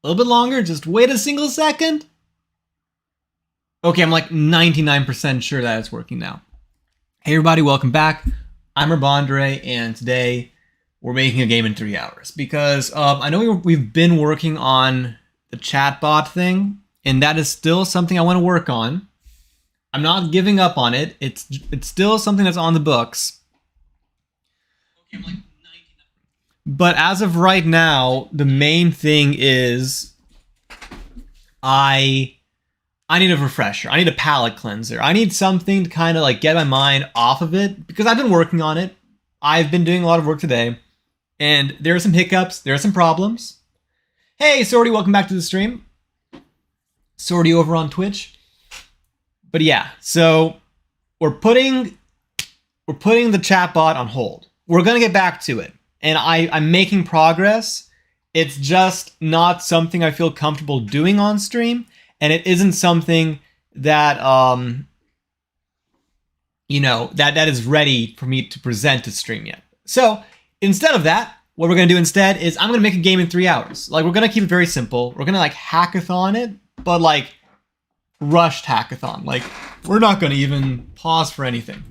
A little bit longer, just wait a single second. Okay, I'm like 99% sure that it's working now. Hey everybody, welcome back. I'm Urbandrei, and today we're making a game in 3 hours because I know we've been working on the chatbot thing, and that is still something I want to work on. I'm not giving up on it. It's still something that's on the books. Okay, I'm like 99. But as of right now, the main thing is I need a refresher. I need a palate cleanser. I need something to kind of like get my mind off of it because I've been working on it. I've been doing a lot of work today, and there are some hiccups. There are some problems. Hey, Sorty, welcome back to the stream. Sorty over on Twitch. But yeah, so we're putting the chatbot on hold. We're gonna get back to it, and I'm making progress. It's just not something I feel comfortable doing on stream. And it isn't something that, that is ready for me to present to stream yet. So instead of that, what we're going to do instead is I'm going to make a game in 3 hours. Like, we're going to keep it very simple. We're going to like hackathon it, but like rushed hackathon. Like, we're not going to even pause for anything.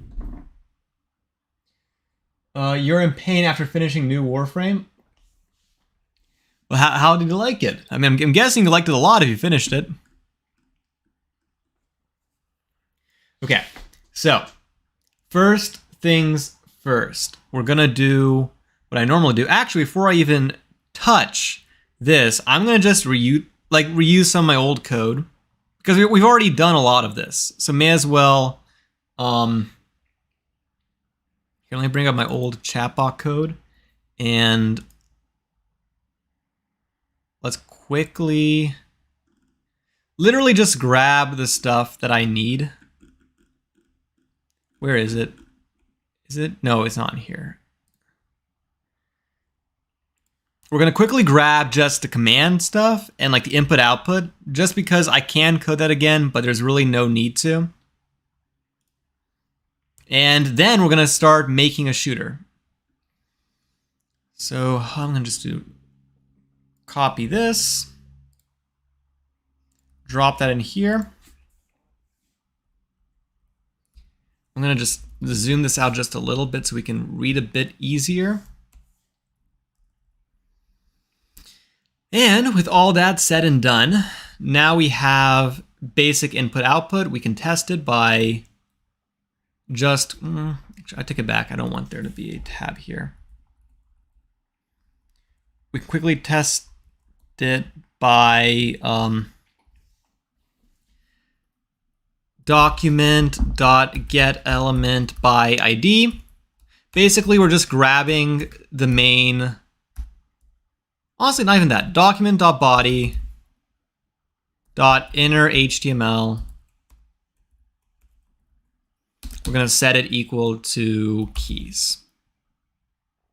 You're in pain after finishing New Warframe? Well, how did you like it? I mean, I'm guessing you liked it a lot if you finished it. Okay, so first things first, we're gonna do what I normally do. Actually, before I even touch this, I'm gonna just reuse some of my old code because we've already done a lot of this. So may as well. Here, let me bring up my old chatbot code, and let's quickly, literally just grab the stuff that I need. Where is it? Is it? No, it's not in here. We're going to quickly grab just the command stuff and like the input output, just because I can code that again, but there's really no need to. And then we're going to start making a shooter. So I'm going to just copy this, drop that in here. I'm going to just zoom this out just a little bit so we can read a bit easier. And with all that said and done, now we have basic input output. We can test it by just, I take it back. I don't want there to be a tab here. We quickly test it by document.getElement by ID. Basically, we're just grabbing the main, honestly, not even that, document.body.inner HTML. We're going to set it equal to keys.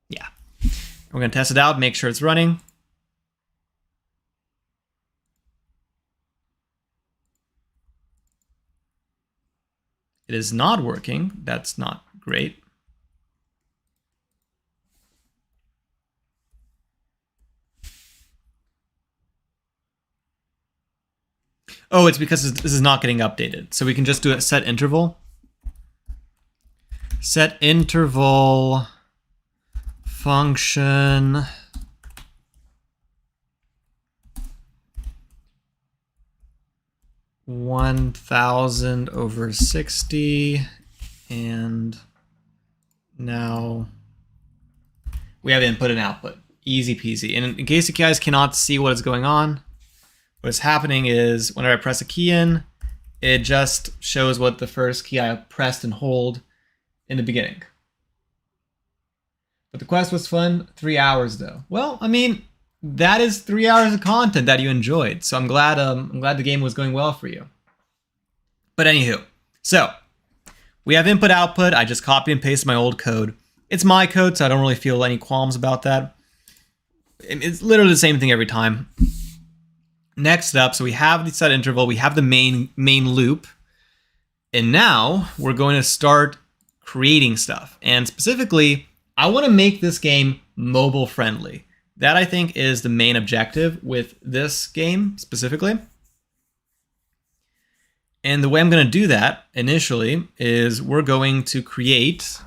Yeah. We're going to test it out, make sure it's running. It is not working. That's not great. Oh, it's because this is not getting updated. So we can just do a set interval. Set interval function (1000/60), and now we have input and output. Easy peasy. And in case you guys cannot see what is going on, what is happening is whenever I press a key in, it just shows what the first key I pressed and hold in the beginning. But the quest was fun. 3 hours though. Well, I mean, that is 3 hours of content that you enjoyed. So I'm glad the game was going well for you. But anywho, so we have input output. I just copy and paste my old code. It's my code, so I don't really feel any qualms about that. It's literally the same thing every time. Next up, so we have the set interval, we have the main loop, and now we're going to start creating stuff. And specifically, I want to make this game mobile friendly. That I think is the main objective with this game specifically. And the way I'm going to do that initially is we're going to create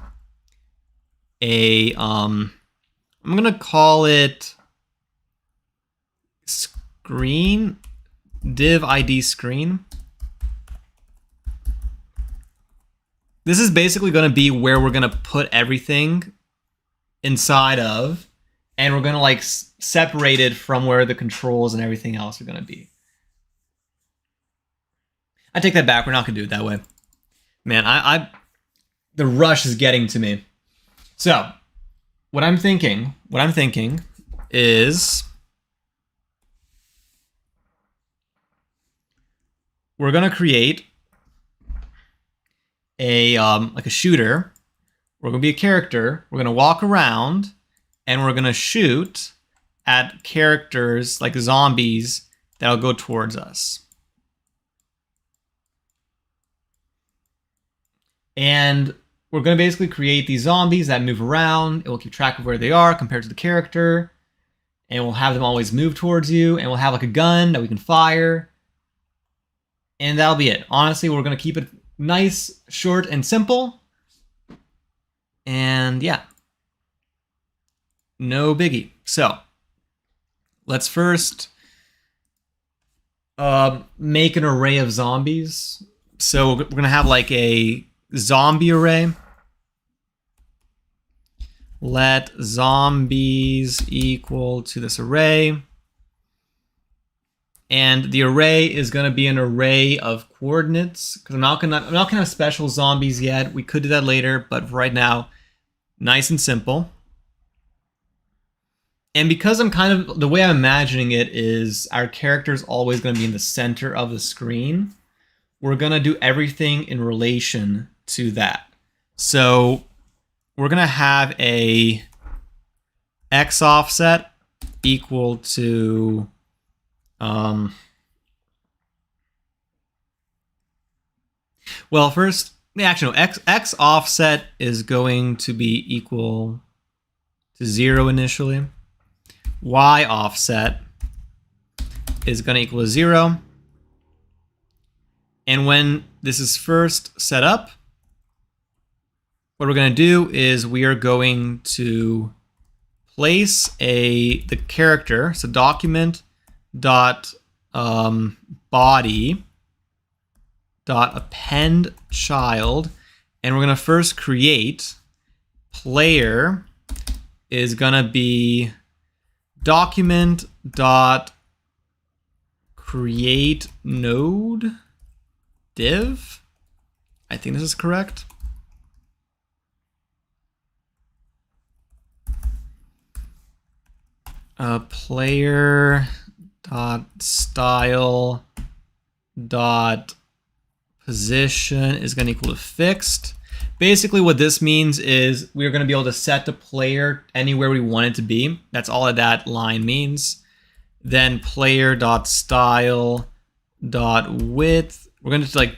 a, I'm going to call it screen, div ID screen. This is basically going to be where we're going to put everything inside of, and we're going to like separate it from where the controls and everything else are going to be. I take that back. We're not going to do it that way. Man, the rush is getting to me. So, what I'm thinking is we're going to create a like a shooter. We're going to be a character. We're going to walk around and we're going to shoot at characters like zombies that'll go towards us. And we're going to basically create these zombies that move around. It will keep track of where they are compared to the character. And we'll have them always move towards you. And we'll have like a gun that we can fire. And that'll be it. Honestly, we're going to keep it nice, short, and simple. And yeah. No biggie. So, let's first make an array of zombies. So we're going to have like a zombie array. Let zombies equal to this array. And the array is going to be an array of coordinates, because I'm not gonna have special zombies yet. We could do that later, but right now, nice and simple. And because I'm kind of, the way I'm imagining it is our character is always going to be in the center of the screen. We're going to do everything in relation to that. So we're going to have a x offset equal to well, first, actually, no, x offset is going to be equal to 0 initially. Y offset is going to equal to 0. And when this is first set up, what we're going to do is we are going to place the character, so document dot body dot append child, and we're going to first create player is going to be document dot create node div. I think this is correct. Player dot style dot position is going to equal to fixed. Basically what this means is we're going to be able to set the player anywhere we want it to be. That's all that line means. Then player dot style dot width, we're going to do like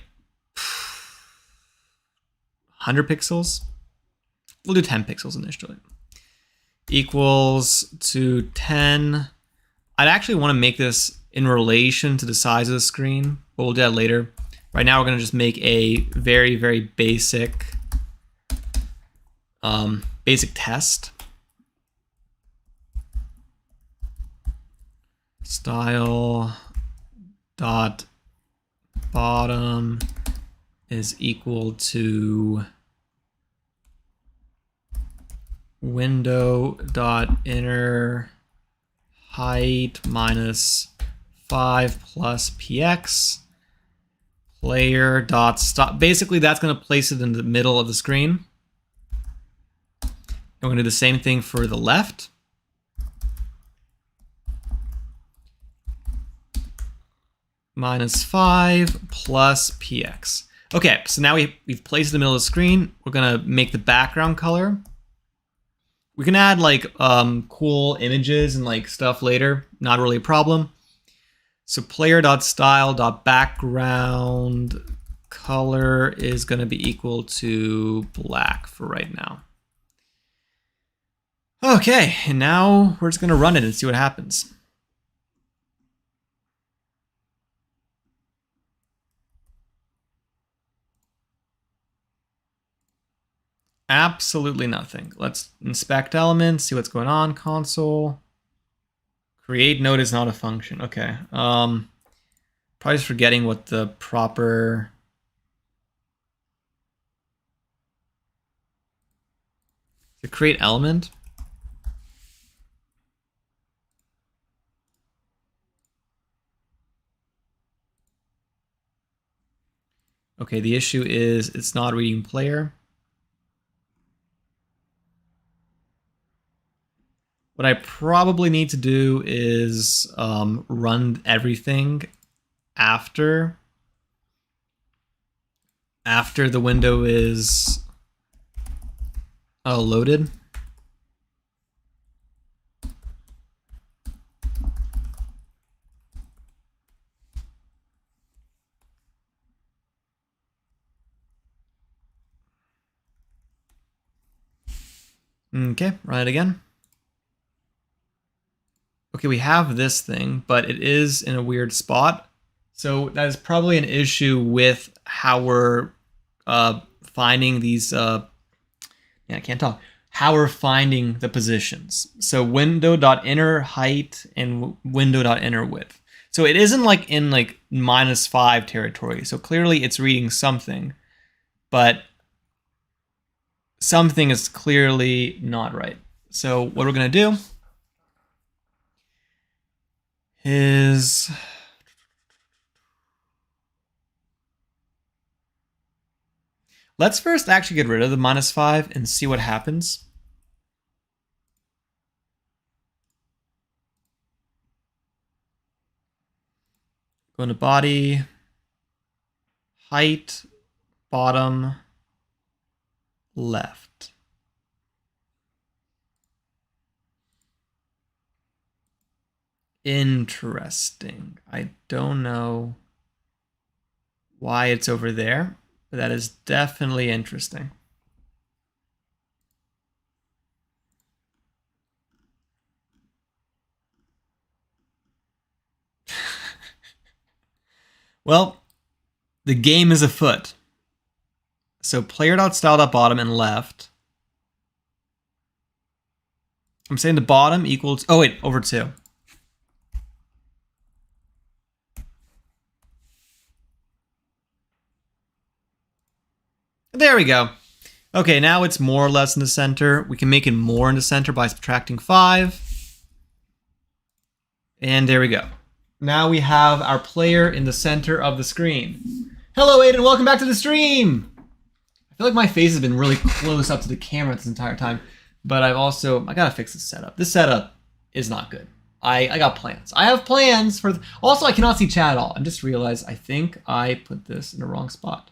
100 pixels. We'll do 10 pixels initially. Equals to 10. I'd actually want to make this in relation to the size of the screen, but we'll do that later. Right now we're going to just make a very, very basic test. Style dot bottom is equal to window dot inner height minus 5 plus px. Player dot stop. Basically, that's going to place it in the middle of the screen. And we're going to do the same thing for the left. Minus 5 plus px. Okay, so now we've placed it in the middle of the screen. We're going to make the background color. We can add like cool images and like stuff later. Not really a problem. So player.style.background color is going to be equal to black for right now. Okay, and now we're just gonna run it and see what happens. Absolutely nothing. Let's inspect elements, see what's going on. Console. Create node is not a function. Okay. Probably just forgetting what the proper. To create element. Okay, the issue is it's not reading player. What I probably need to do is run everything after the window is loaded. Okay, run it again. Okay, we have this thing, but it is in a weird spot. So that is probably an issue with how we're finding these. I can't talk. How we're finding the positions. So window.inner height and window.inner width. So it isn't like in like -5 territory. So clearly it's reading something, but something is clearly not right. So what we're gonna do is let's first actually get rid of the -5 and see what happens. Go into body, height, bottom, left. Interesting. I don't know why it's over there, but that is definitely interesting. Well, the game is afoot. So player.style.bottom and left. I'm saying the bottom equals, oh wait, over 2. There we go. Okay, now it's more or less in the center. We can make it more in the center by subtracting 5. And there we go. Now we have our player in the center of the screen. Hello, Aiden. Welcome back to the stream. I feel like my face has been really close up to the camera this entire time, but I gotta fix this setup. This setup is not good. I got plans. I have plans for. Also, I cannot see chat at all. I just realized I think I put this in the wrong spot.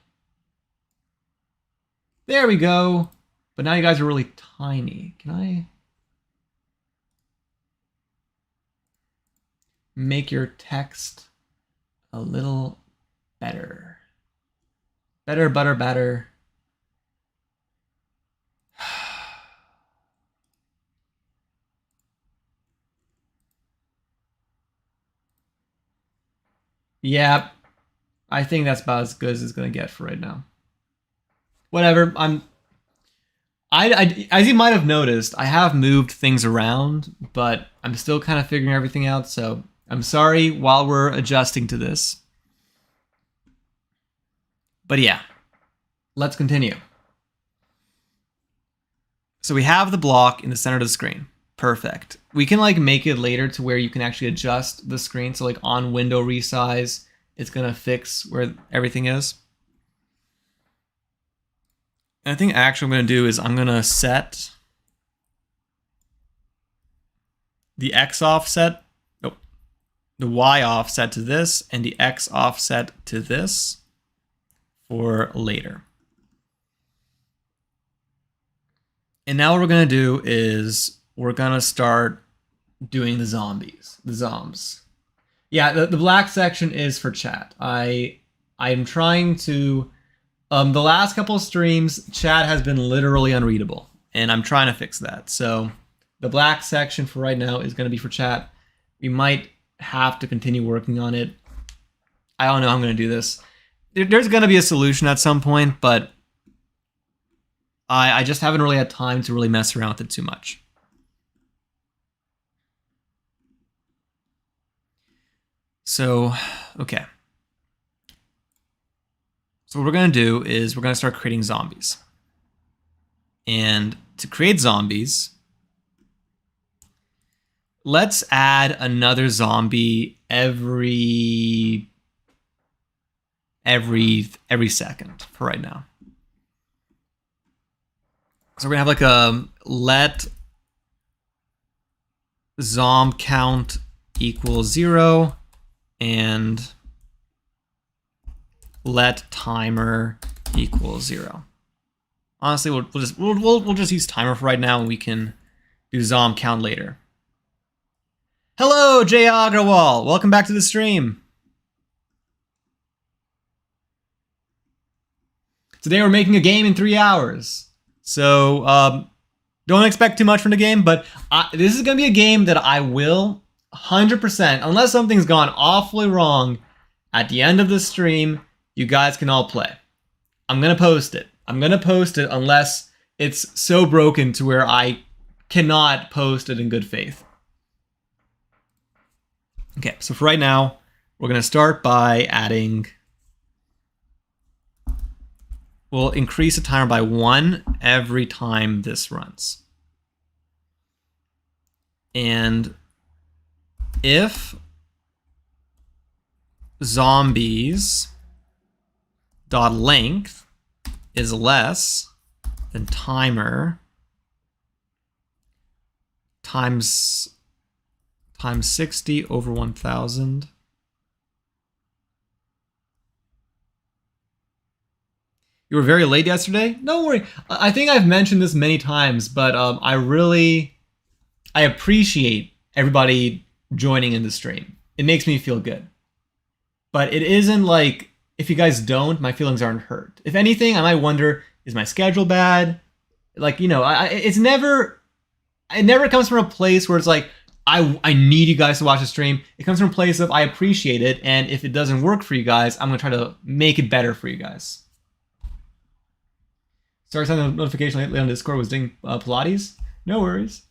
There we go. But now you guys are really tiny. Can I make your text a little better? Better. Yeah, I think that's about as good as it's gonna get for right now. Whatever. As you might have noticed, I have moved things around, but I'm still kind of figuring everything out. So I'm sorry while we're adjusting to this. But yeah, let's continue. So we have the block in the center of the screen. Perfect. We can like make it later to where you can actually adjust the screen. So like on window resize, it's gonna fix where everything is. And I think actually what I'm gonna do is I'm gonna set the X offset, the Y offset to this and the X offset to this for later. And now what we're gonna do is we're gonna start doing the zombs. Yeah, the black section is for chat. I'm trying to, the last couple of streams, chat has been literally unreadable, and I'm trying to fix that. So The black section for right now is going to be for chat. We might have to continue working on it. I don't know how I'm going to do this. There's going to be a solution at some point, but I just haven't really had time to really mess around with it too much. So, okay. So what we're going to do is we're going to start creating zombies. And to create zombies, let's add another zombie every second for right now. So we're gonna have like a let zom count equals 0 and let timer equals 0. Honestly, we'll just use timer for right now, and we can do zom count later. Hello, Jay Agrawal. Welcome back to the stream. Today we're making a game in 3 hours. So don't expect too much from the game, but this is going to be a game that I will 100%, unless something's gone awfully wrong at the end of the stream, you guys can all play. I'm going to post it. I'm going to post it unless it's so broken to where I cannot post it in good faith. Okay, so for right now, we're going to start by adding... We'll increase the timer by 1 every time this runs. And if zombies dot length is less than timer times 60 over 1000. You were very late yesterday? Don't worry. I think I've mentioned this many times, but I appreciate everybody joining in the stream. It makes me feel good. But it isn't like, if you guys don't, my feelings aren't hurt. If anything, I might wonder, is my schedule bad? Like, you know, it never comes from a place where it's like, I need you guys to watch the stream. It comes from a place of I appreciate it, and if it doesn't work for you guys, I'm going to try to make it better for you guys. Sorry, sending a notification lately on Discord was doing Pilates. No worries.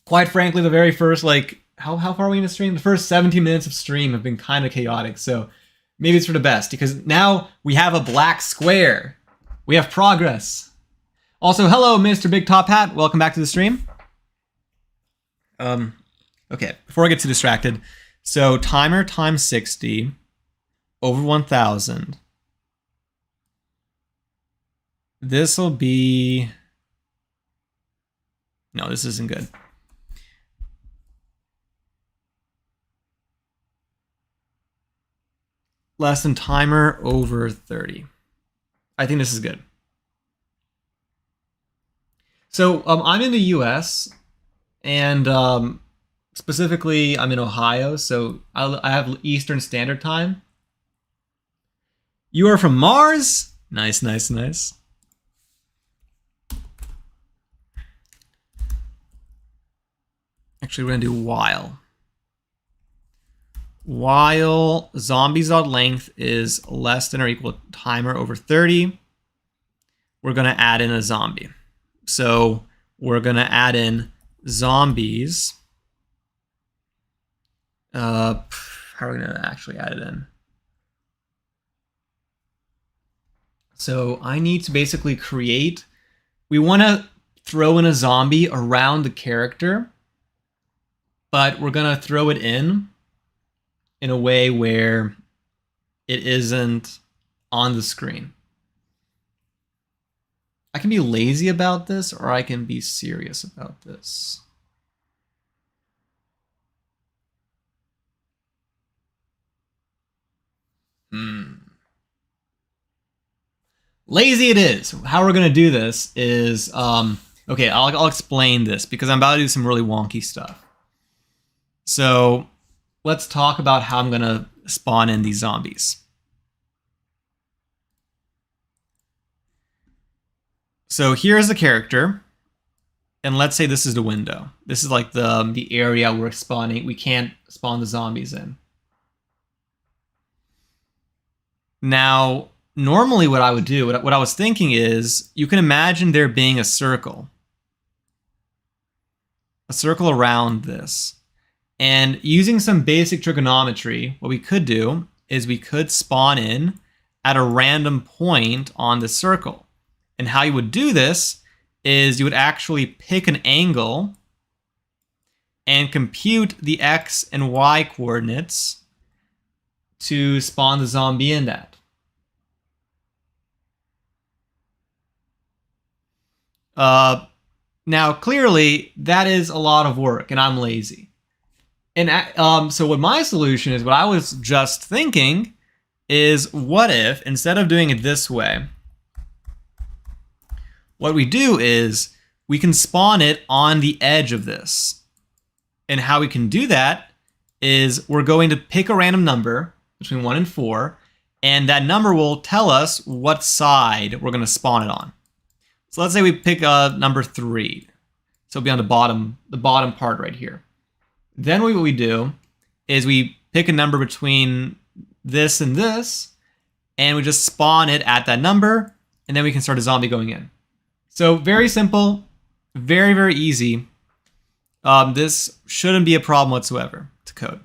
Quite frankly, the very first, like, how far are we in the stream? The first 17 minutes of stream have been kind of chaotic, so maybe it's for the best, because now we have a black square. We have progress. Also, hello, Mr. Big Top Hat. Welcome back to the stream. Okay, before I get too distracted, so timer times 60 over 1000. This will be... No, this isn't good. Less than timer over 30. I think this is good. So I'm in the US, and specifically I'm in Ohio, so I have Eastern Standard Time. You are from Mars? Nice, nice, nice. Actually, we're going to do while zombies.length is less than or equal to timer over 30, we're going to add in a zombie. So we're going to add in zombies. How are we going to actually add it in? So I need to basically create, we want to throw in a zombie around the character, but we're going to throw it in a way where it isn't on the screen. I can be lazy about this, or I can be serious about this. Lazy it is. How we're going to do this is, okay, I'll explain this because I'm about to do some really wonky stuff. So let's talk about how I'm going to spawn in these zombies. So here's the character, And let's say this is the window. This is like the area we're spawning. We can't spawn the zombies in. Now, normally what I would do, what I was thinking is, you can imagine there being a circle. A circle around this. And using some basic trigonometry, what we could do is we could spawn in at a random point on the circle. And how you would do this is you would actually pick an angle and compute the x and y coordinates to spawn the zombie in that. Now, clearly, that is a lot of work, and I'm lazy. And so what my solution is, what I was just thinking, is what if, instead of doing it this way, what we do is we can spawn it on the edge of this. And how we can do that is we're going to pick a random number between 1 and 4, and that number will tell us what side we're going to spawn it on. So let's say we pick number 3. So it'll be on the bottom part right here. Then what we do is we pick a number between this and this, and we just spawn it at that number, and then we can start a zombie going in. So very simple, very, very easy. This shouldn't be a problem whatsoever to code.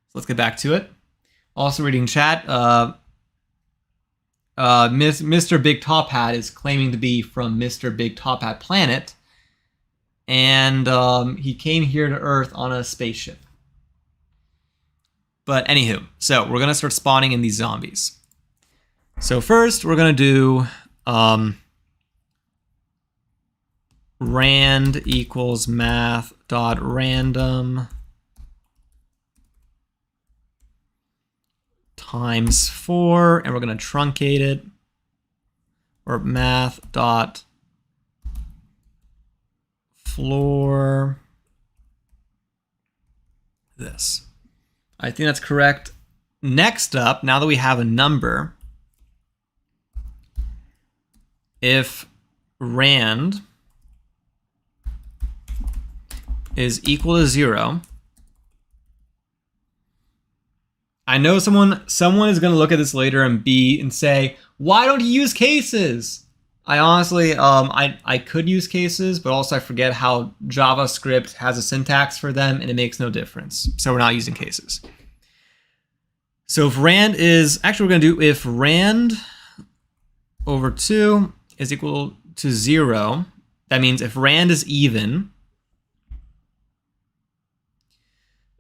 So let's get back to it. Also reading chat, Mr. Big Top Hat is claiming to be from Mr. Big Top Hat Planet, and he came here to Earth on a spaceship. But anywho, so we're gonna start spawning in these zombies. So first, we're gonna do rand equals math dot random times 4, and we're going to truncate it, or math dot floor this. I think that's correct. Next up, now that we have a number, if rand is equal to 0, I know someone is going to look at this later and say, why don't you use cases? I honestly, I could use cases, but also I forget how JavaScript has a syntax for them, and it makes no difference. So we're not using cases. So if rand is, actually we're going to do if rand over 2 is equal to 0, that means if rand is even,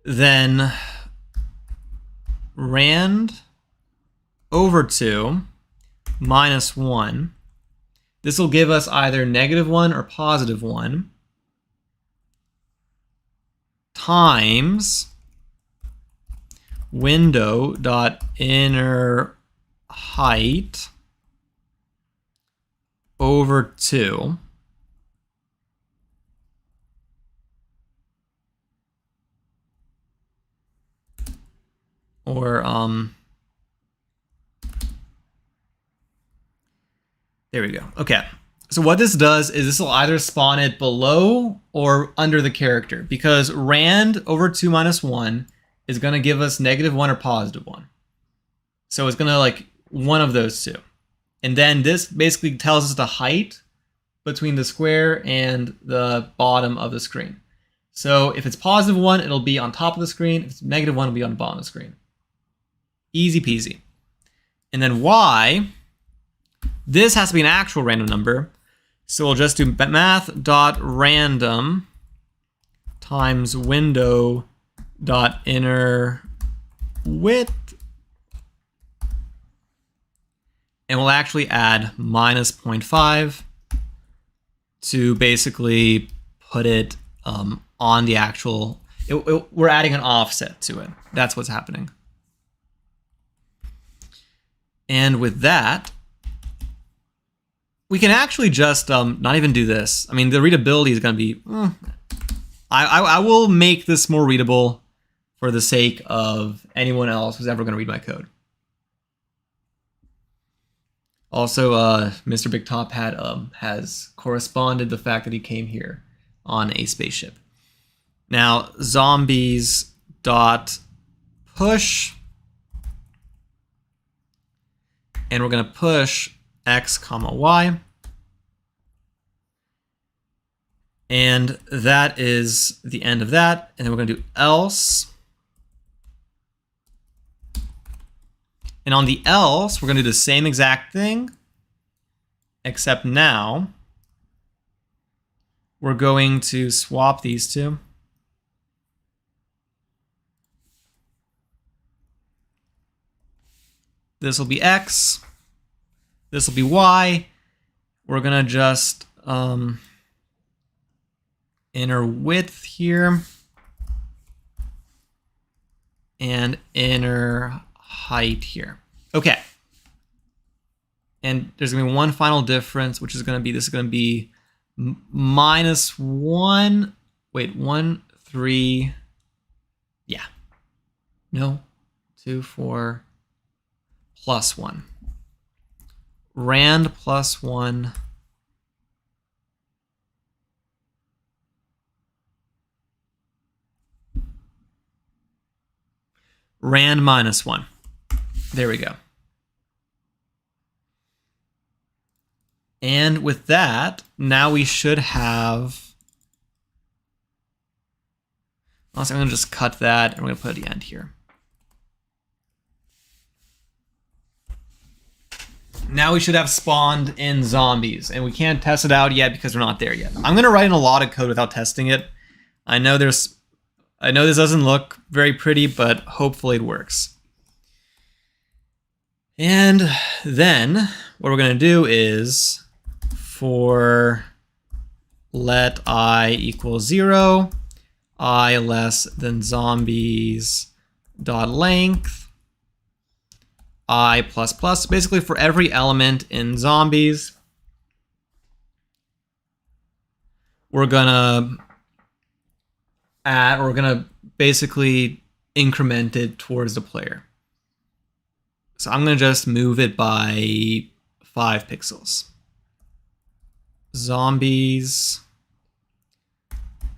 then rand over 2 minus 1. This will give us either -1 or +1 times window dot inner height over 2. Or there we go. Okay. So what this does is this will either spawn it below or under the character, because rand over 2 minus 1 is going to give us -1 or +1. So it's going to like one of those two. And then this basically tells us the height between the square and the bottom of the screen. So if it's +1, it'll be on top of the screen. If it's -1, it'll be on the bottom of the screen. Easy peasy. And then y, this has to be an actual random number. So we'll just do math.random times window dot inner width. And we'll actually add -0.5 to basically put it on the actual, we're adding an offset to it. That's what's happening. And with that, we can actually just not even do this. I mean, the readability is going to be, I will make this more readable for the sake of anyone else who's ever going to read my code. Also, Mr. Big Top Hat has corresponded the fact that he came here on a spaceship. Now, zombies dot push, and we're going to push x comma y, and that is the end of that. And then we're going to do else. And on the else, we're going to do the same exact thing, except now we're going to swap these two. This will be X. This will be Y. We're going to just inner width here and inner height here. Okay. And there's going to be one final difference, which is going to be, this is going to be -1. Wait, 1, 3. Yeah. No. 2, 4. +1. Rand +1. Rand -1. There we go. And with that, now we should have... Honestly, I'm going to just cut that, and we're going to put it at the end here. Now we should have spawned in zombies, and we can't test it out yet because we're not there yet. I'm going to write in a lot of code without testing it. I know this doesn't look very pretty, but hopefully it works. And then what we're going to do is for let I equal 0, I less than zombies dot length, I plus plus. Basically for every element in zombies, we're gonna add, or we're gonna basically increment it towards the player. So I'm gonna just move it by 5 pixels. Zombies,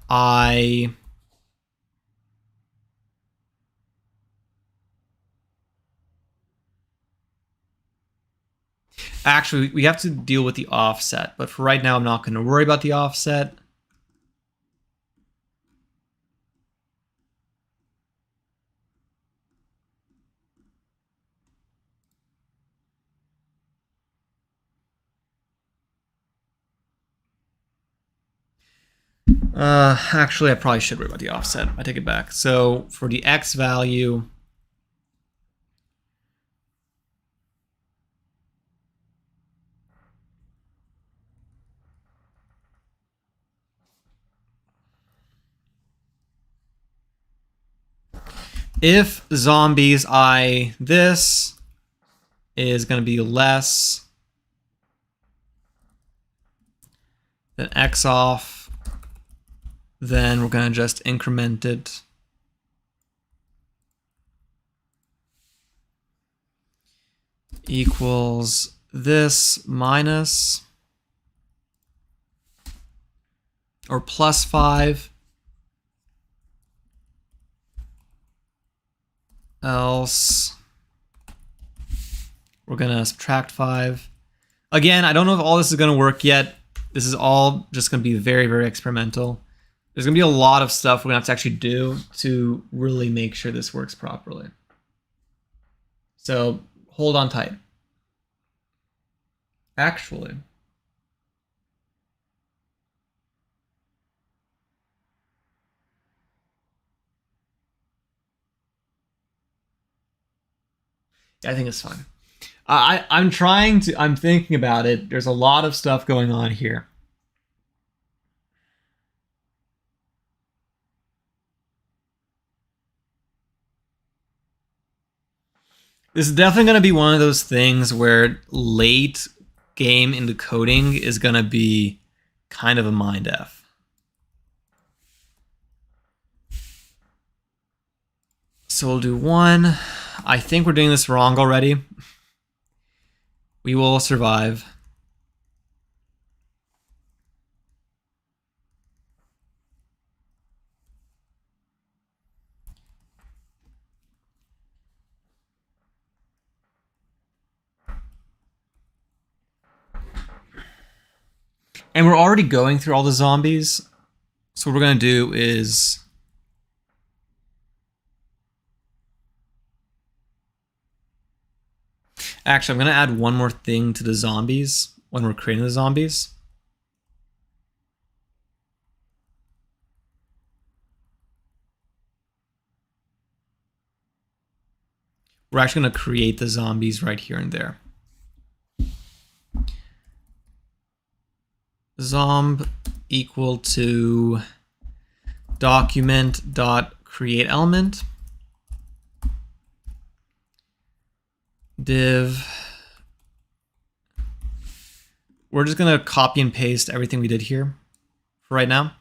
I actually, we have to deal with the offset, but for right now, I'm not going to worry about the offset. Actually, I probably should worry about the offset. I take it back. So for the X value, if zombies I this is going to be less than X off, then we're going to just increment it equals this minus or plus 5, else we're going to subtract 5. Again, I don't know if all this is going to work yet. This is all just going to be very, very experimental. There's going to be a lot of stuff we're going to have to actually do to really make sure this works properly. So hold on tight. Actually, yeah, I think it's fine. I'm thinking about it. There's a lot of stuff going on here. This is definitely going to be one of those things where late game into coding is going to be kind of a mind F. So we'll do 1. I think we're doing this wrong already. We will survive. And we're already going through all the zombies. So what we're going to do is... Actually, I'm going to add one more thing to the zombies when we're creating the zombies. We're actually going to create the zombies right here and there. Zomb equal to document.create element. Div. We're just going to copy and paste everything we did here for right now.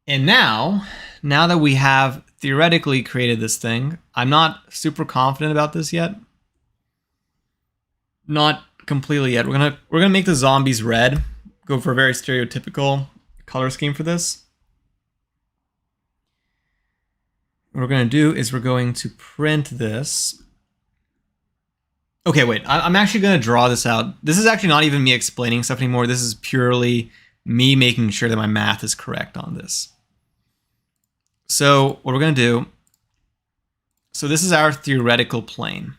And now that we have theoretically created this thing, I'm not super confident about this yet. Not completely yet. We're gonna make the zombies red. Go for a very stereotypical color scheme for this. What we're gonna do is we're going to print this. Okay, wait. I'm actually gonna draw this out. This is actually not even me explaining stuff anymore. This is purely me making sure that my math is correct on this. So what we're going to do, so this is our theoretical plane.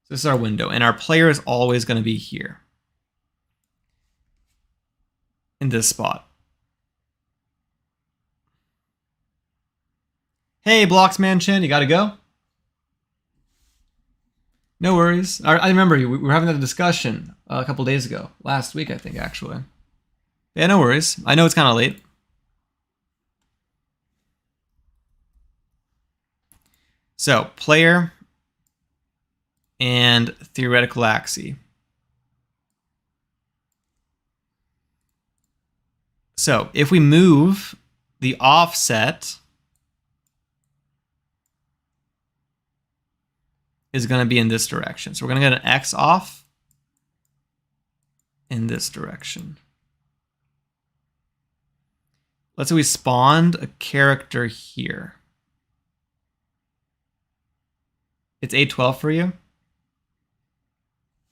This is our window, and our player is always going to be here in this spot. Hey, Blocks Mansion, you got to go? No worries. I remember you. We were having that discussion a couple days ago. Last week, I think, actually. Yeah, no worries. I know it's kind of late. So, player and theoretical axis. So, if we move the offset is going to be in this direction. So, we're going to get an X off in this direction. Let's say we spawned a character here. It's 8:12 for you?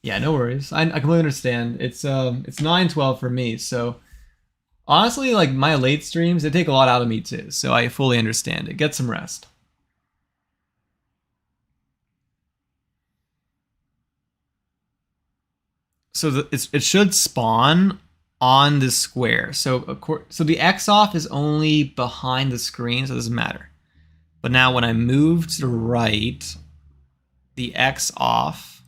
Yeah, no worries. I completely understand. It's 9:12 for me. So honestly, like my late streams, they take a lot out of me too. So I fully understand it. Get some rest. So it should spawn on the square. So the X off is only behind the screen, so it doesn't matter. But now when I move to the right, the X off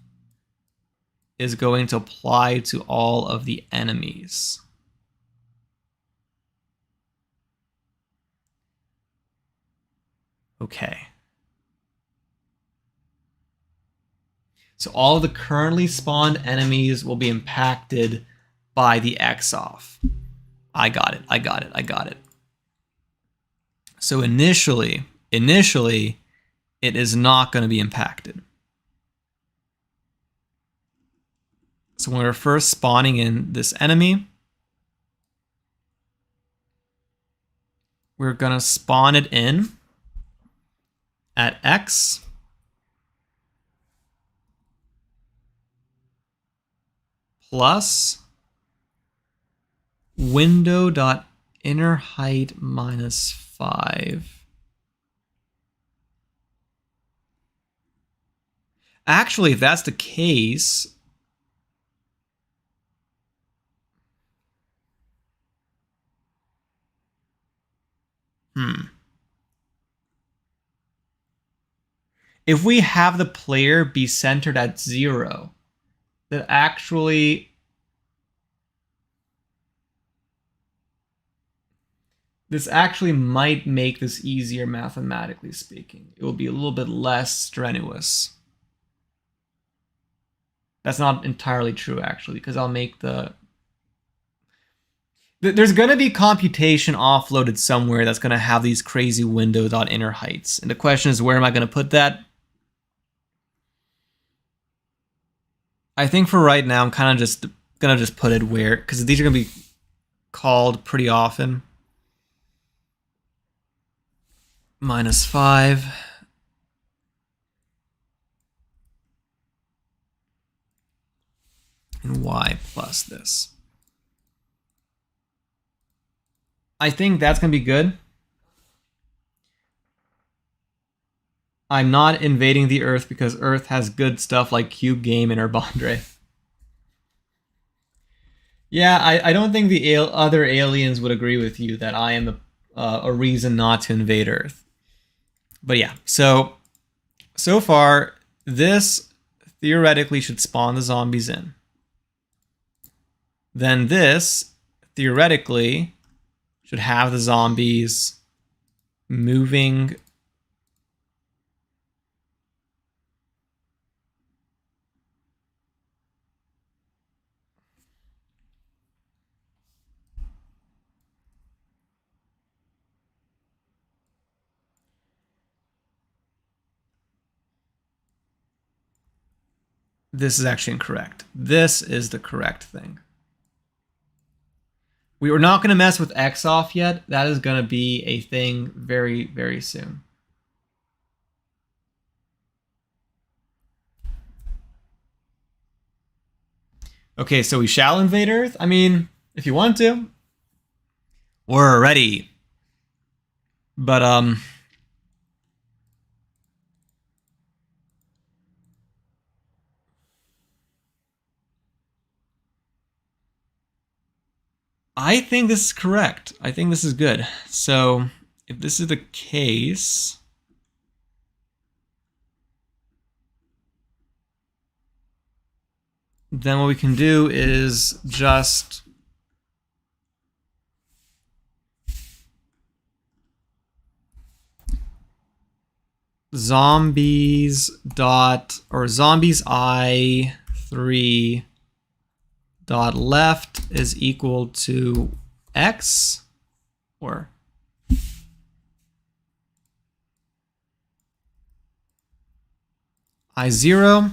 is going to apply to all of the enemies. Okay. So all of the currently spawned enemies will be impacted by the X off. I got it. So initially, it is not going to be impacted. So when we're first spawning in this enemy, we're going to spawn it in at X. Plus window.inner height minus 5. Actually, if that's the case, if we have the player be centered at 0, that actually... This actually might make this easier mathematically speaking. It will be a little bit less strenuous. That's not entirely true, actually, because I'll make the... There's going to be computation offloaded somewhere that's going to have these crazy window.inner heights. And the question is, where am I going to put that? I think for right now, I'm kind of just going to just put it where, because these are going to be called pretty often. -5. And y plus this. I think that's going to be good. I'm not invading the Earth because Earth has good stuff like Cube Game and Urbandrei. Yeah, I don't think the other aliens would agree with you that I am a reason not to invade Earth. But yeah, so far, this theoretically should spawn the zombies in. Then this, theoretically, should have the zombies moving. This is actually incorrect. This is the correct thing. We were not going to mess with X off yet. That is going to be a thing very, very soon. Okay, so we shall invade Earth. I mean, if you want to. We're ready. But, I think this is correct. I think this is good. So if this is the case, then what we can do is just zombies I3 dot left is equal to X, or I0,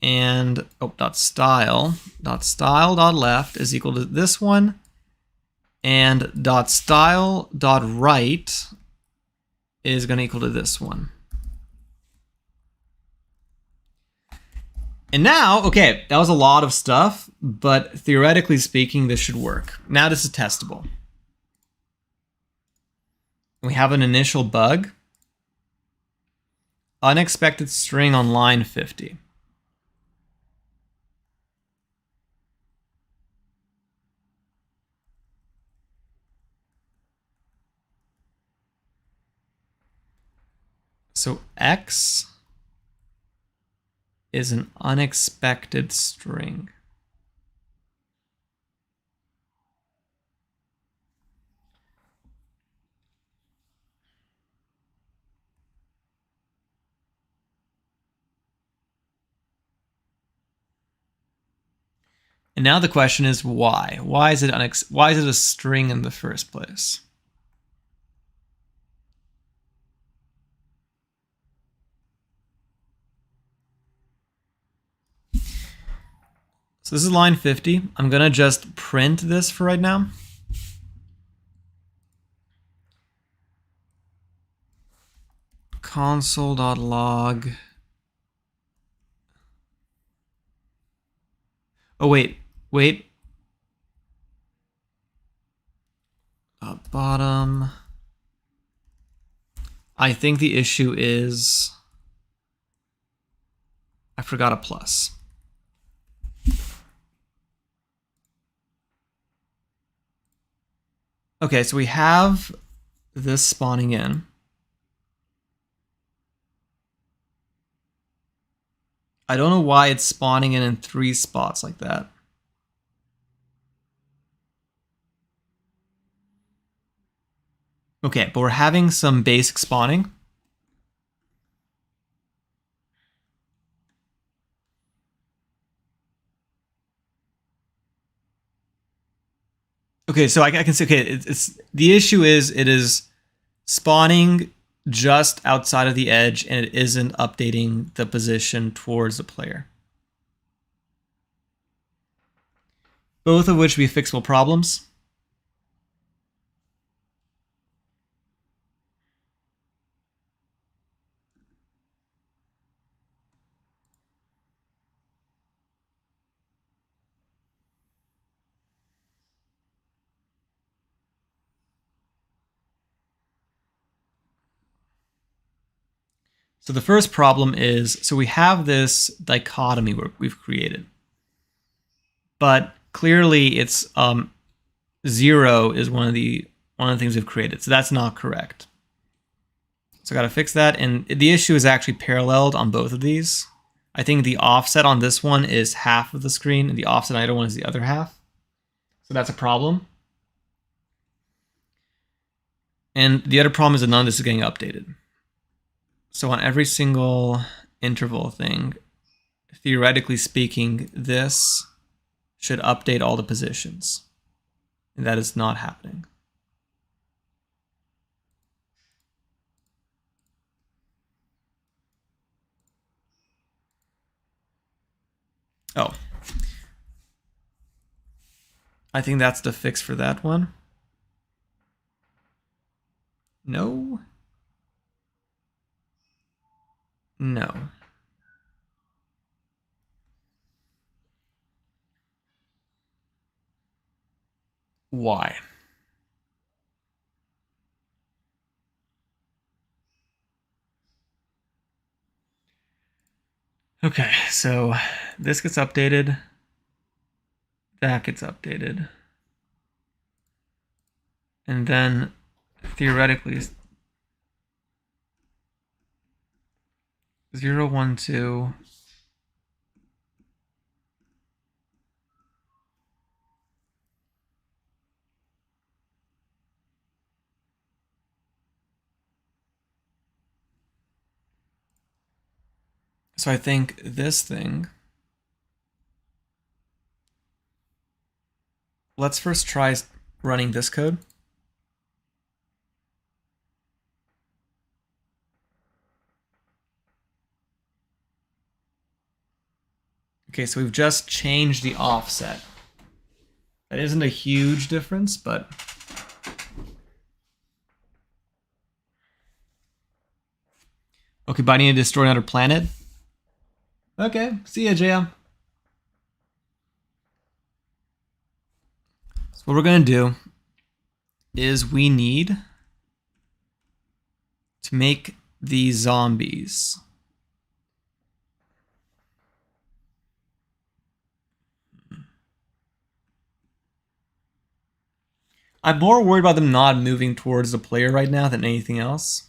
and dot style dot left is equal to this one, and dot style dot right is going to equal to this one. And now, okay, that was a lot of stuff, but theoretically speaking, this should work. Now this is testable. We have an initial bug. Unexpected string on line 50. So X is an unexpected string. And now the question is why? Why is it a string in the first place? So this is line 50. I'm going to just print this for right now. Console.log. Oh, wait. Bottom. I think the issue is I forgot a plus. Okay, so we have this spawning in. I don't know why it's spawning in 3 spots like that. Okay, but we're having some basic spawning. Okay, so I can see, okay, it's the issue is it is spawning just outside of the edge and it isn't updating the position towards the player. Both of which would be fixable problems. So the first problem is, so we have this dichotomy we've created, but clearly it's 0 is one of the things we've created, so that's not correct. So I got to fix that, and the issue is actually paralleled on both of these. I think the offset on this one is half of the screen, and the offset on the other one is the other half. So that's a problem. And the other problem is that none of this is getting updated. So on every single interval thing, theoretically speaking, this should update all the positions. And that is not happening. Oh. I think that's the fix for that one. No. No. Why? Okay, so this gets updated. That gets updated. And then theoretically 0, 1, 2. So I think this thing, let's first try running this code. Okay, so we've just changed the offset. That isn't a huge difference, but okay, but I need to destroy another planet. Okay, see ya, JM. So what we're gonna do is we need to make these zombies. I'm more worried about them not moving towards the player right now than anything else.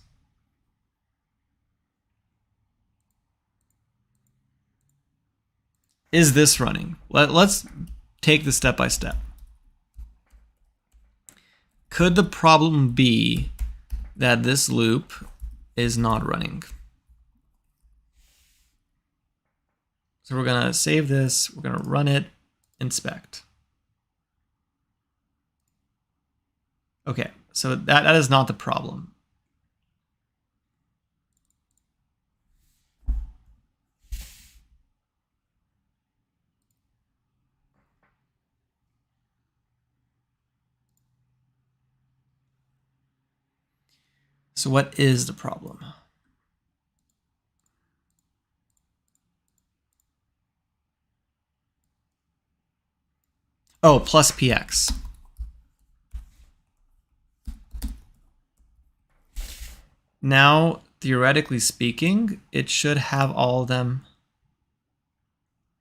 Is this running? Let's take this step by step. Could the problem be that this loop is not running? So we're gonna save this, we're gonna run it, inspect. Okay, so that is not the problem. So what is the problem? Oh, plus px. Now, theoretically speaking, it should have all of them.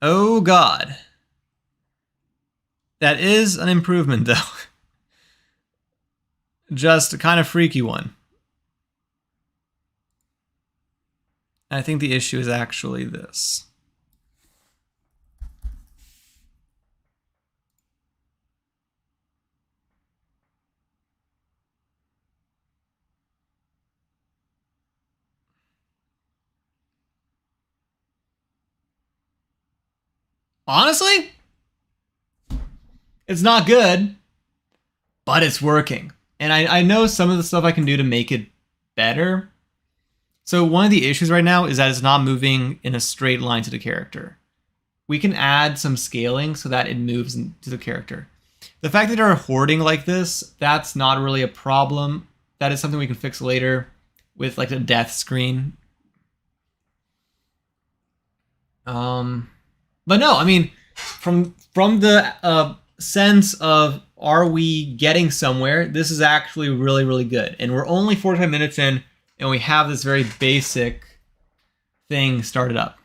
Oh God. That is an improvement though. Just a kind of freaky one. I think the issue is actually this. honestly, it's not good, but it's working. And I know some of the stuff I can do to make it better. So one of the issues right now is that it's not moving in a straight line to the character. We can add some scaling so that it moves to the character. The fact that they're hoarding like this, that's not really a problem. That is something we can fix later with like the death screen. But no, I mean, from the sense of are we getting somewhere, this is actually really, really good. And we're only 45 minutes in, and we have this very basic thing started up.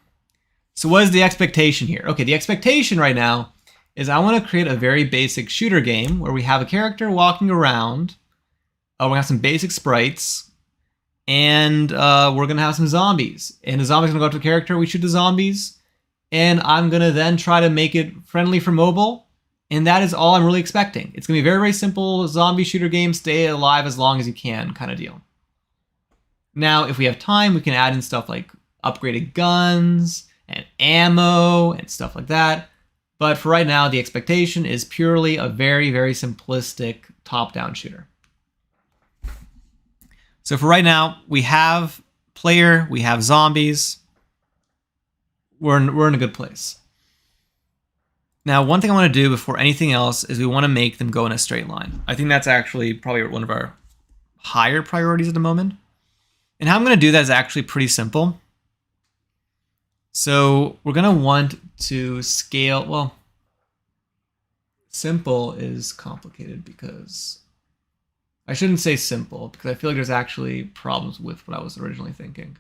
So what is the expectation here? Okay, the expectation right now is I want to create a very basic shooter game where we have a character walking around. We have some basic sprites, and we're going to have some zombies. And the zombies are going to go up to the character, we shoot the zombies, and I'm going to then try to make it friendly for mobile. And that is all I'm really expecting. It's going to be a very, very simple zombie shooter game, stay alive as long as you can kind of deal. Now, if we have time, we can add in stuff like upgraded guns and ammo and stuff like that. But for right now, the expectation is purely a very, very simplistic top-down shooter. So for right now, we have player, we have zombies. We're in a good place. Now, one thing I want to do before anything else is we want to make them go in a straight line. I think that's actually probably one of our higher priorities at the moment. And how I'm going to do that is actually pretty simple. So we're going to want to scale, well, simple is complicated because I shouldn't say simple because I feel like there's actually problems with what I was originally thinking.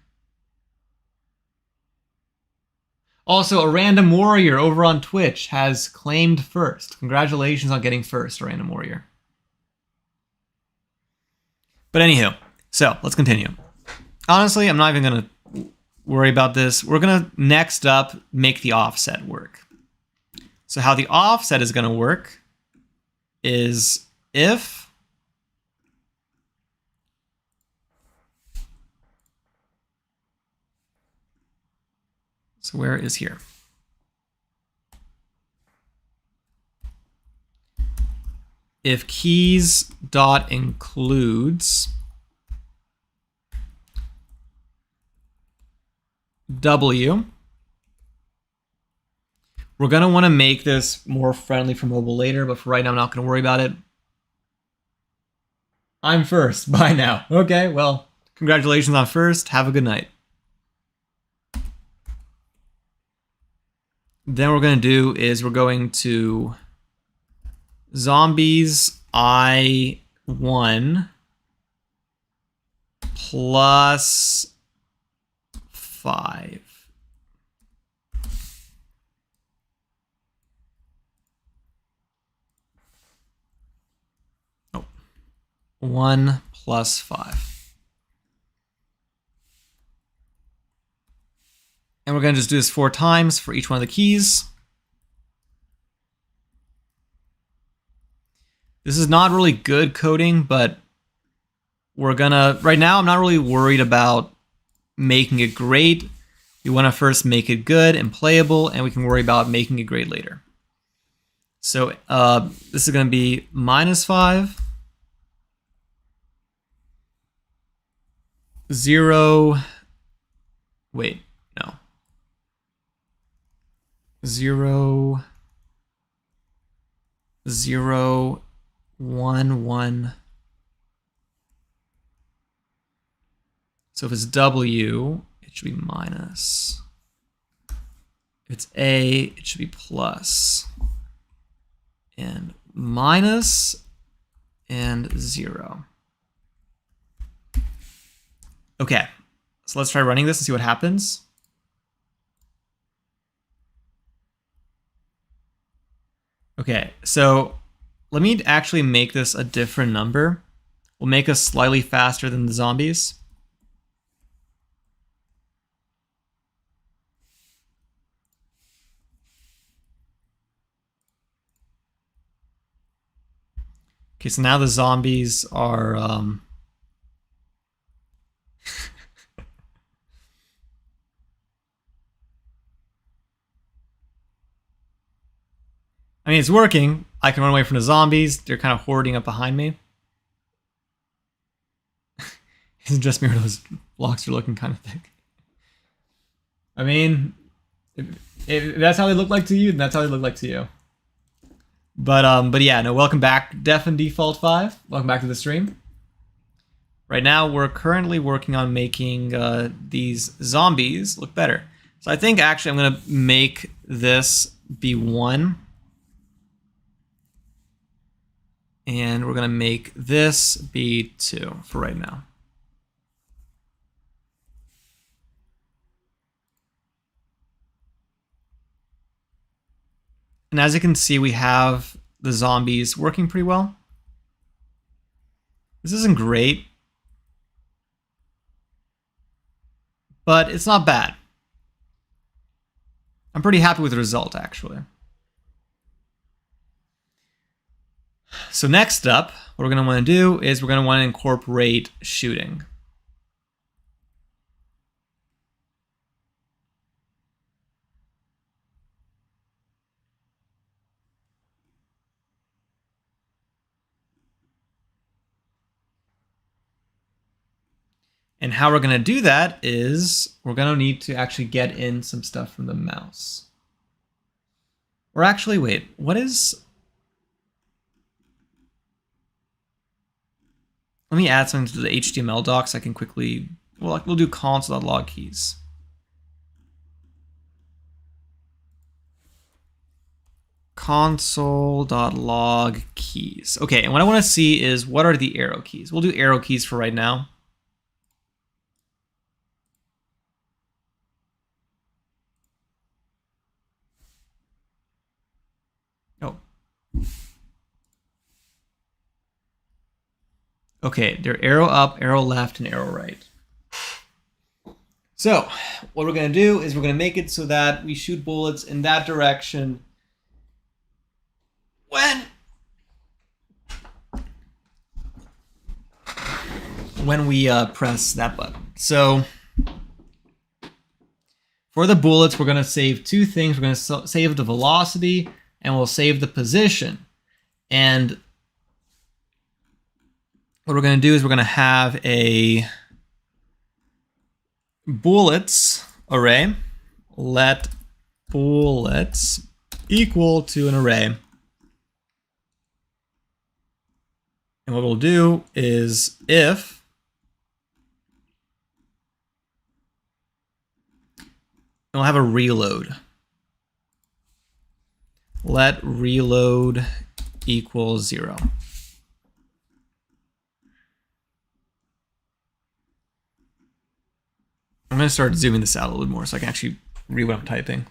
Also, a random warrior over on Twitch has claimed first. Congratulations on getting first, a random warrior. But anywho, so let's continue. Honestly, I'm not even going to worry about this. We're going to next up make the offset work. So how the offset is going to work is if so where is here? If keys dot includes W, we're going to want to make this more friendly for mobile later, but for right now, I'm not going to worry about it. I'm first. Bye now. Okay, well, congratulations on first. Have a good night. Then what we're going to do is we're going to zombies I1 plus 5. Oh, 1 plus 5. And we're going to just do this 4 times for each one of the keys. This is not really good coding, but we're gonna, right now I'm not really worried about making it great. We want to first make it good and playable, and we can worry about making it great later. So this is going to be -5, 0, wait, no. 0, 0, 1, 1. So if it's W, it should be minus. If it's A, it should be plus. And minus and 0. Okay, so let's try running this and see what happens. Okay, so let me actually make this a different number. We'll make us slightly faster than the zombies. Okay, so now the zombies are mean, it's working. I can run away from the zombies. They're kind of hoarding up behind me. It's just me, or those blocks are looking kind of thick. I mean, if that's how they look like to you, then that's how they look like to you. But yeah, no, welcome back, Def and Default 5. Welcome back to the stream. Right now, we're currently working on making these zombies look better. So I think actually I'm gonna make this be 1. And we're gonna make this be 2 for right now. And as you can see, we have the zombies working pretty well. This isn't great, but it's not bad. I'm pretty happy with the result, actually. So next up, what we're going to want to do is we're going to want to incorporate shooting. And how we're going to do that is we're going to need to actually get in some stuff from the mouse. Or actually, wait, what is... Let me add something to the HTML doc so I can quickly... Well, we'll do console.log keys. Console.log keys. Okay, and what I want to see is what are the arrow keys? We'll do arrow keys for right now. Oh. Okay, they're arrow up, arrow left, and arrow right. So, what we're going to do is we're going to make it so that we shoot bullets in that direction when we press that button. So, for the bullets, we're going to save 2 things. We're going to save the velocity, and we'll save the position. And what we're going to do is we're going to have a bullets array. Let bullets equal to an array. And what we'll do is if and we'll have a reload. Let reload equal 0. I'm going to start zooming this out a little bit more so I can actually read what I'm typing.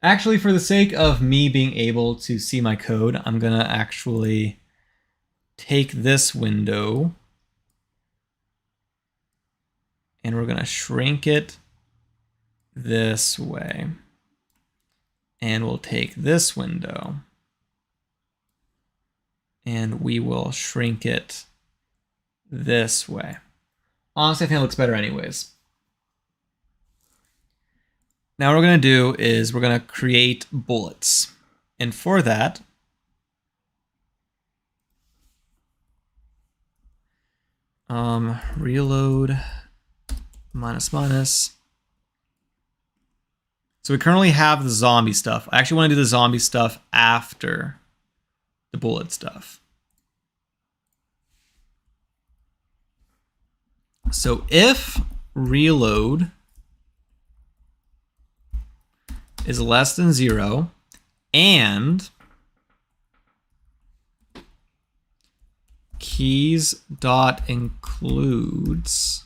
Actually, for the sake of me being able to see my code, I'm going to actually take this window and we're going to shrink it this way. And we'll take this window and we will shrink it this way. Honestly, I think it looks better anyways. Now what we're going to do is we're going to create bullets. And for that, reload minus. So we currently have the zombie stuff. I actually want to do the zombie stuff after the bullet stuff. So if reload is less than 0 and keys dot includes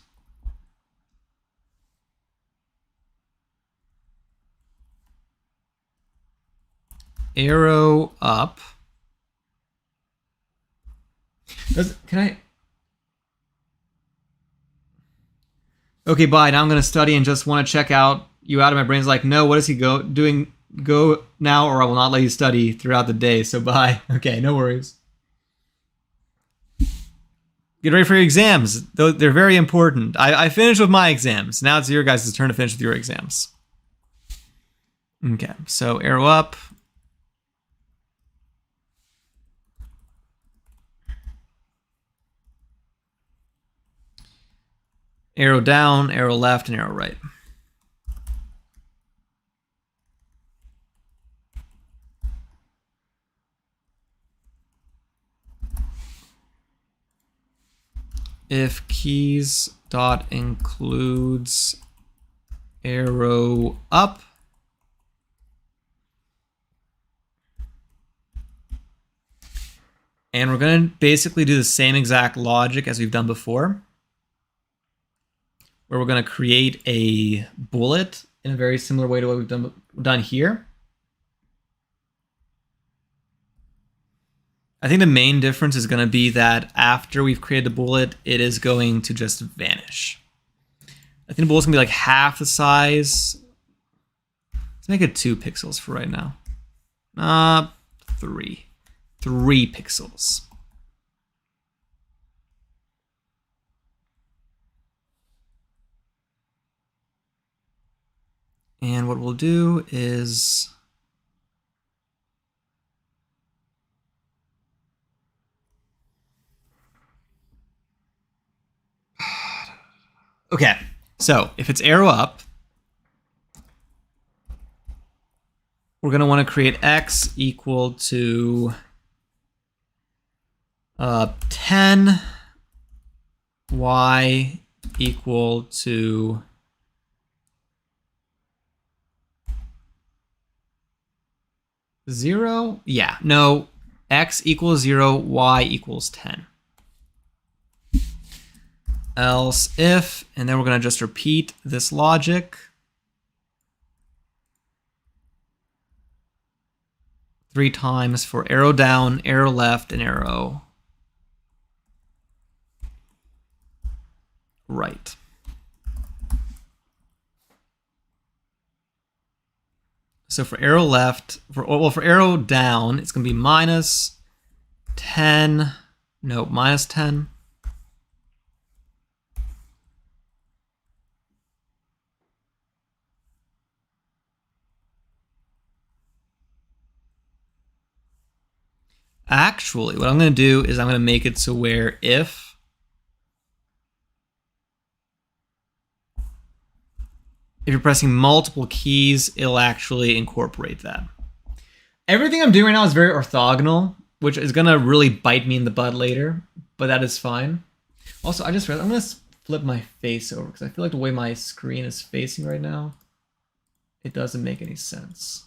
arrow up. Can I? Okay, bye. Now I'm going to study and just want to check you out. And my brain's like, no, what is he doing? Go now or I will not let you study throughout the day. So bye. Okay, no worries. Get ready for your exams. They're very important. I finished with my exams. Now it's your guys' turn to finish with your exams. Okay, so arrow up. arrow down, arrow left, and arrow right. If keys dot includes arrow up, and we're going to basically do the same exact logic as we've done before, where we're going to create a bullet in a very similar way to what we've done here. I think the main difference is going to be that after we've created the bullet, it is going to just vanish. I think the bullet's going to be like half the size. Let's make it 2 pixels for right now. 3 pixels. And what we'll do is okay, so if it's arrow up, we're going to want to create x equal to 10, y equal to 0. Yeah, no, x equals 0, y equals 10. Else if, and then we're going to just repeat this logic. 3 times for arrow down, arrow left, and arrow right. So for arrow left, for arrow down, it's going to be minus 10, no, minus 10. Actually, what I'm going to do is I'm going to make it so where if you're pressing multiple keys, it'll actually incorporate that. Everything I'm doing right now is very orthogonal, which is going to really bite me in the butt later, but that is fine. Also, I just realized I'm going to flip my face over because I feel like the way my screen is facing right now, it doesn't make any sense.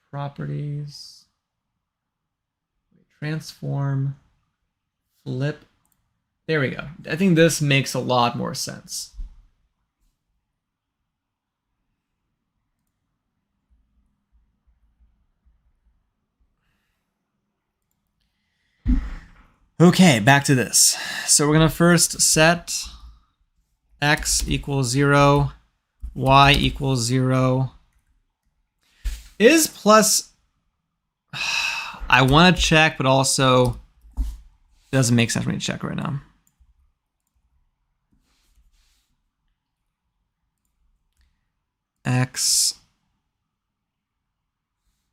Properties, transform, flip. There we go. I think this makes a lot more sense. Okay, back to this. So we're going to first set x equals 0, y equals 0. Is plus, I want to check, but also it doesn't make sense for me to check right now. X,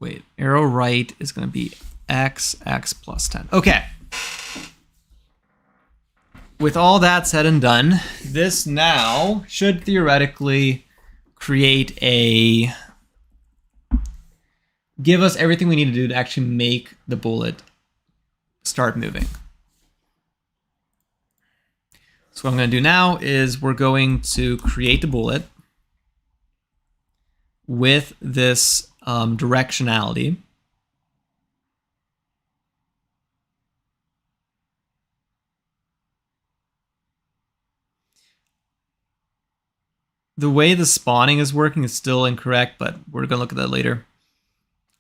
wait, arrow right is going to be x plus 10. Okay. With all that said and done, this now should theoretically give us everything we need to do to actually make the bullet start moving. So what I'm going to do now is we're going to create the bullet with this directionality. The way the spawning is working is still incorrect, but we're going to look at that later.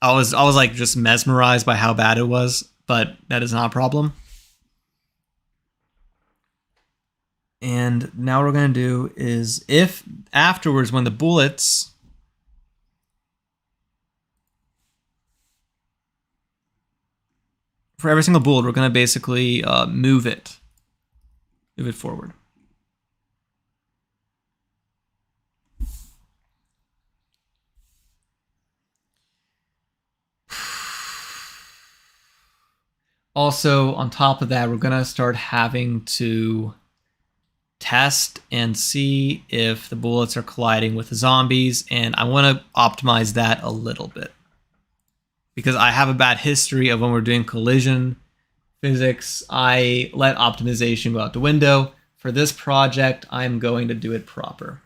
I was like just mesmerized by how bad it was, but that is not a problem. And now what we're going to do is if afterwards when the bullets for every single bullet, we're going to basically move it forward. Also, on top of that, we're going to start having to test and see if the bullets are colliding with the zombies, and I want to optimize that a little bit. Because I have a bad history of when we're doing collision physics, I let optimization go out the window. For this project, I'm going to do it proper.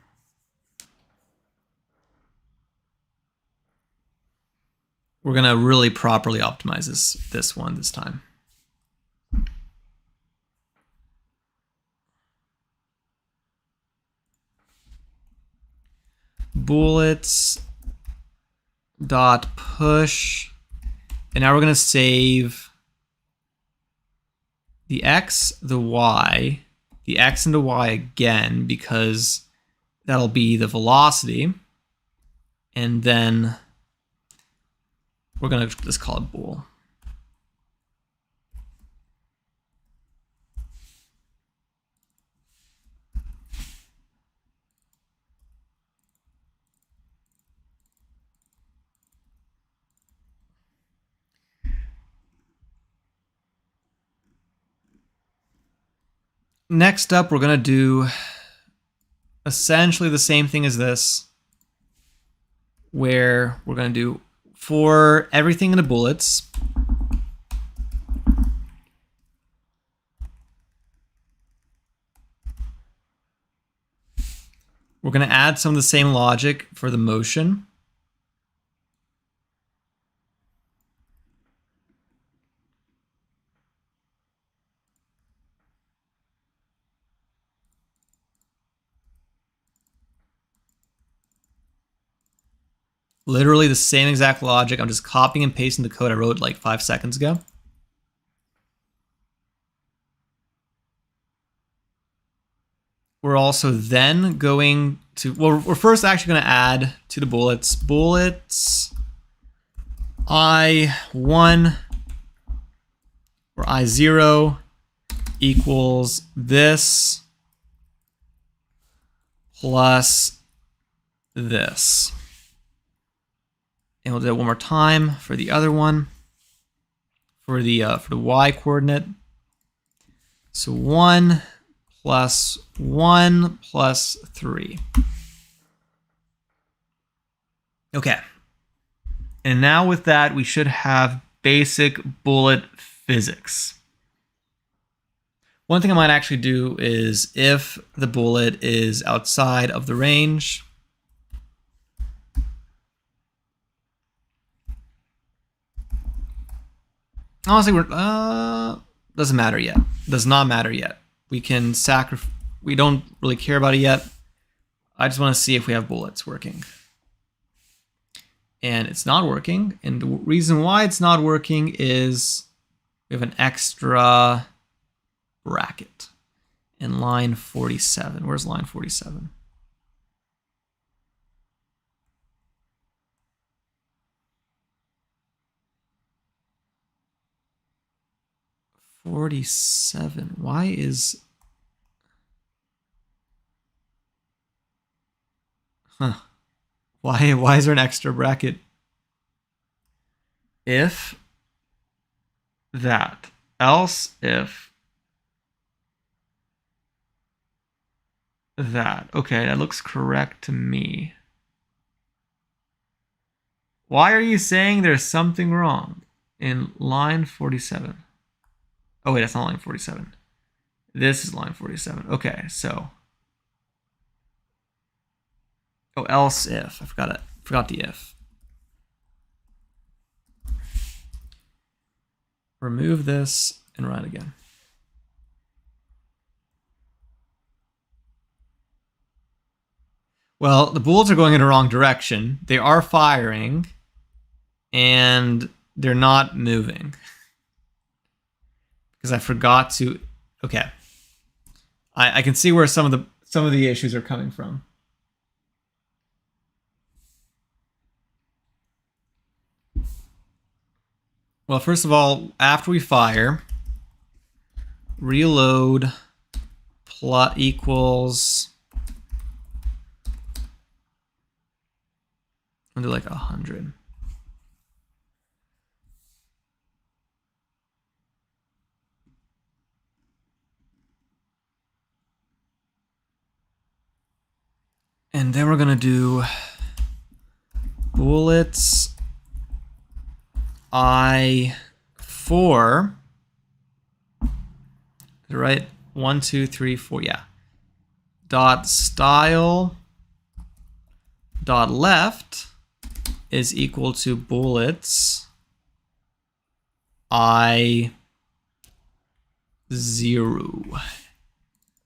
We're going to really properly optimize this one this time. Bullets dot push, and now we're going to save the X, the Y, the X and the Y again, because that'll be the velocity. And then we're going to just call it bool. Next up, we're going to do essentially the same thing as this, where we're going to do for everything in the bullets, we're going to add some of the same logic for the motion. Literally the same exact logic. I'm just copying and pasting the code I wrote like 5 seconds ago. We're also then going to, well, we're first actually going to add to the bullets, I1 or I0 equals this plus this. And we'll do it one more time for the other one, for the y coordinate. So 1 plus 1 plus 3. Okay. And now with that, we should have basic bullet physics. One thing I might actually do is if the bullet is outside of the range, honestly, doesn't matter yet. Does not matter yet. We can sacrifice. We don't really care about it yet. I just want to see if we have bullets working. And it's not working. And the reason why it's not working is we have an extra bracket in line 47. Where's line 47? Why is... Why is there an extra bracket? If that, else if that. Okay, that looks correct to me. Why are you saying there's something wrong in line 47? Oh wait, that's not line 47. This is line 47. Okay, so. Oh, else if. I forgot it. Forgot the if. Remove this and run it again. Well, the bullets are going in the wrong direction. They are firing, and they're not moving. Because I forgot to... Okay. I can see where some of the issues are coming from. Well, first of all, after we fire, reload plot equals... I'll do like 100. And then we're gonna do bullets I4, right? 1, 2, 3, 4, yeah. Dot style dot left is equal to bullets I0.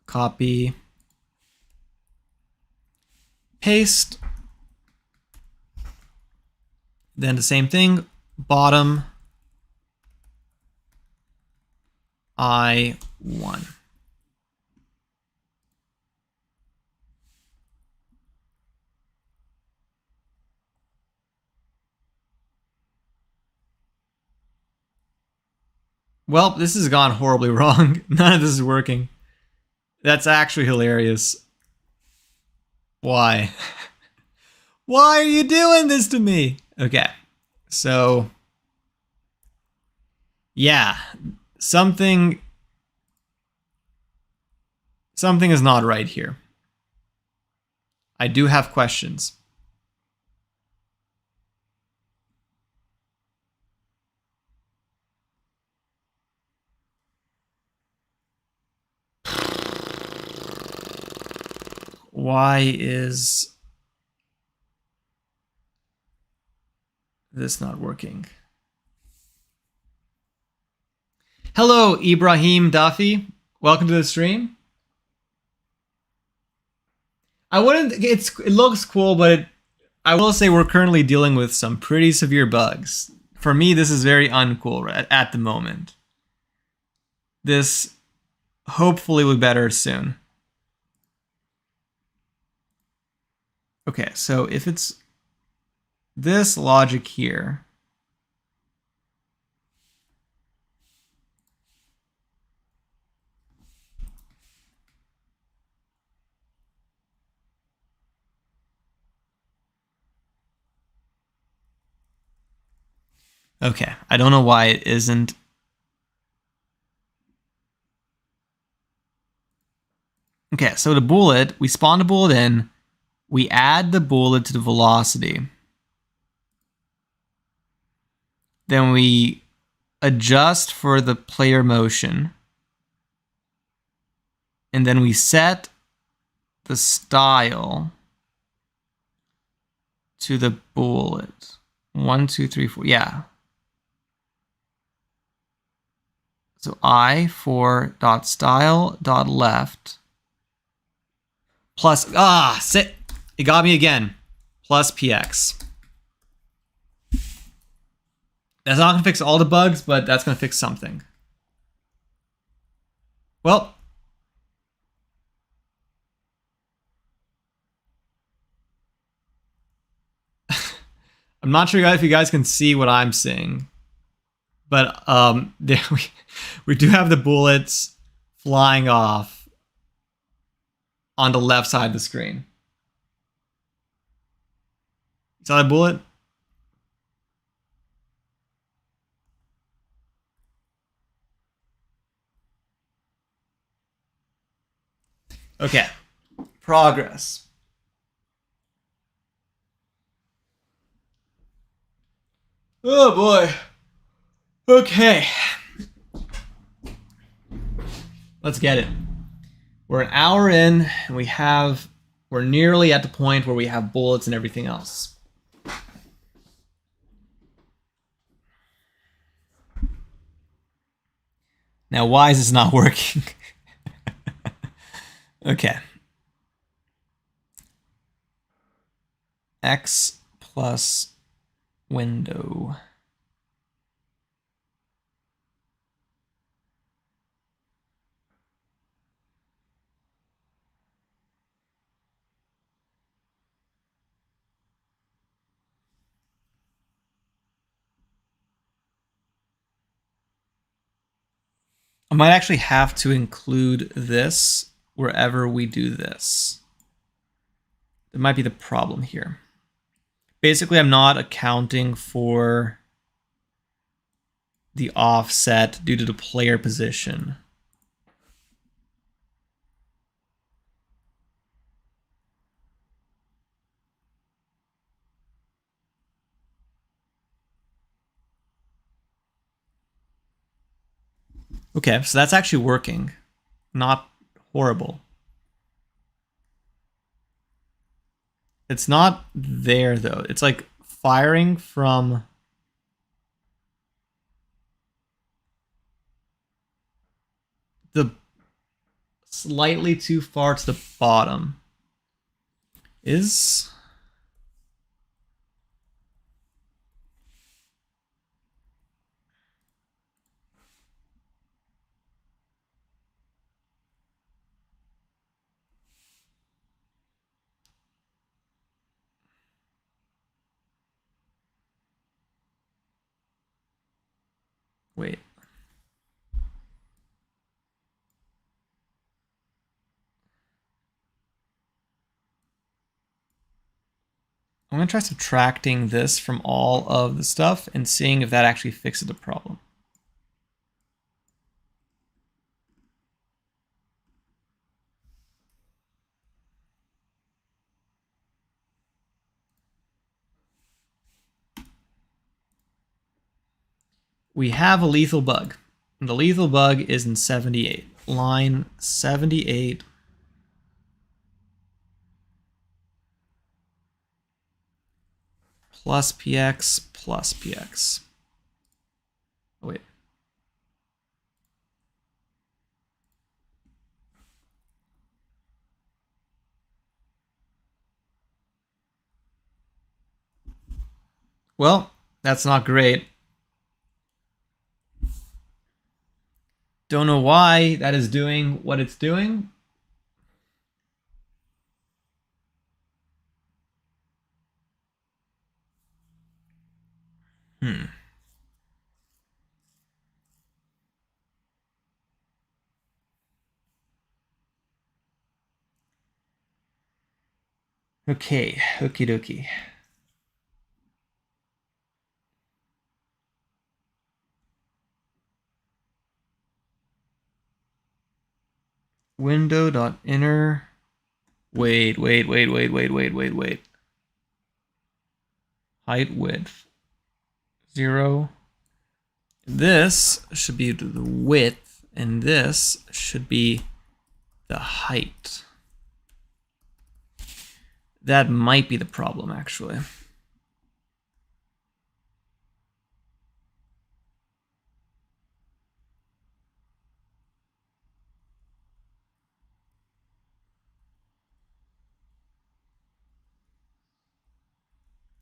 Copy, paste. Then the same thing, bottom I1. Well, this has gone horribly wrong. None of this is working. That's actually hilarious. Why? Why are you doing this to me? Okay, so yeah, something is not right here. I do have questions. Why is this not working? Hello, Ibrahim Duffy. Welcome to the stream. I wouldn't. It looks cool, but I will say we're currently dealing with some pretty severe bugs. For me, this is very uncool at the moment. This hopefully will be better soon. Okay, so if it's this logic here, okay, I don't know why it isn't. Okay, so the bullet, we spawn the bullet in, we add the bullet to the velocity. Then we adjust for the player motion. And then we set the style to the bullet. 1, 2, 3, 4, yeah. So I4.style.left plus, it got me again, plus PX. That's not gonna fix all the bugs, but that's gonna fix something. Well, I'm not sure if you guys can see what I'm seeing, but there we do have the bullets flying off on the left side of the screen. You saw that bullet? Okay, progress. Oh boy. Okay. Let's get it. We're an hour in, and we're nearly at the point where we have bullets and everything else. Now, why is this not working? Okay. X plus window. I might actually have to include this wherever we do this. That might be the problem here. Basically, I'm not accounting for the offset due to the player position. Okay, so that's actually working. Not horrible. It's not there though. It's like firing from the slightly too far to the bottom. Is wait. I'm going to try subtracting this from all of the stuff and seeing if that actually fixes the problem. We have a lethal bug. And the lethal bug is in 78. Line 78. Plus px plus px. Oh, wait. Well, that's not great. Don't know why that is doing what it's doing. Okay, okie dokie. Window.inner. Wait. Height width 0. This should be the width, and this should be the height. That might be the problem, actually.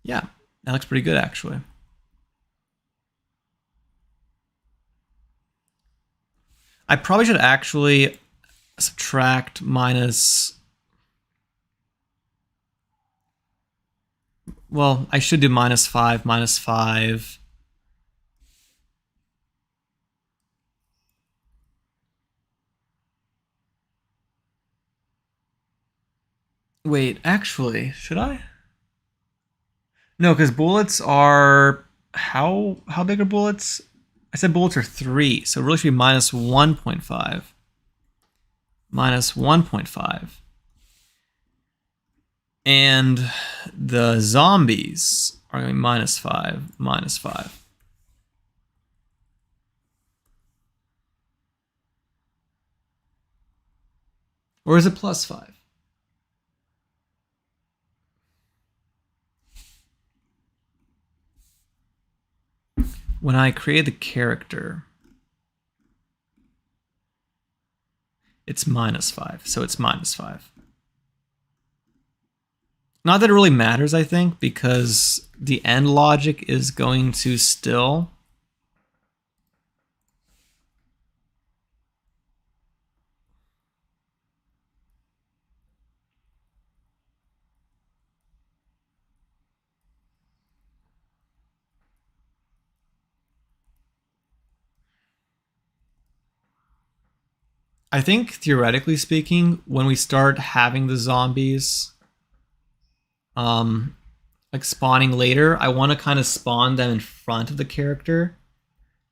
Yeah, that looks pretty good, actually. I probably should actually subtract minus... Well, I should do -5, -5. Wait, actually, should I? No, because bullets are... How big are bullets? I said bullets are 3, so it really should be -1.5. -1.5. And the zombies are going to be -5, -5. Or is it +5? When I create the character, it's -5, so it's -5. Not that it really matters, I think, because the end logic is going to still... I think, theoretically speaking, when we start having the zombies like spawning later, I want to kind of spawn them in front of the character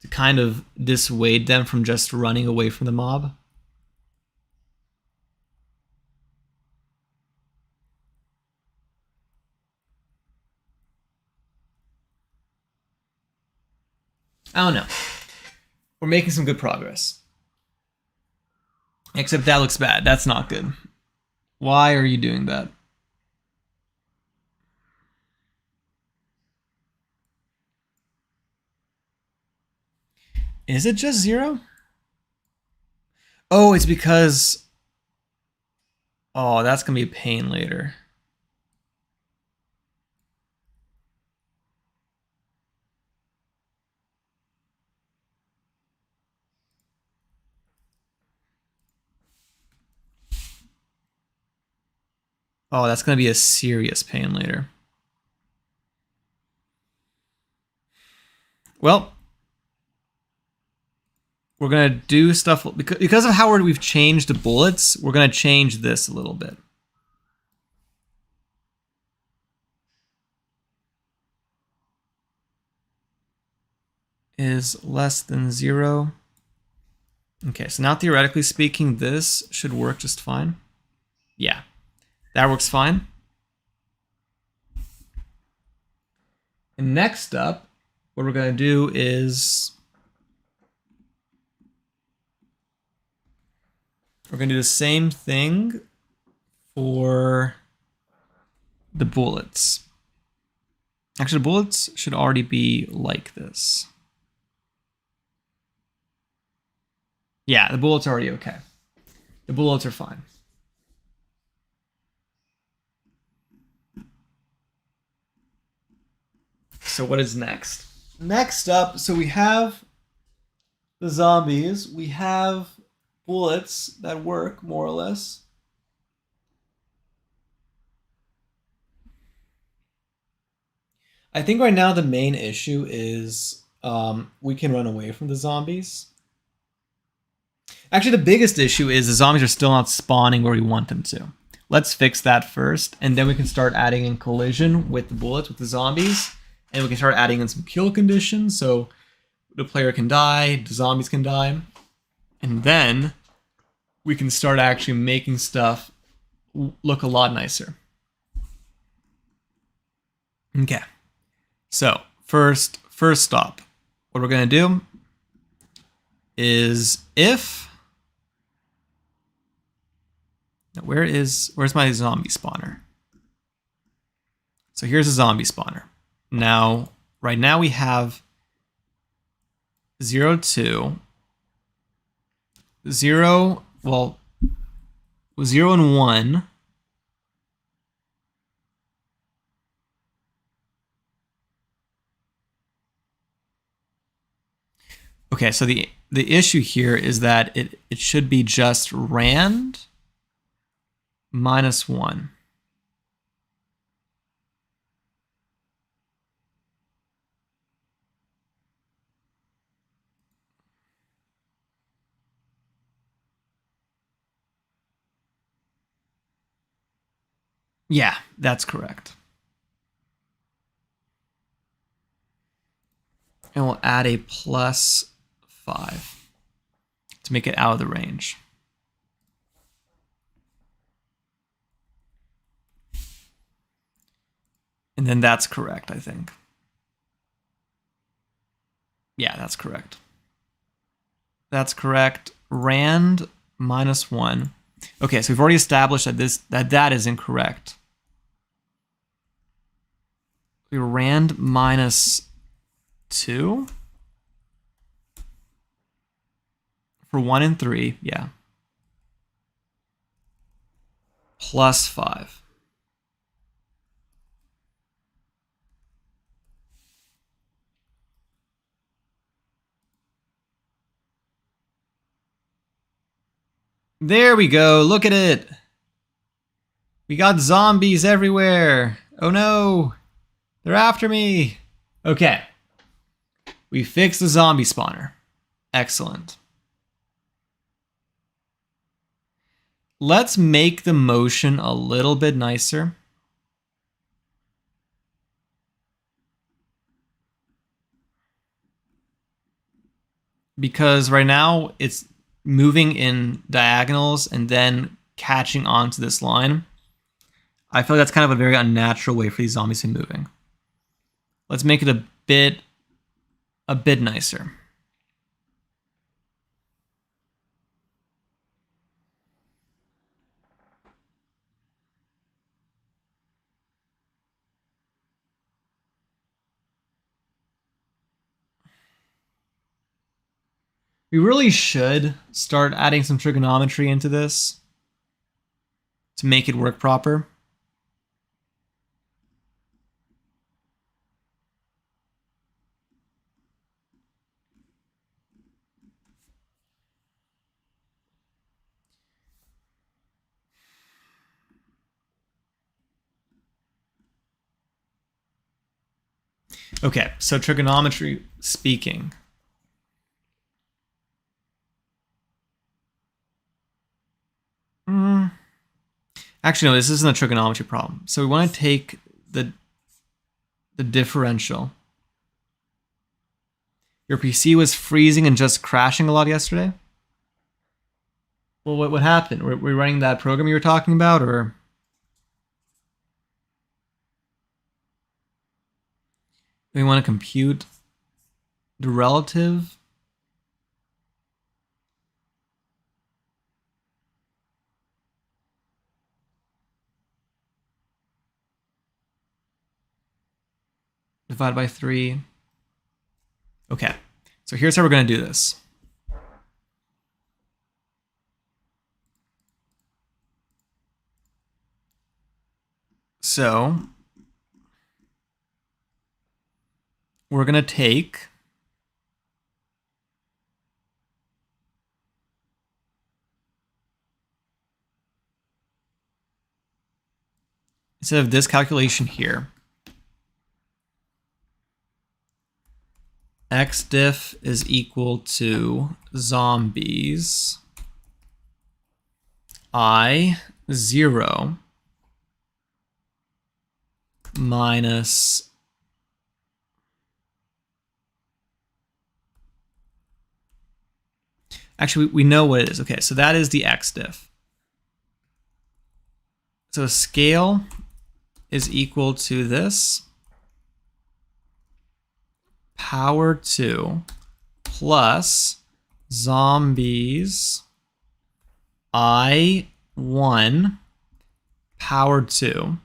to kind of dissuade them from just running away from the mob. I don't know. We're making some good progress. Except that looks bad. That's not good. Why are you doing that? Is it just 0? Oh, it's because... Oh, that's going to be a pain later. Oh, that's going to be a serious pain later. Well, we're going to do stuff... Because of how we've changed the bullets, we're going to change this a little bit. Is less than 0. Okay, so now theoretically speaking, this should work just fine. Yeah, that works fine. And next up, what we're going to do is we're going to do the same thing for the bullets. Actually, the bullets should already be like this. Yeah, the bullets are already okay. The bullets are fine. So what is next? Next up, so we have the zombies. We have bullets that work, more or less. I think right now the main issue is we can run away from the zombies. Actually, the biggest issue is the zombies are still not spawning where we want them to. Let's fix that first, and then we can start adding in collision with the bullets, with the zombies, and we can start adding in some kill conditions, so the player can die, the zombies can die, and then we can start actually making stuff look a lot nicer. Okay, so first stop. What we're going to do is if... Where's my zombie spawner? So here's a zombie spawner. Now, right now we have 0, 2, 0, well, 0 and 1. Okay, so the issue here is that it should be just rand -1. Yeah, that's correct. And we'll add a +5 to make it out of the range. And then that's correct, I think. Yeah, that's correct. That's correct. Rand -1. Okay, so we've already established that that is incorrect. We rand -2 for 1 and 3, yeah. +5. There we go. Look at it. We got zombies everywhere. Oh no. They're after me. Okay. We fixed the zombie spawner. Excellent. Let's make the motion a little bit nicer. Because right now it's moving in diagonals and then catching onto this line. I feel like that's kind of a very unnatural way for these zombies to be moving. Let's make it a bit nicer. We really should start adding some trigonometry into this to make it work proper. Okay, so trigonometry speaking. Actually, no, this isn't a trigonometry problem. So we want to take the differential. Your PC was freezing and just crashing a lot yesterday? Well, what happened? Were we running that program you were talking about, or? We want to compute the relative divided by 3. Okay, so here's how we're going to do this. So we're going to take instead of this calculation here, xdiff is equal to zombies I0 minus actually we know what it is. Okay, so that is the xdiff. So scale is equal to this power 2 plus zombies I1 power 2.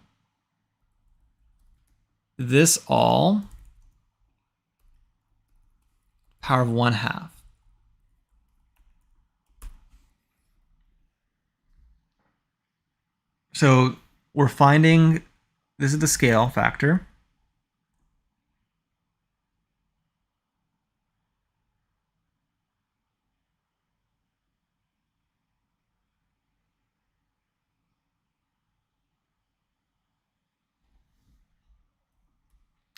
This all power of 1/2. So we're finding, this is the scale factor.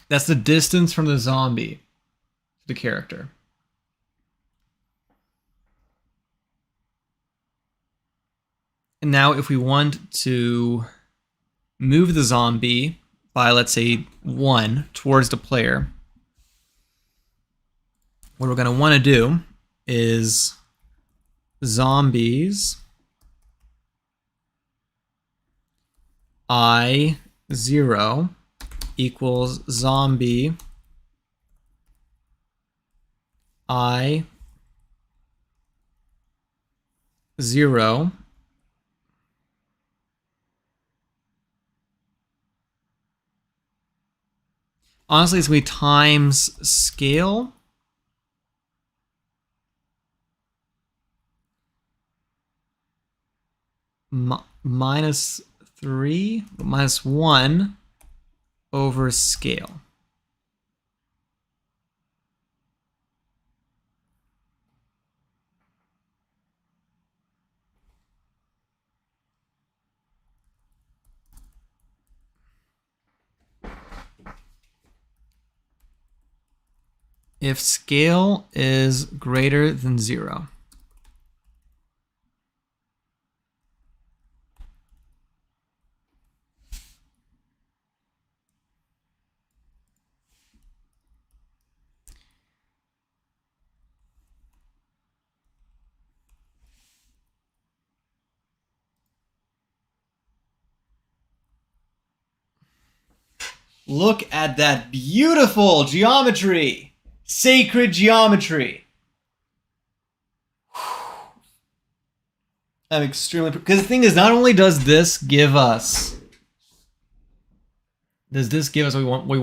That's the distance from the zombie to the character. And now if we want to move the zombie by, let's say, 1 towards the player, what we're going to want to do is zombies I0 equals zombie I0 honestly it's going to be times scale minus 3 minus 1 over scale. If scale is greater than 0. Look at that beautiful geometry! Sacred geometry! I'm extremely... Because the thing is, not only does this give us... Does this give us what we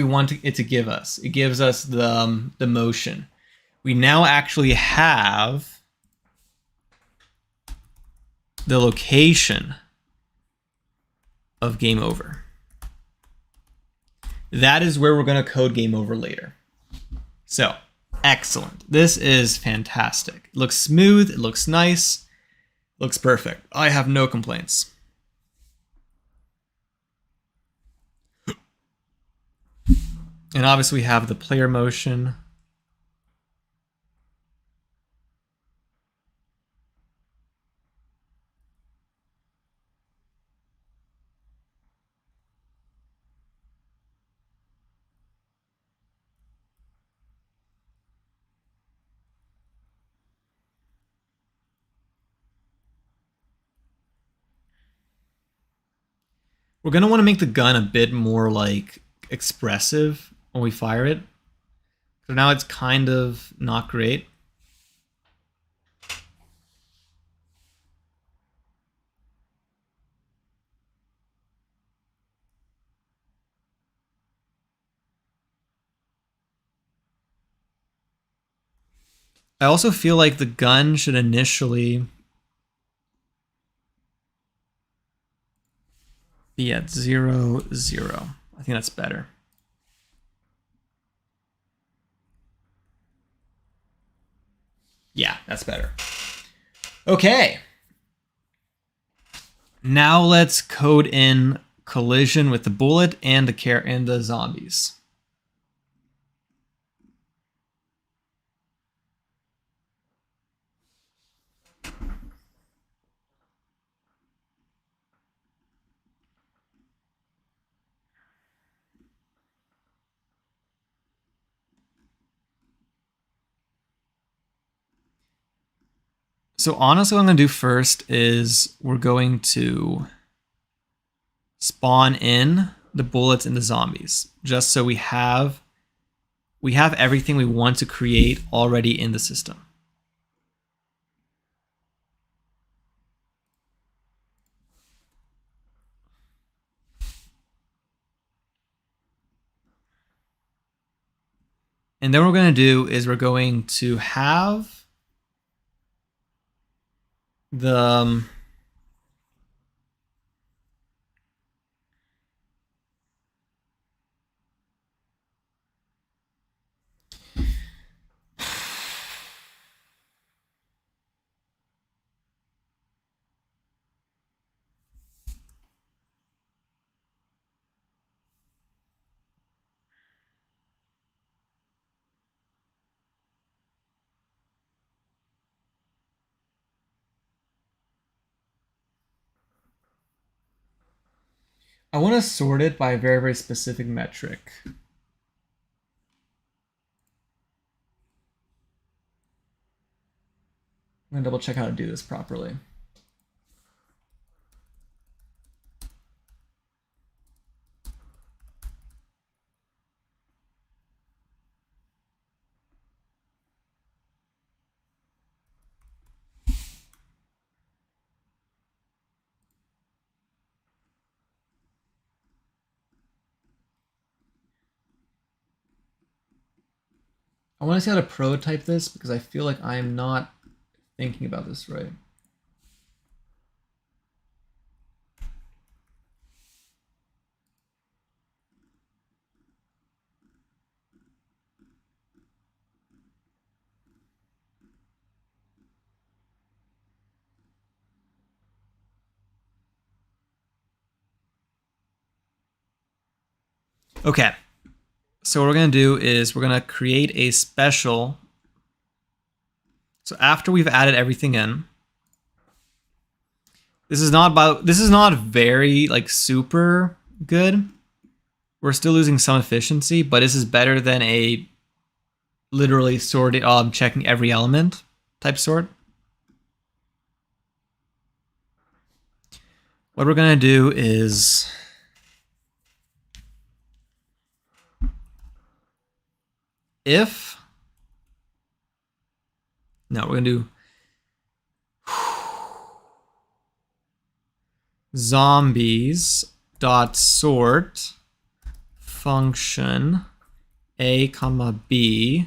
want it to give us? It gives us the motion. we now actually have the location of game over. That is where we're going to code game over later. So, excellent. This is fantastic. It looks smooth. It looks nice. Looks perfect. I have no complaints. And obviously we have the player motion. We're going to want to make the gun a bit more like expressive when we fire it. So now it's kind of not great. I also feel like the gun should initially be at 0, 0. I think that's better. Yeah, that's better. Okay. Now let's code in collision with the bullet and the zombies. So honestly, what I'm going to do first is we're going to spawn in the bullets and the zombies, just so we have everything we want to create already in the system. And then what we're going to do is we're going to have the I want to sort it by a very, very specific metric. I'm going to double check how to do this properly. I want to see how to prototype this because I feel like I'm not thinking about this right. Okay. So what we're going to do is we're going to create a special. So after we've added everything in, this is not very like super good. We're still losing some efficiency, but this is better than a literally sorted checking every element type sort. What we're going to do is we're going to do zombies dot sort function a comma b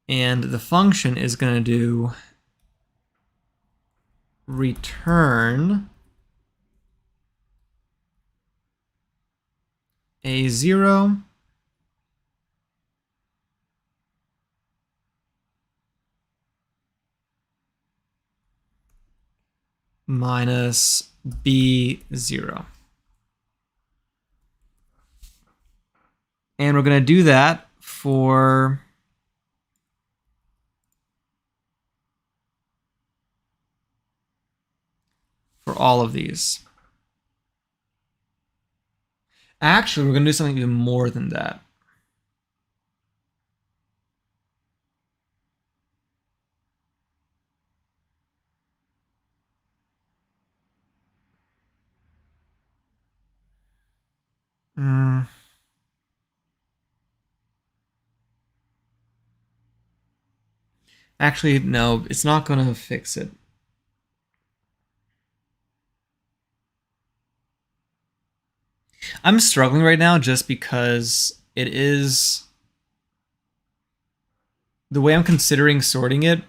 And the function is going to do return A0 minus B0. And we're going to do that for all of these. Actually, we're going to do something even more than that. Actually, no, it's not going to fix it. I'm struggling right now just because it is the way I'm considering sorting it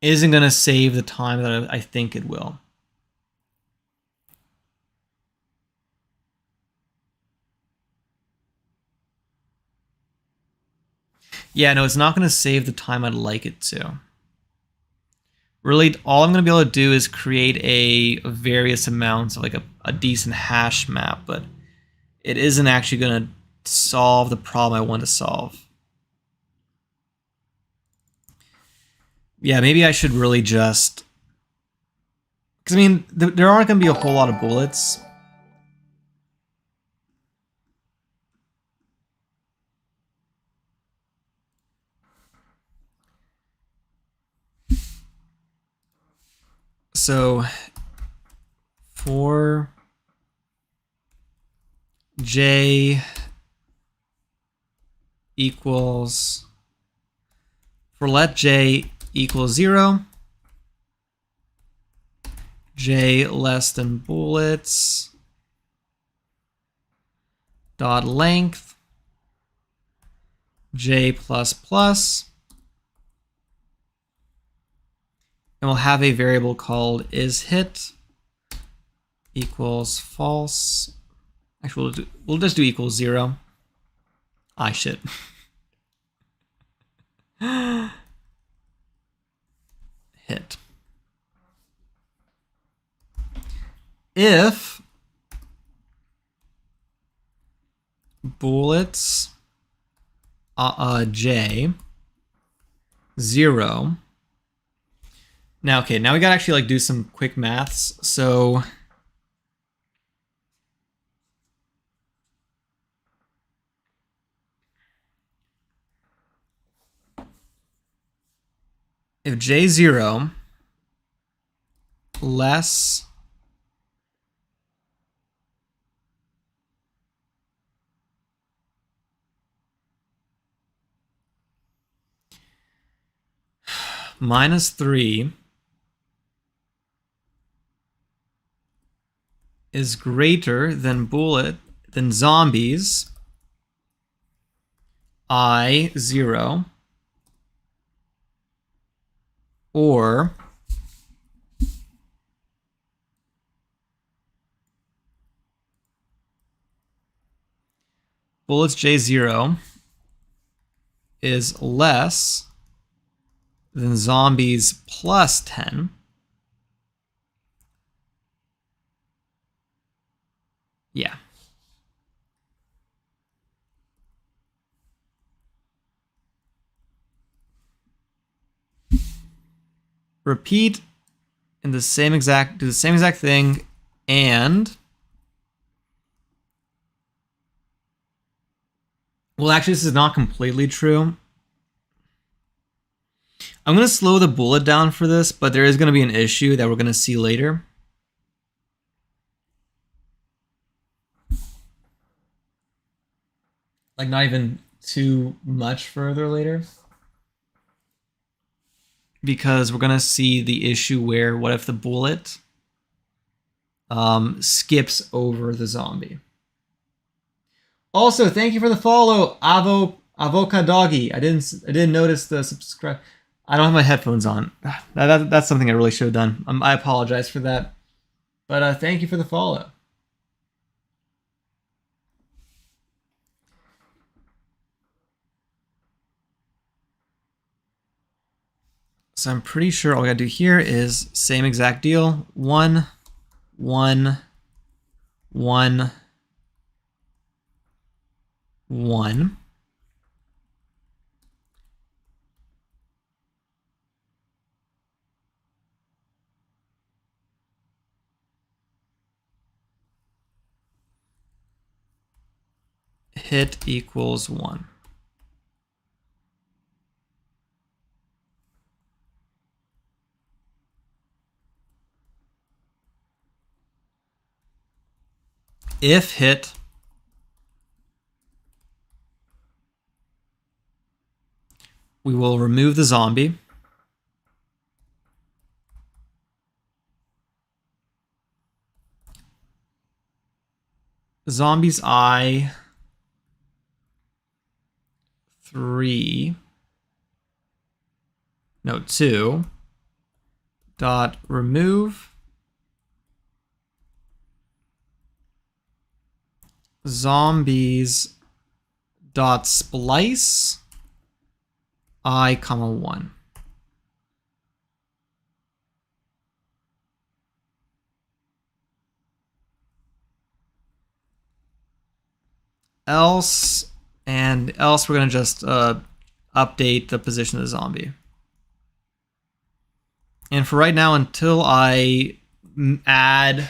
isn't going to save the time that I think it will. Yeah, no, it's not going to save the time I'd like it to. Really, all I'm going to be able to do is create a various amounts of like a decent hash map, but it isn't actually going to solve the problem I want to solve. Yeah, maybe I should really just... Because, I mean, there aren't going to be a whole lot of bullets. So, for j equals... For let j equals 0, j less than bullets, dot length, j plus plus, and we'll have a variable called isHit equals false. Actually, we'll just do equals 0. Ah, shit. Hit. If bullets j 0. Now, okay, now we gotta actually like do some quick maths. So if j0 less minus 3 is greater than zombies I0, or bullets j0 is less than zombies plus 10. Yeah. Repeat in the same exact, do the same exact thing, and well, actually, this is not completely true. I'm going to slow the bullet down for this, but there is going to be an issue that we're going to see later. Like not even too much further later. Because we're going to see the issue where what if the bullet skips over the zombie. Also, thank you for the follow, Avocadoggy. I didn't notice the subscribe. I don't have my headphones on. That's something I really should have done. I apologize for that. But thank you for the follow. So I'm pretty sure all we gotta do here is same exact deal. 1, 1, 1, 1. Hit equals 1. If hit, we will remove the zombie. Zombie's eye 3, no 2, dot remove zombies dot splice I comma 1. Else we're gonna just update the position of the zombie. And for right now, until I add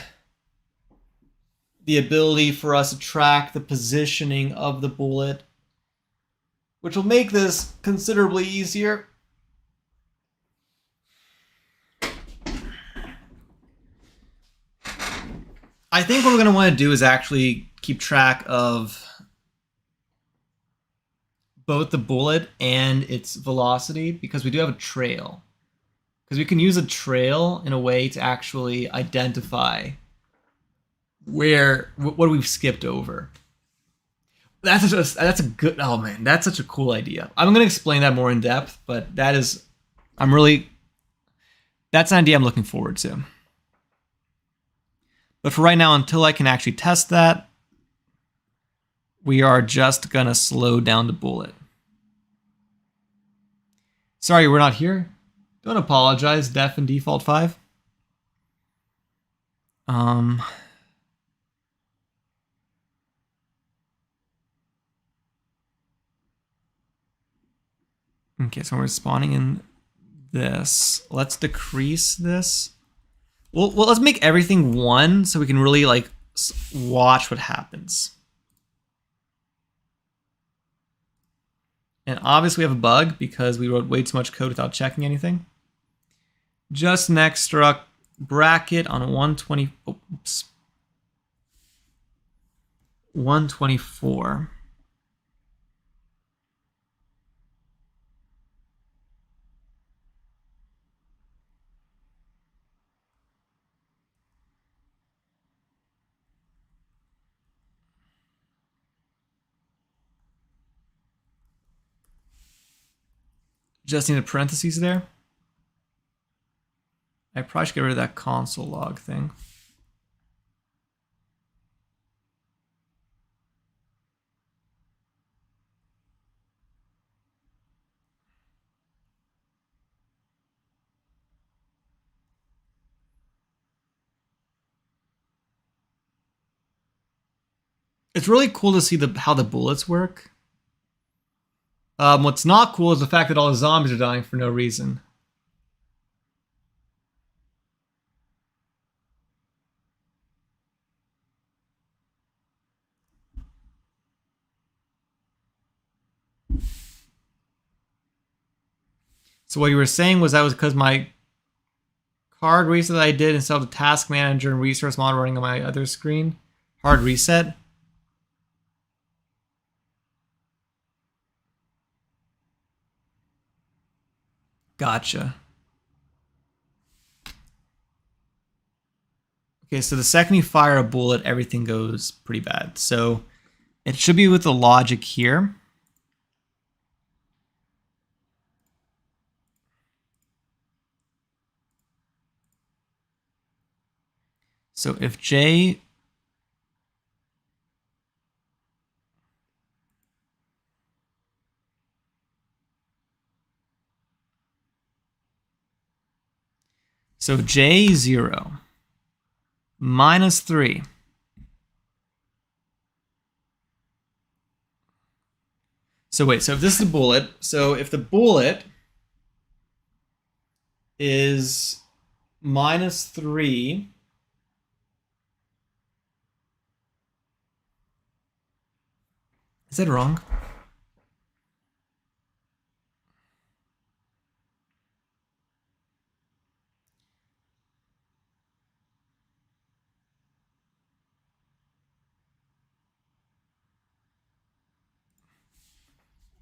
the ability for us to track the positioning of the bullet, which will make this considerably easier. I think what we're going to want to do is actually keep track of both the bullet and its velocity, because we do have a trail. Because we can use a trail in a way to actually identify what we've skipped over. That's a good, oh man, that's such a cool idea. I'm going to explain that more in depth, but that's an idea I'm looking forward to. But for right now, until I can actually test that, we are just going to slow down the bullet. Sorry, we're not here. Don't apologize, def and default 5. Okay, so we're spawning in this. Let's decrease this. Well, let's make everything 1 so we can really like watch what happens. And obviously we have a bug because we wrote way too much code without checking anything. Just an extra bracket on 120. Oops. 124. Just need a parentheses there. I probably should get rid of that console log thing. It's really cool to see how the bullets work. What's not cool is the fact that all the zombies are dying for no reason. So what you were saying was that was because my hard reset that I did instead of the task manager and resource model running on my other screen. Hard reset. Gotcha. Okay, so the second you fire a bullet, everything goes pretty bad. So it should be with the logic here. So if J so J0 minus 3 so wait, so if this is the bullet, so if the bullet is minus 3, is that wrong?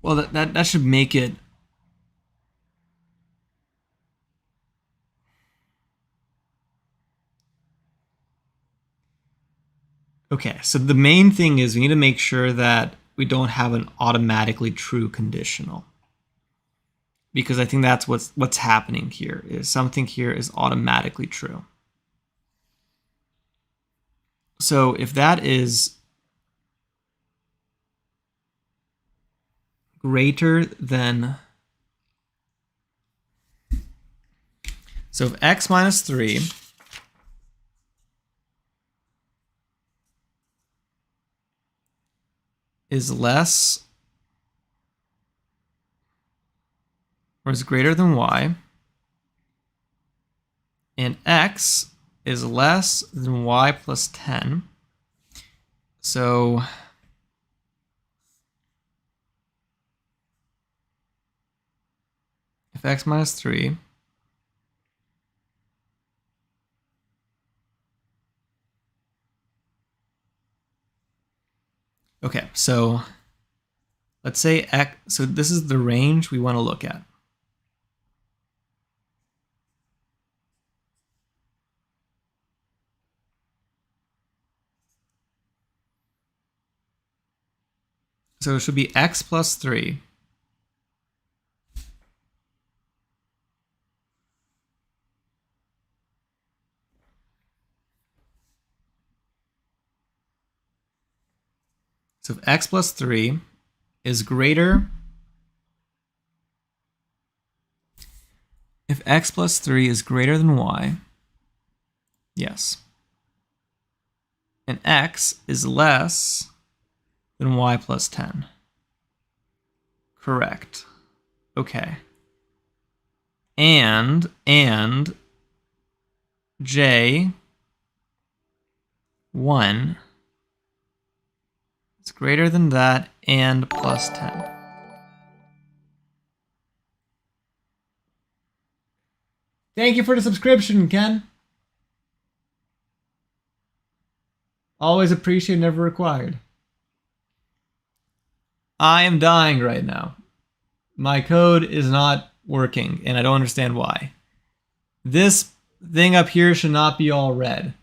Well, that should make it. Okay, so the main thing is we need to make sure that we don't have an automatically true conditional. Because I think that's what's happening here, is something here is automatically true. So if that is greater than, so if x minus 3 is less or is greater than y, and x is less than y plus 10, so if x minus 3 okay, so let's say x, so this is the range we want to look at. So it should be x plus 3 so if x plus 3 is greater, if x plus 3 is greater than y, yes, and x is less than y plus 10. Correct. Okay. And J1 is greater than that and plus 10. Thank you for the subscription, Ken. Always appreciated, never required. I am dying right now. My code is not working, and I don't understand why. This thing up here should not be all red.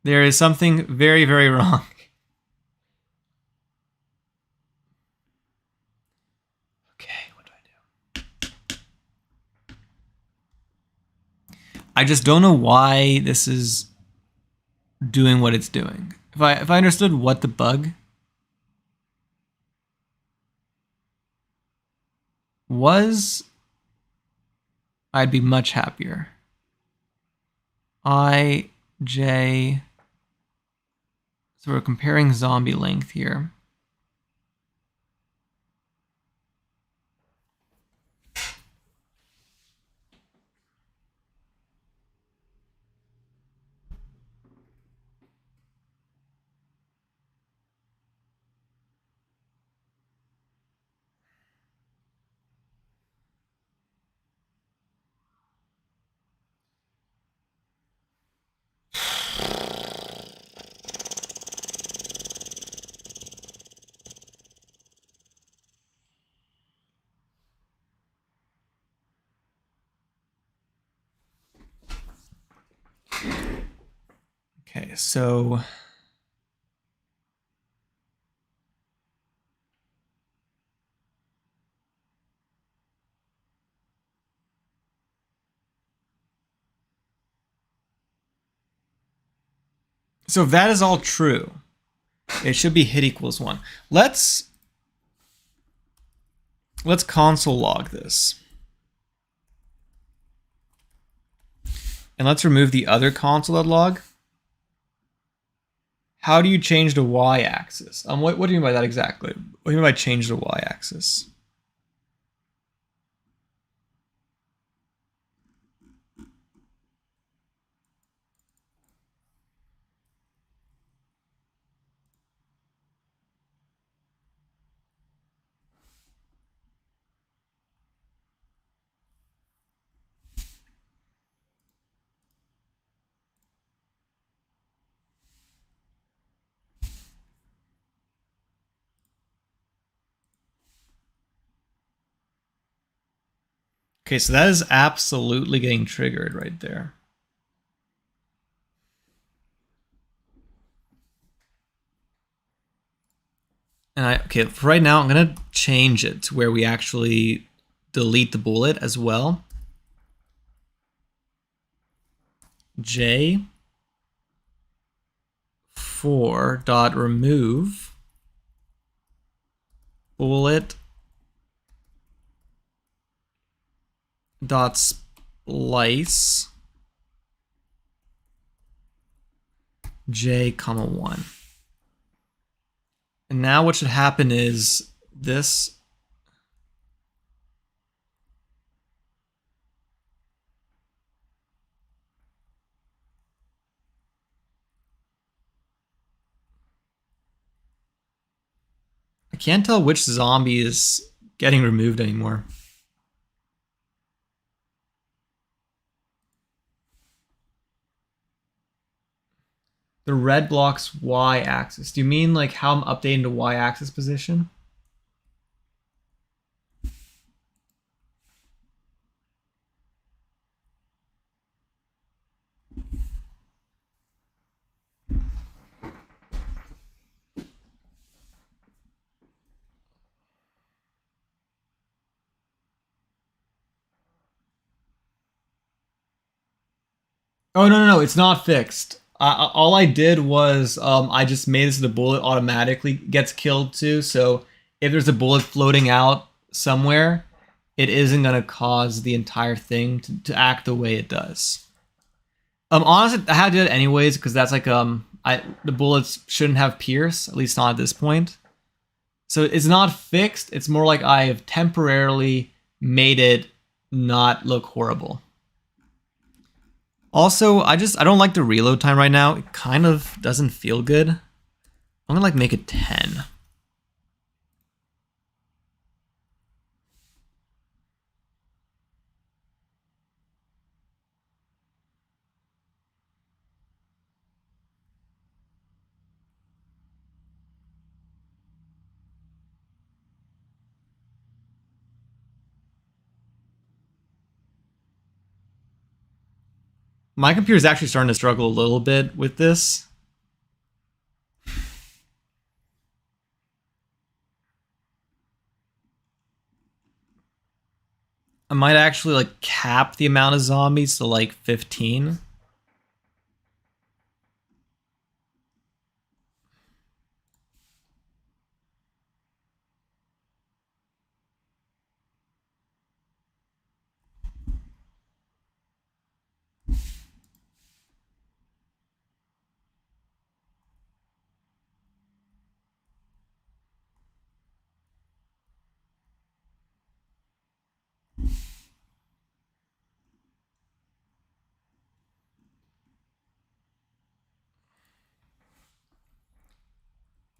There is something very, very wrong. Okay, what do I do? I just don't know why this is doing what it's doing. If I understood what the bug was, I'd be much happier. J. So we're comparing zombie length here. Okay, so So if that is all true, it should be hit equals 1. Let's console log this. And let's remove the other console.log. How do you change the y-axis? What do you mean by that exactly? What do you mean by change the y-axis? Okay, so that is absolutely getting triggered right there. And okay, for right now, I'm gonna change it to where we actually delete the bullet as well. J4.remove bullet dot splice J, 1. And now what should happen is this. I can't tell which zombie is getting removed anymore. The red blocks y-axis. Do you mean like how I'm updating the y-axis position? Oh, no, it's not fixed. All I did was I just made it so the bullet automatically gets killed too. So if there's a bullet floating out somewhere, it isn't going to cause the entire thing to act the way it does. Honestly, I had to do it anyways because that's like the bullets shouldn't have pierce, at least not at this point. So it's not fixed. It's more like I've temporarily made it not look horrible. Also, I don't like the reload time right now. It kind of doesn't feel good. I'm gonna like make it 10. My computer is actually starting to struggle a little bit with this. I might actually like cap the amount of zombies to like 15.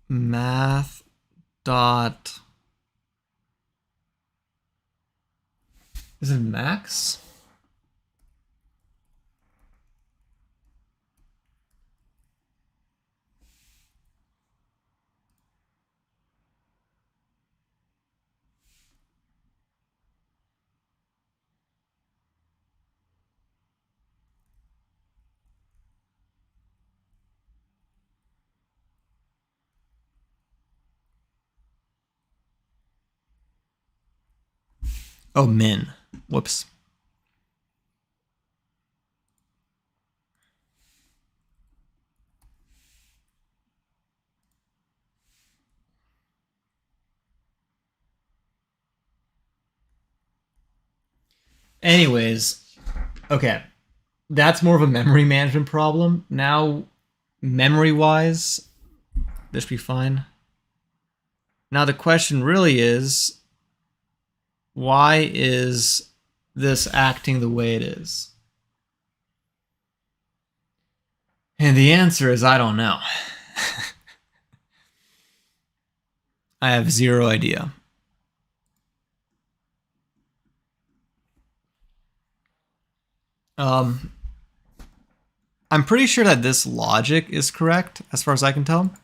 Math dot. Is it max? Oh, min. Whoops. Anyways, okay. That's more of a memory management problem. Now, memory-wise, this should be fine. Now the question really is, why is this acting the way it is? And the answer is, I don't know. I have zero idea. I'm pretty sure that this logic is correct, as far as I can tell.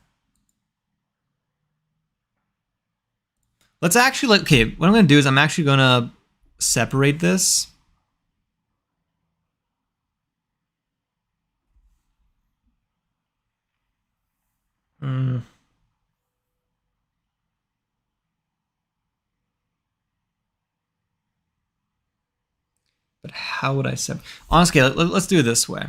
Let's actually, okay, what I'm going to do is I'm actually going to separate this. But how would I separate? Honestly, let's do it this way.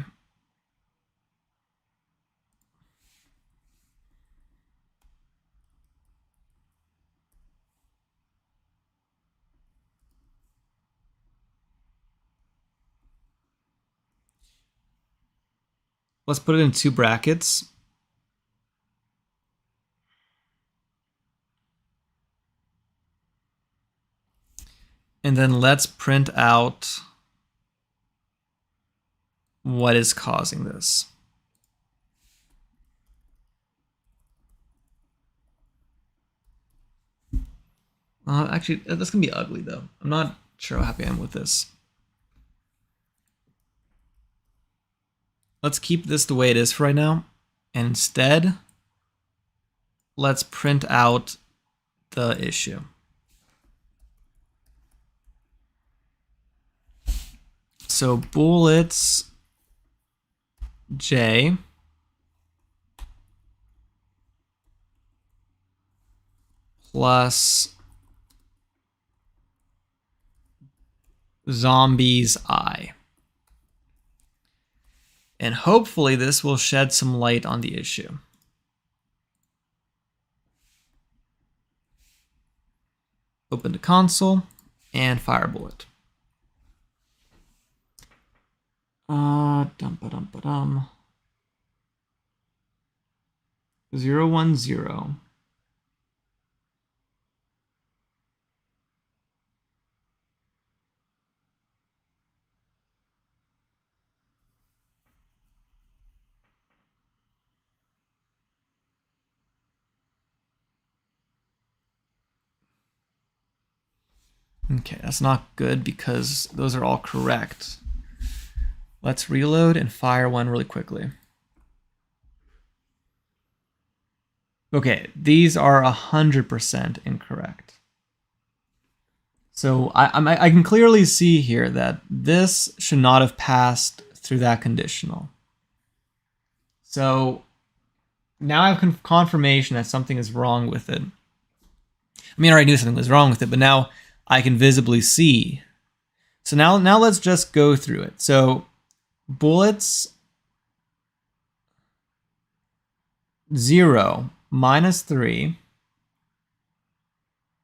Let's put it in 2 brackets. And then let's print out what is causing this. Actually, that's going to be ugly, though. I'm not sure how happy I am with this. Let's keep this the way it is for right now. And instead, let's print out the issue. So bullets J plus zombies I. And hopefully this will shed some light on the issue. Open the console and fire a bullet. Dum ba dum ba dum. 010. Okay, that's not good because those are all correct. Let's reload and fire one really quickly. Okay, these are 100% incorrect. So I can clearly see here that this should not have passed through that conditional. So now I have confirmation that something is wrong with it. I mean, I already knew something was wrong with it, but now I can visibly see. So now let's just go through it. So bullets 0 minus 3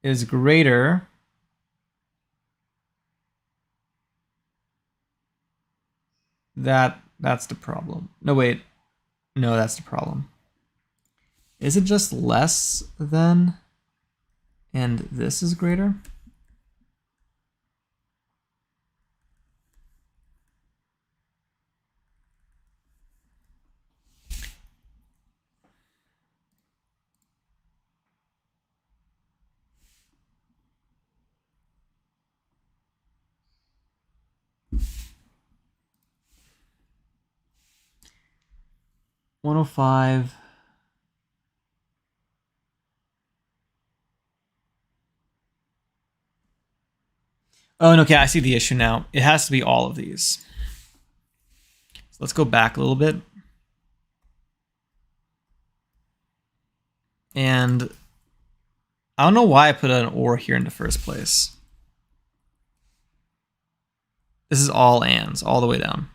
is greater that's the problem. No, wait. No, that's the problem. Is it just less than and this is greater? $105. Oh, and okay, I see the issue now. It has to be all of these. So let's go back a little bit. And I don't know why I put an or here in the first place. This is all ands, all the way down.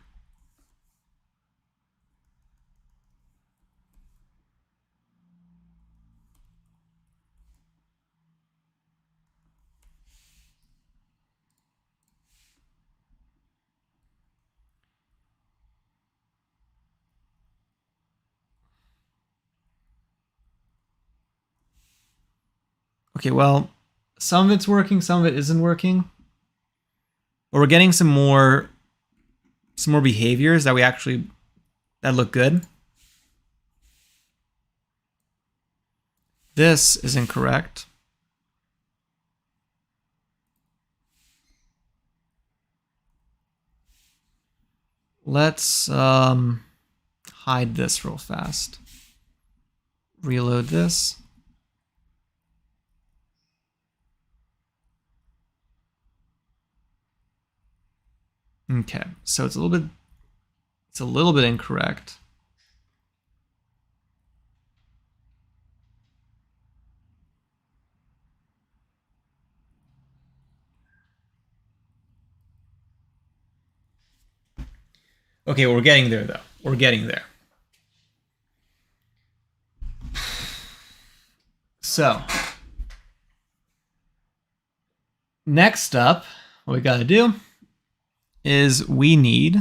Okay, well, some of it's working, some of it isn't working. But we're getting some more behaviors that that look good. This is incorrect. Let's hide this real fast. Reload this. Okay, so it's a little bit incorrect. Okay, we're getting there though. We're getting there. So, next up, what we gotta do is we need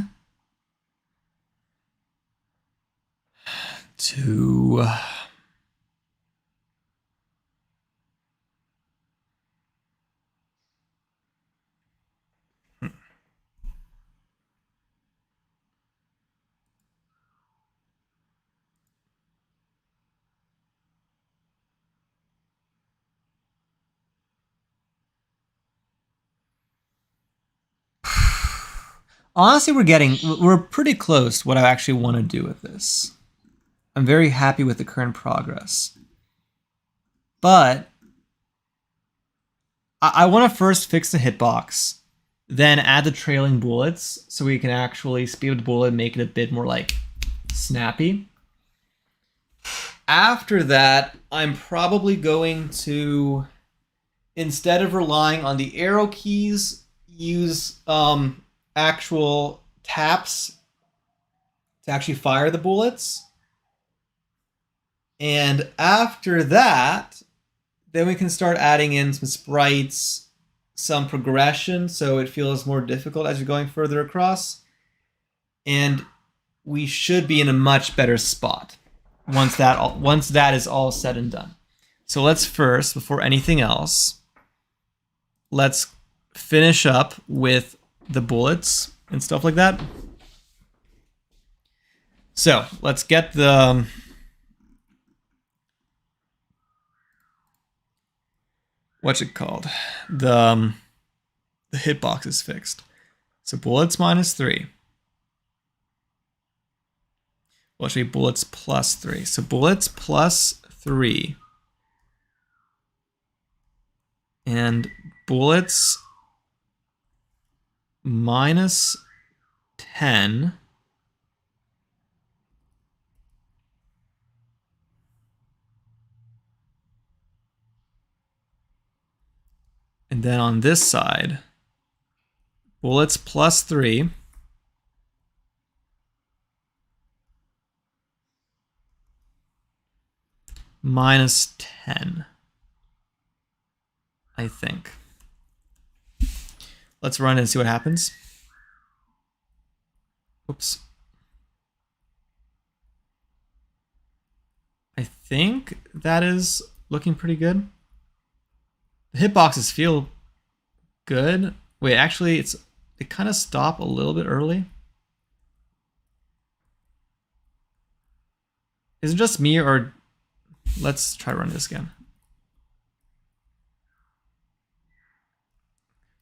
to honestly, we're pretty close to what I actually want to do with this. I'm very happy with the current progress. But I want to first fix the hitbox, then add the trailing bullets so we can actually speed up the bullet and make it a bit more like snappy. After that, I'm probably going to, instead of relying on the arrow keys, use actual taps to actually fire the bullets. And after that, then we can start adding in some sprites, some progression, so it feels more difficult as you're going further across. And we should be in a much better spot once that is all said and done. So let's first, before anything else, let's finish up with the bullets and stuff like that. So let's get the what's it called? The hitbox is fixed. So bullets -3. Well, actually, bullets +3. So bullets +3. And bullets -10. And then on this side, bullets +3. -10. I think. Let's run and see what happens. Oops. I think that is looking pretty good. The hitboxes feel good. Wait, actually, it kind of stopped a little bit early. Is it just me, or let's try running this again.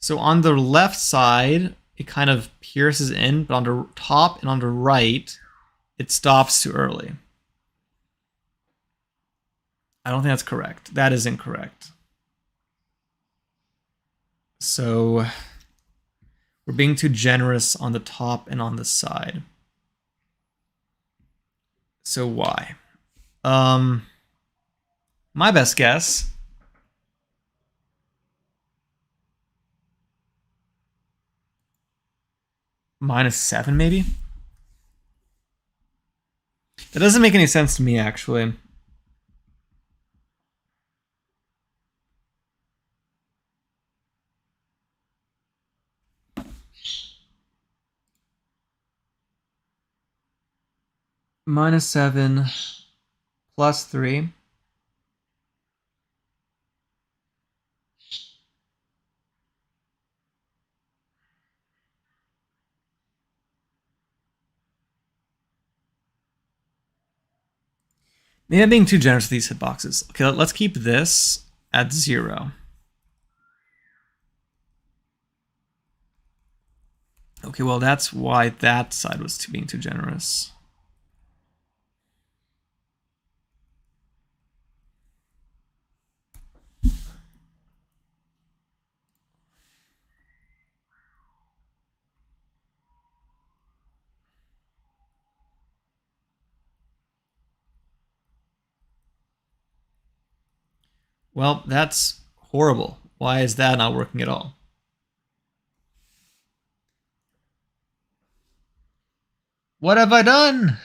So on the left side, it kind of pierces in, but on the top and on the right, it stops too early. I don't think that's correct. That is incorrect. So we're being too generous on the top and on the side. So why? My best guess -7 maybe. That doesn't make any sense to me, actually. -7 +3. Maybe I'm being too generous with these hitboxes. Okay, let's keep this at 0. Okay, well, that's why that side was being too generous. Well, that's horrible. Why is that not working at all? What have I done?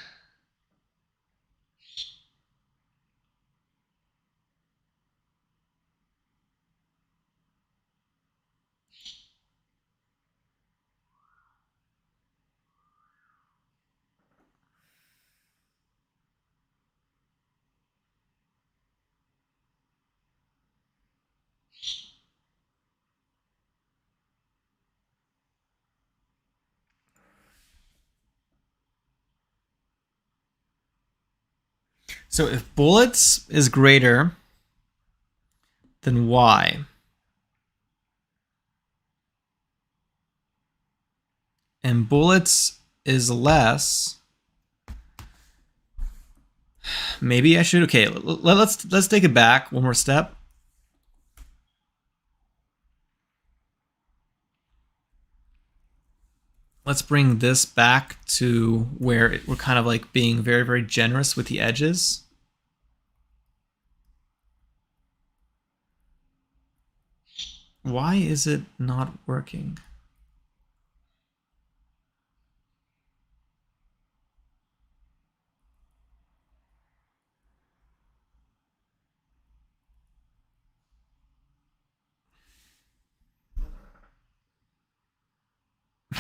So if bullets is greater than Y, and bullets is less, maybe I should. Okay, let's take it back one more step. Let's bring this back to where we're kind of like being very, very generous with the edges. Why is it not working?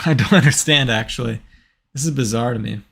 I don't understand, actually. This is bizarre to me.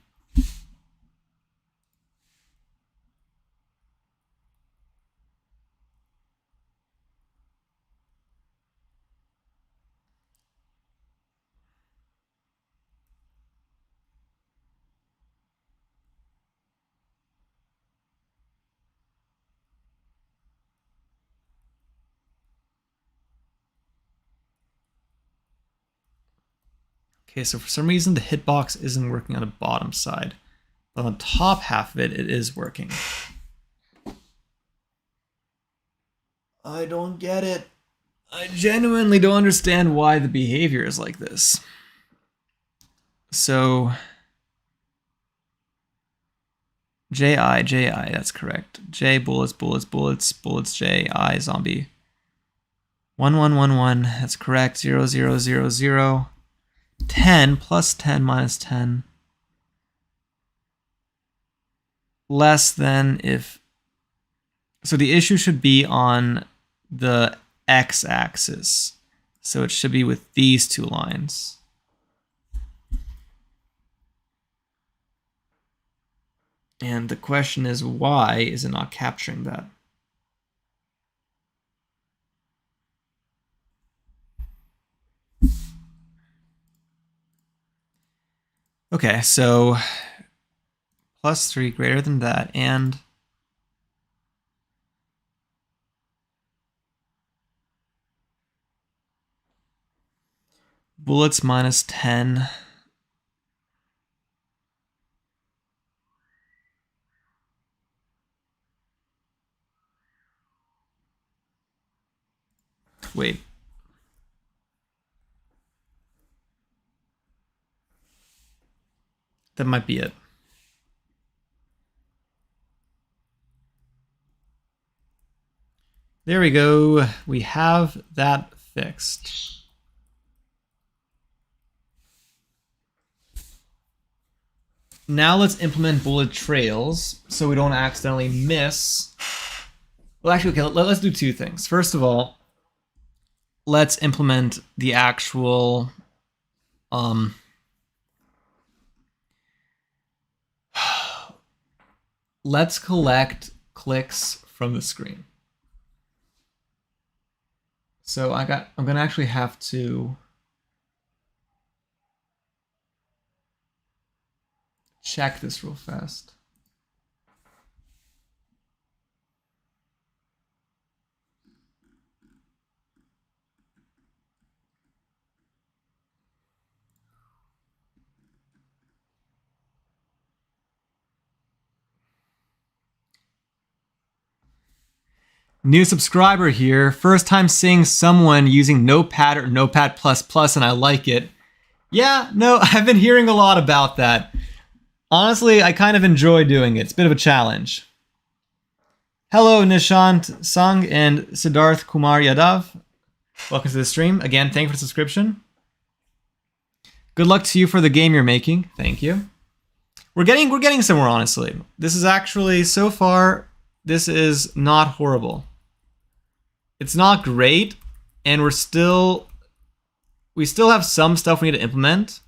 Okay, so for some reason the hitbox isn't working on the bottom side. But on the top half of it, it is working. I don't get it. I genuinely don't understand why the behavior is like this. So J, that's correct. J, bullets, bullets, bullets, bullets, J, I, zombie. 1111, that's correct. 0000. 10 plus 10 minus 10. Less than if. So the issue should be on the x-axis. So it should be with these two lines. And the question is, why is it not capturing that? Okay, so plus 3 greater than that, and bullets minus 10. Wait. That might be it. There we go. We have that fixed. Now let's implement bullet trails so we don't accidentally miss. Well, actually, okay, let's do two things. First of all, let's implement the actual let's collect clicks from the screen. So I'm gonna actually have to check this real fast. New subscriber here. First time seeing someone using Notepad or Notepad++, and I like it. Yeah, no, I've been hearing a lot about that. Honestly, I kind of enjoy doing it. It's a bit of a challenge. Hello, Nishant Sangh and Siddharth Kumar Yadav. Welcome to the stream. Again, thank you for the subscription. Good luck to you for the game you're making. Thank you. We're getting somewhere, honestly. This is actually, so far, this is not horrible. It's not great, and we still have some stuff we need to implement.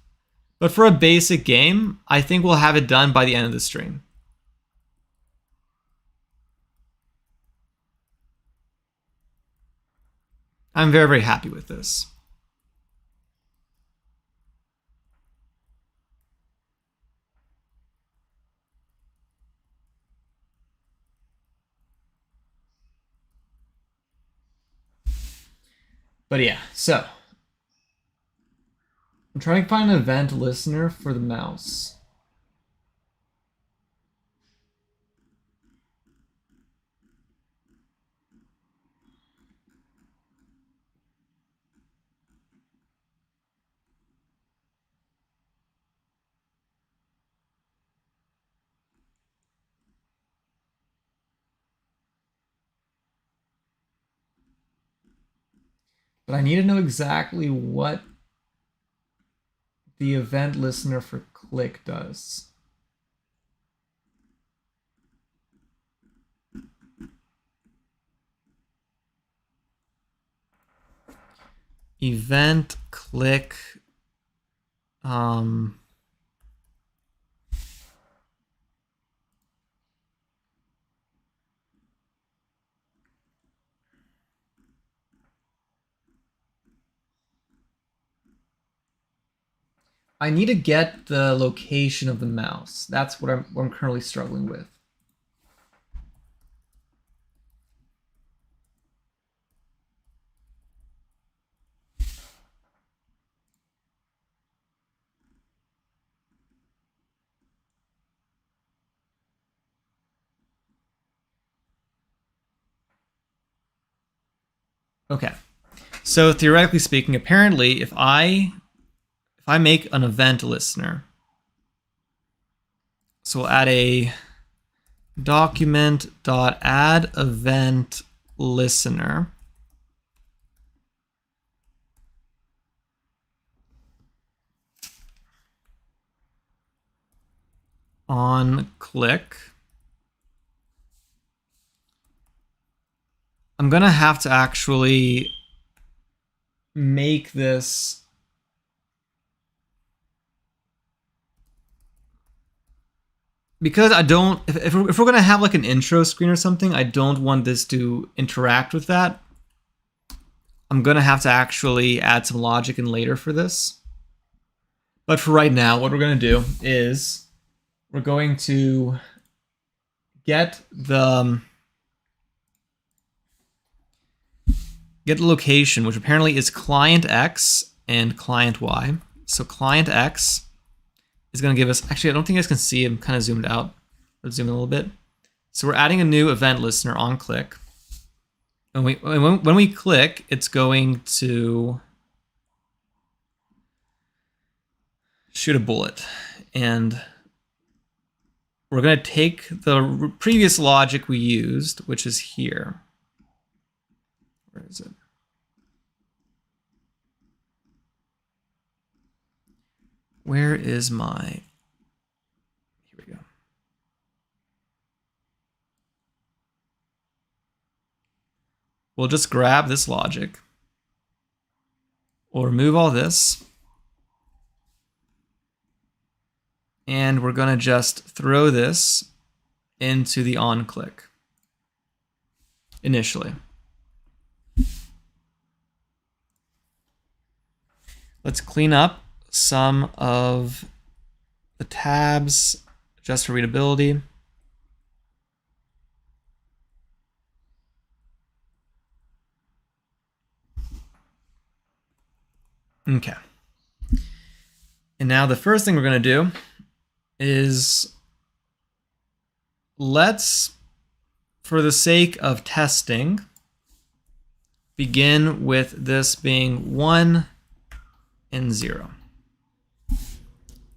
But for a basic game, I think we'll have it done by the end of the stream. I'm very, very happy with this. But yeah, so I'm trying to find an event listener for the mouse. But I need to know exactly what the event listener for Click does. Event Click. I need to get the location of the mouse. That's what I'm currently struggling with. Okay. So theoretically speaking, apparently if I make an event listener, so we'll add a document.add event listener. On Click. I'm gonna have to actually make this because I don't, if we're gonna have like an intro screen or something, I don't want this to interact with that. I'm gonna have to actually add some logic in later for this. But for right now, what we're gonna do is we're going to get the location, which apparently is client X and client Y. So client X is going to give us, actually, I don't think you guys can see, I'm kind of zoomed out. Let's zoom in a little bit. So we're adding a new event listener on Click. When we click, it's going to shoot a bullet. And we're going to take the previous logic we used, which is here. Where is it? Where is my... Here we go. We'll just grab this logic. We'll remove all this. And we're going to just throw this into the on click initially. Let's clean up some of the tabs just for readability. Okay. And now the first thing we're going to do is let's for the sake of testing, begin with this being 1 and 0.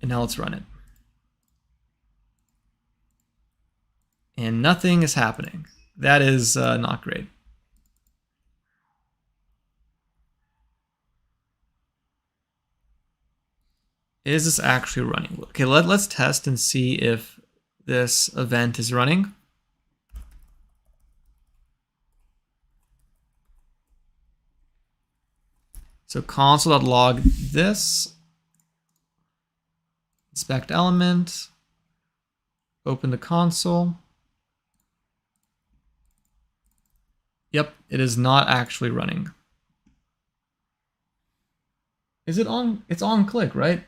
And now let's run it. And nothing is happening. That is not great. Is this actually running? Okay, let's test and see if this event is running. So console.log this, inspect element, open the console. Yep, it is not actually running. Is it on? It's on click, right?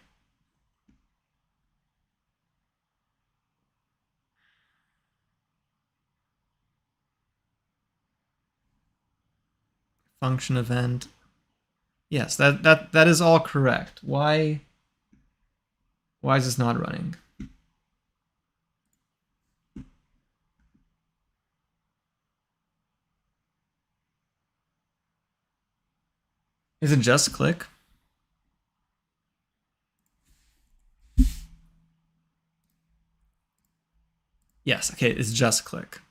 Function event. Yes, that is all correct. Why is this not running? Is it just click? Yes, okay, it's just click.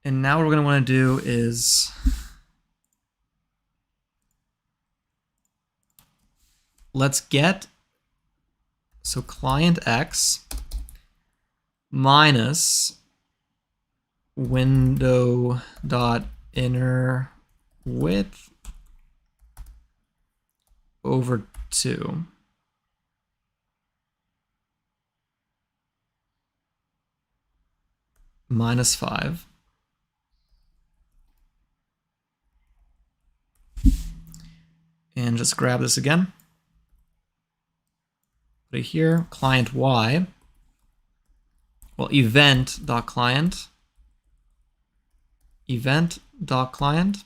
And now what we're going to want to do is let's get, so client X minus window dot inner width over 2. Minus 5. And just grab this again. Put it here, client Y. Well, event.client. Event.client.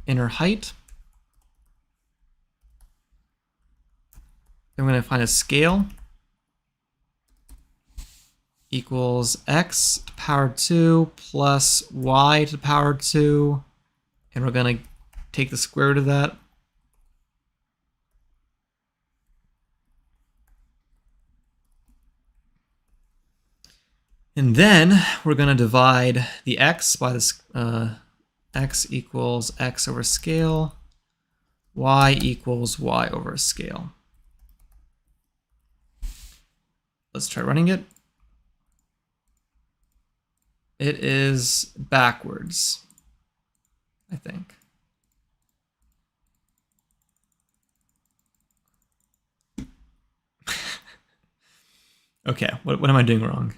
Inner height. Then we're going to find a scale. Equals x to the power 2 plus y to the power 2. And we're going to take the square root of that. And then we're going to divide the x by this x equals x over scale, y equals y over scale. Let's try running it. It is backwards, I think. Okay, what am I doing wrong?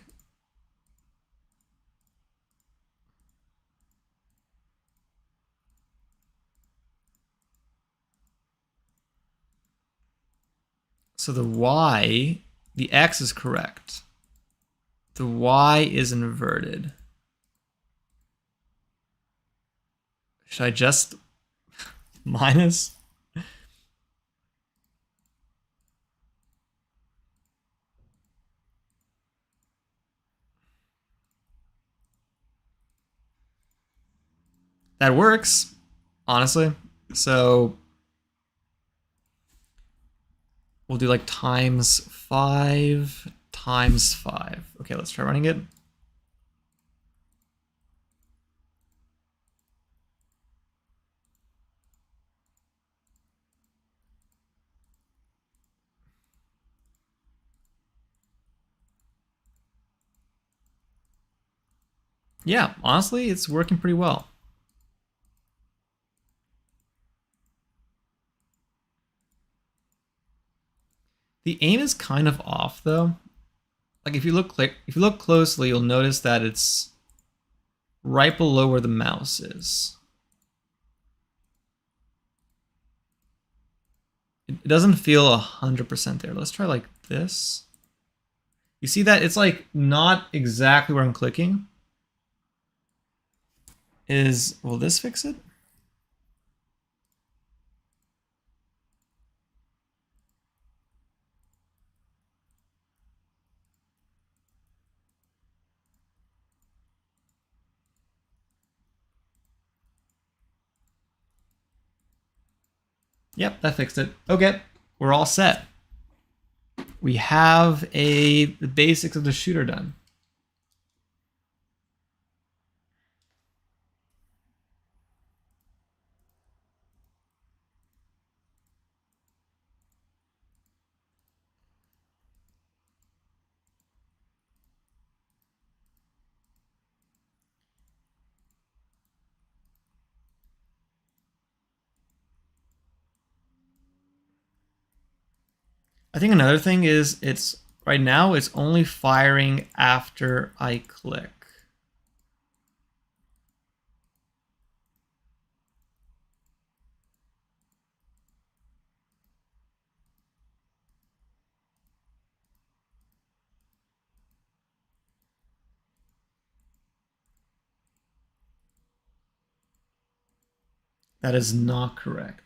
So the y, the x is correct. The y is inverted. Should I just minus? That works, honestly. So we'll do like times 5 times 5. Okay, let's try running it. Yeah, honestly, it's working pretty well. The aim is kind of off though. Like if you look closely, you'll notice that it's right below where the mouse is. It doesn't feel 100% there. Let's try like this. You see that it's like not exactly where I'm clicking. Will this fix it? Yep, that fixed it. Okay, we're all set. We have the basics of the shooter done. I think another thing is it's right now it's only firing after I click. That is not correct.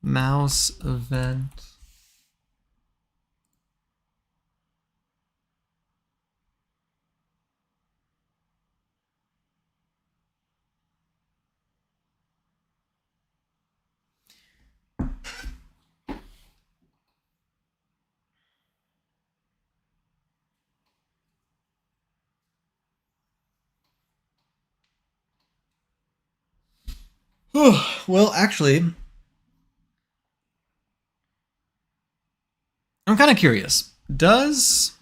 Mouse event. Well, actually, I'm kind of curious. Does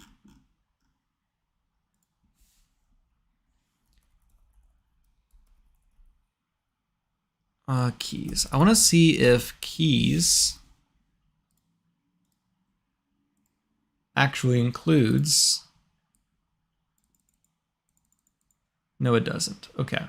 keys? I want to see if keys actually includes. No, it doesn't. Okay.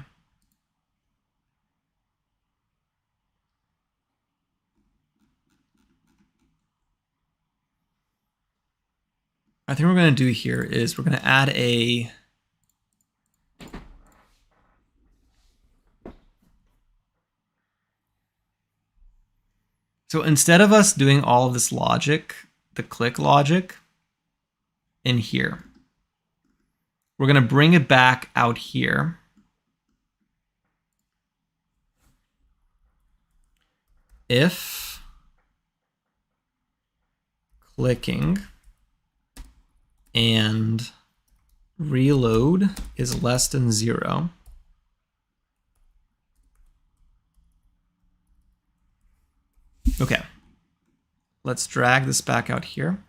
I think what we're going to do here is we're going to add a so instead of us doing all of this logic, the click logic in here, we're going to bring it back out here. If clicking and reload is less than 0, okay, let's drag this back out here.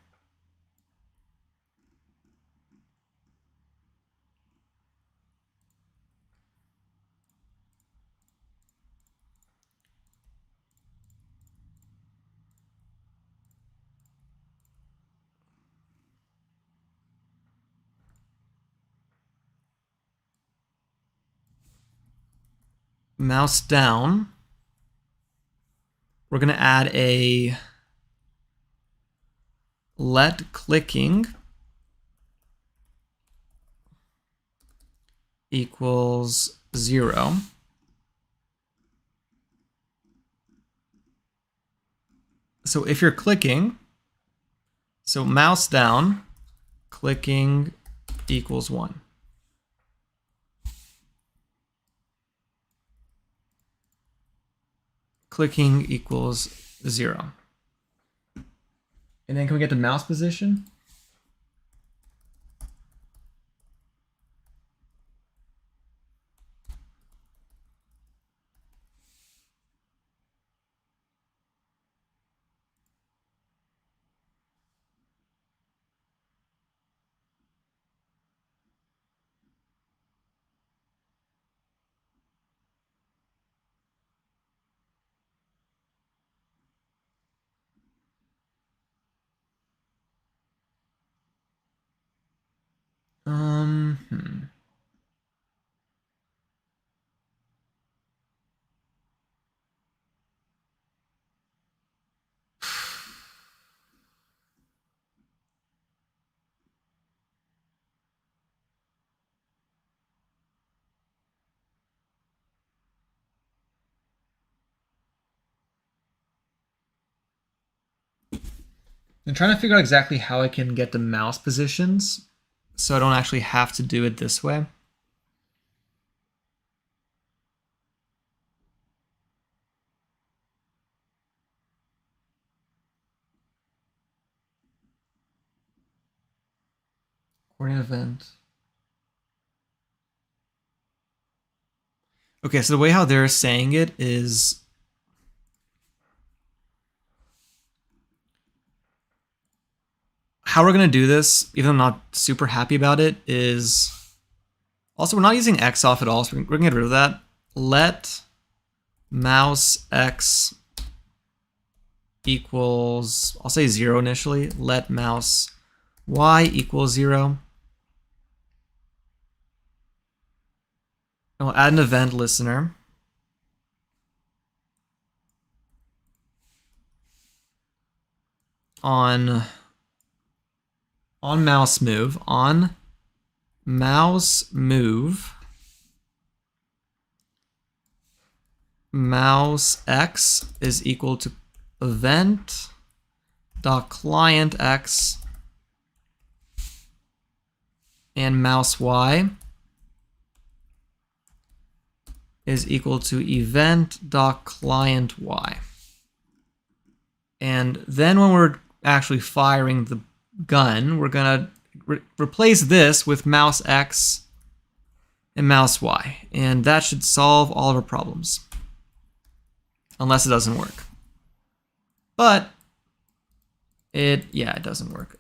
Mouse down. We're going to add a let clicking equals 0. So if you're clicking, so mouse down, clicking equals 1. Clicking equals 0. And then can we get the mouse position? Hmm. I'm trying to figure out exactly how I can get the mouse positions so I don't actually have to do it this way. Recording event. Okay, so the way how they're saying it is how we're going to do this, even though I'm not super happy about it, is also we're not using X off at all, so we're going to get rid of that. Let mouse X equals, I'll say 0 initially. Let mouse Y equals 0. And we'll add an event listener. On mouse move, mouse X is equal to event dot client X, and mouse Y is equal to event dot client Y. And then when we're actually firing the gun, we're gonna replace this with mouse X and mouse Y, and that should solve all of our problems, unless it doesn't work. But it doesn't work.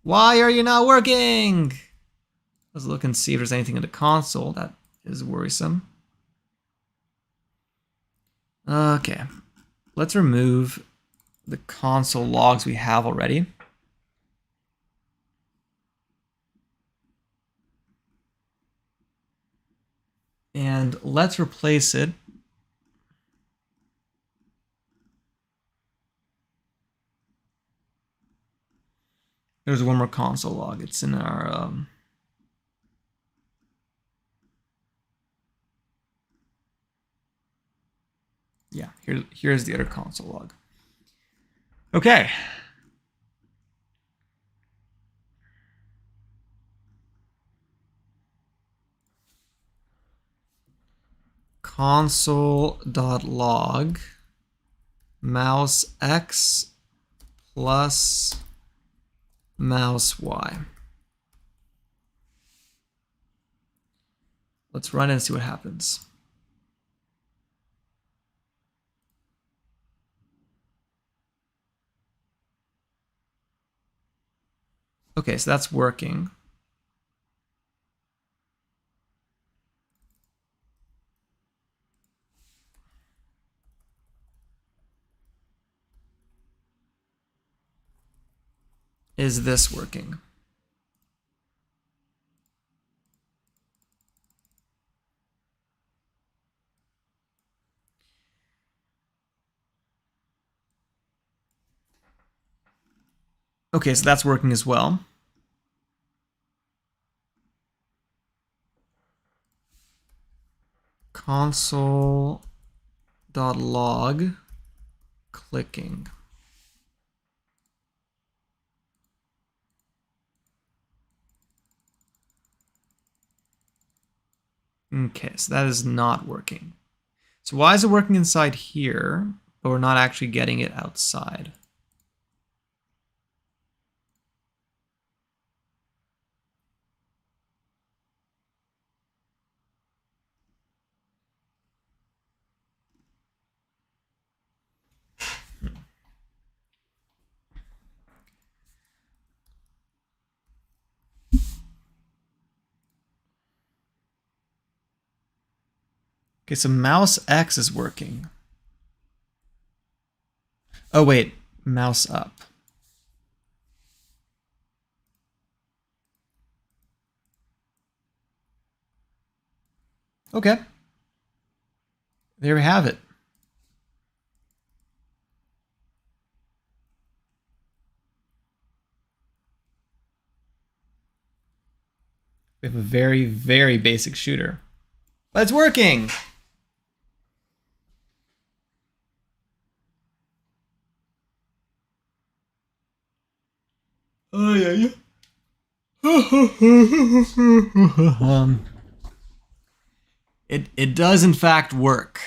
Why are you not working? Let's look and see if there's anything in the console that is worrisome. Okay, let's remove the console logs we have already. And let's replace it there's one more console log. It's in our yeah, here's the other console log. Okay. Console.log mouse X plus mouse Y. Let's run it and see what happens. Okay, so that's working. Is this working? Okay, so that's working as well. Console.log clicking. Okay, so that is not working. So why is it working inside here, but we're not actually getting it outside? Okay, so mouse X is working. Oh wait, mouse up. Okay. There we have it. We have a very, very basic shooter. But it's working! Oh yeah, yeah. It does in fact work.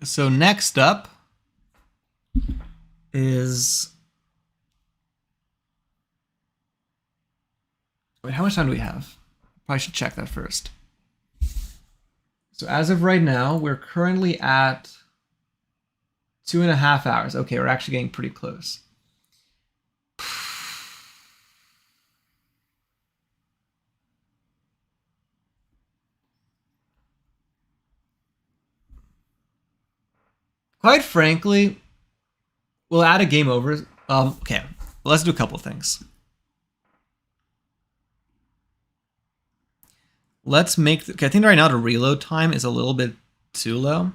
So next up is, wait, how much time do we have? Probably should check that first. So as of right now, we're currently at 2.5 hours. Okay, we're actually getting pretty close. Quite frankly, we'll add a game over. Okay, let's do a couple things. Let's make, okay, I think right now the reload time is a little bit too low.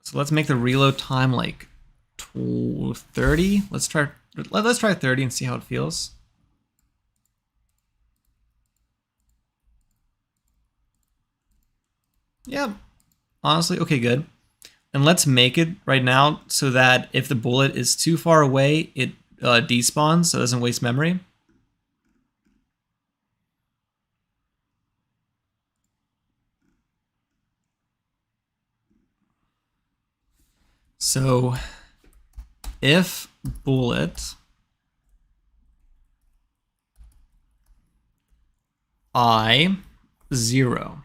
So let's make the reload time like 30. Let's try 30 and see how it feels. Yeah, honestly, okay, good. And let's make it right now so that if the bullet is too far away, it despawns, so it doesn't waste memory. So if bullet I0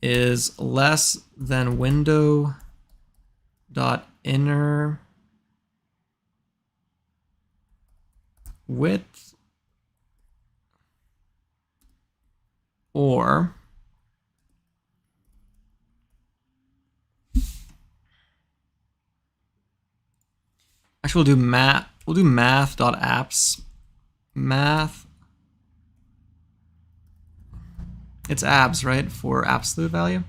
is less than window dot inner width, or actually we'll do math. We'll do math.apps. Math. It's abs, right? For absolute value.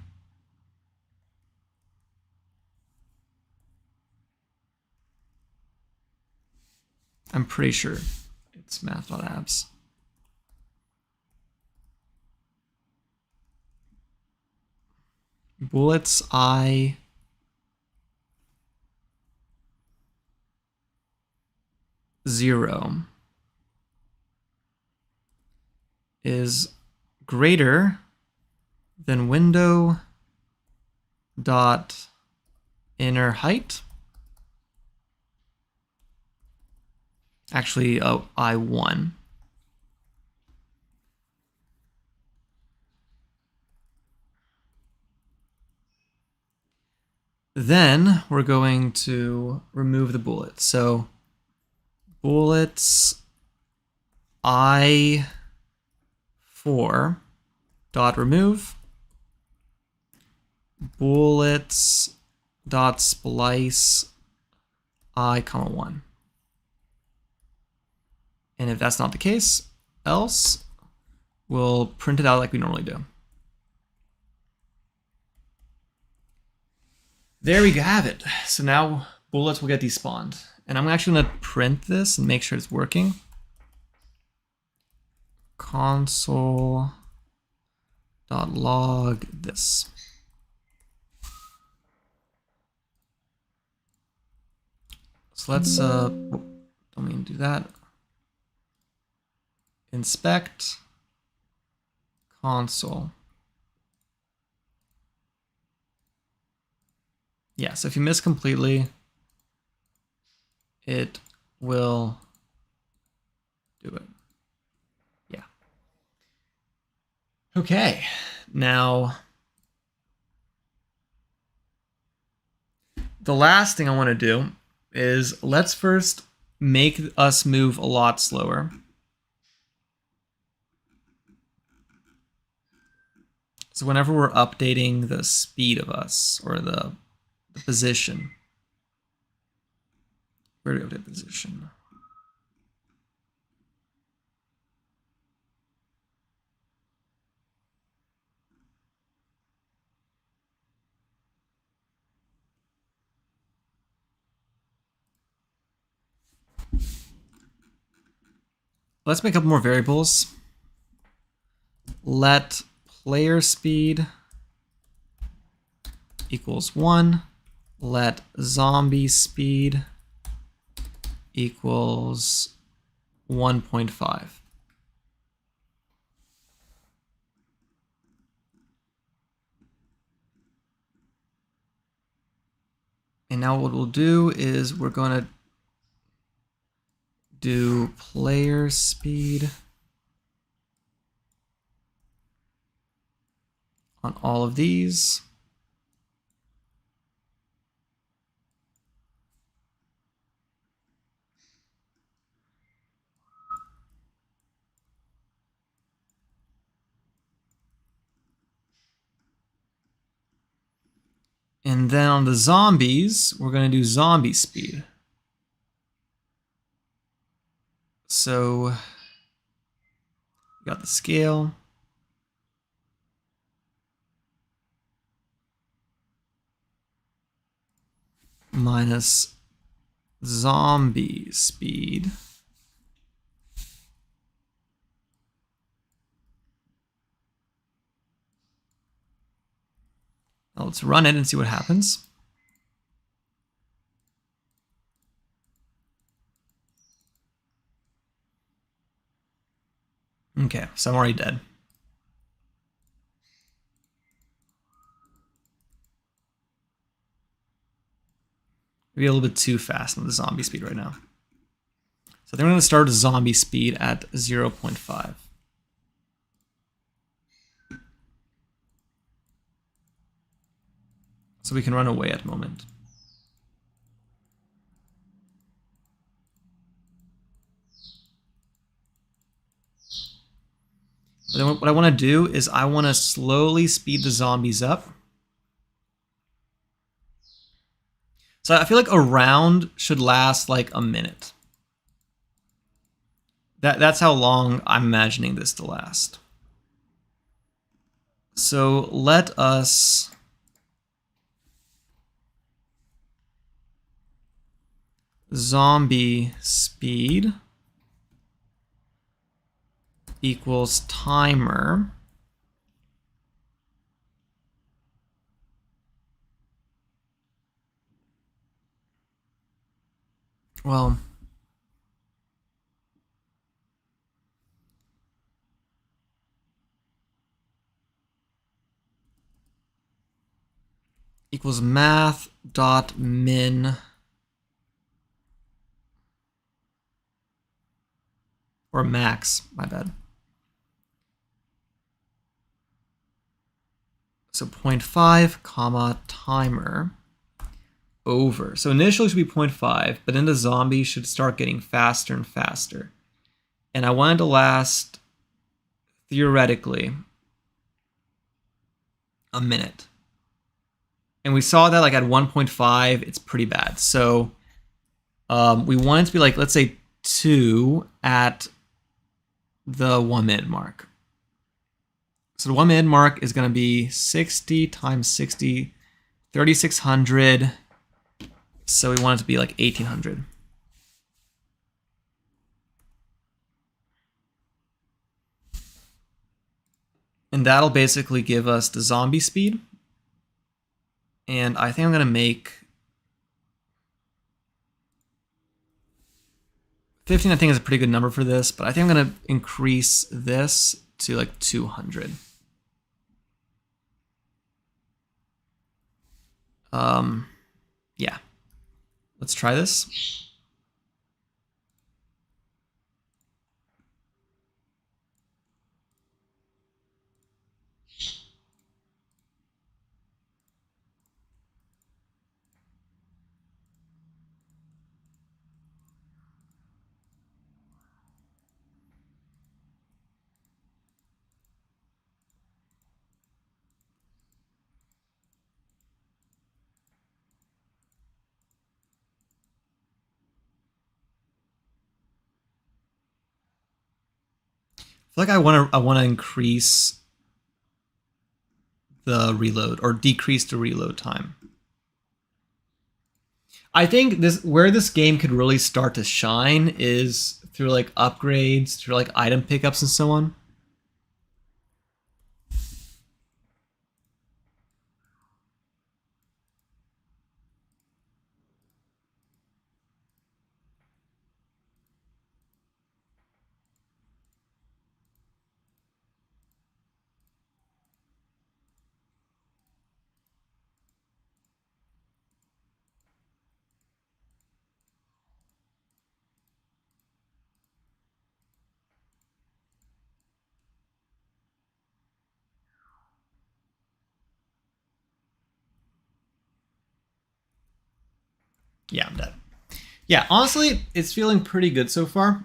I'm pretty sure it's math.abs. Bullets I0 is greater than window dot inner height. Actually, I1. Then we're going to remove the bullet. So bullets I4 dot remove, bullets dot splice I, 1. And if that's not the case, else we'll print it out like we normally do. There we have it. So now bullets will get despawned. And I'm actually going to print this and make sure it's working. Console.log this. So let's, don't mean to do that. Inspect console. Yeah, so if you miss completely, it will do it. Yeah. Okay, now the last thing I want to do is let's first make us move a lot slower. So whenever we're updating the speed of us or the position, where do we update position? Let's make a couple more variables. Let player speed equals 1. Let zombie speed equals 1.5. And now what we'll do is we're going to do player speed on all of these. And then on the zombies, we're going to do zombie speed. So we got the scale. Minus zombie speed. Now let's run it and see what happens. Okay, so I'm already dead. Maybe a little bit too fast on the zombie speed right now. So then we're going to start zombie speed at 0.5. So we can run away at the moment. But then what I want to do is I want to slowly speed the zombies up. So I feel like a round should last like a minute. That's how long I'm imagining this to last. So let us zombie speed equals timer. Well, equals math.min or max, my bad. So 0.5 comma timer over. So initially it should be 0.5, but then the zombie should start getting faster and faster. And I want it to last, theoretically, a minute. And we saw that like at 1.5, it's pretty bad. So we want it to be like, let's say 2 at the 1 minute mark. So the 1 minute mark is going to be 60 times 60, 3,600. So we want it to be like 1,800. And that'll basically give us the zombie speed. And I think I'm going to make 15, I think is a pretty good number for this, but I think I'm going to increase this to like 200. Yeah. Let's try this. I feel like I want to increase the reload or decrease the reload time. I think where this game could really start to shine is through like upgrades, through like item pickups and so on. Yeah, I'm dead. Yeah, honestly, it's feeling pretty good so far.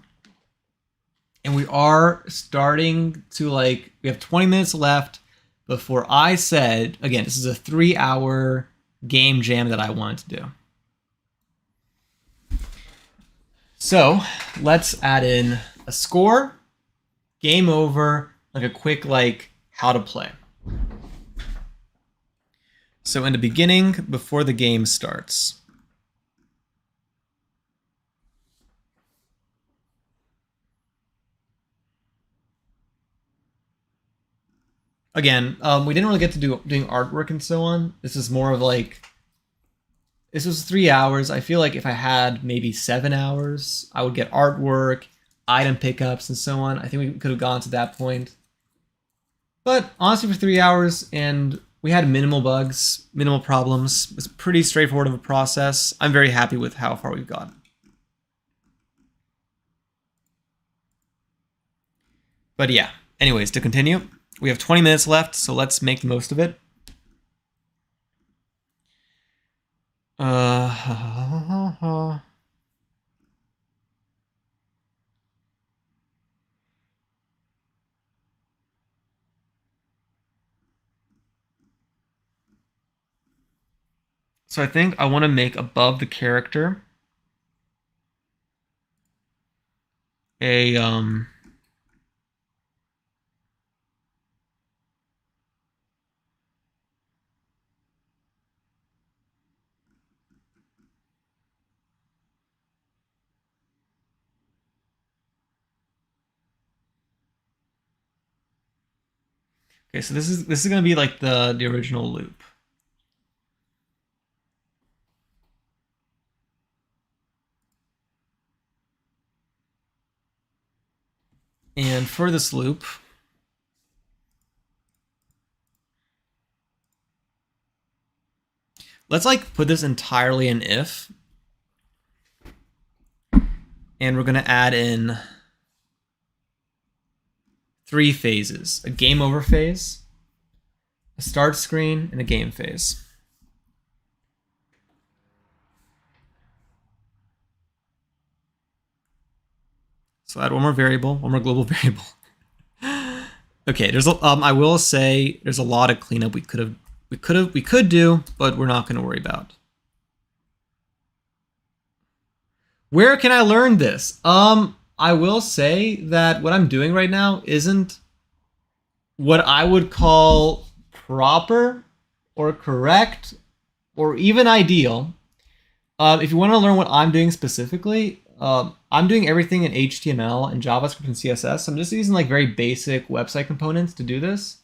And we are starting to like, we have 20 minutes left before I said, again, this is a 3-hour game jam that I wanted to do. So let's add in a score, game over, like a quick like how to play. So in the beginning, before the game starts, again, we didn't really get to doing artwork and so on. This is more of like, this was 3 hours. I feel like if I had maybe 7 hours, I would get artwork, item pickups, and so on. I think we could have gone to that point. But honestly, for 3 hours, and we had minimal bugs, minimal problems. It's pretty straightforward of a process. I'm very happy with how far we've got. But yeah, anyways, to continue, we have 20 minutes left, so let's make the most of it. So I think I want to make above the character a okay, so this is gonna be like the original loop. And for this loop, let's like put this entirely in if. And we're gonna add in 3 phases: a game over phase, a start screen, and a game phase. So add one more variable, one more global variable. Okay, there's I will say there's a lot of cleanup we could do, but we're not going to worry about. Where can I learn this? I will say that what I'm doing right now isn't what I would call proper or correct or even ideal. If you want to learn what I'm doing specifically, I'm doing everything in HTML and JavaScript and CSS. I'm just using like very basic website components to do this.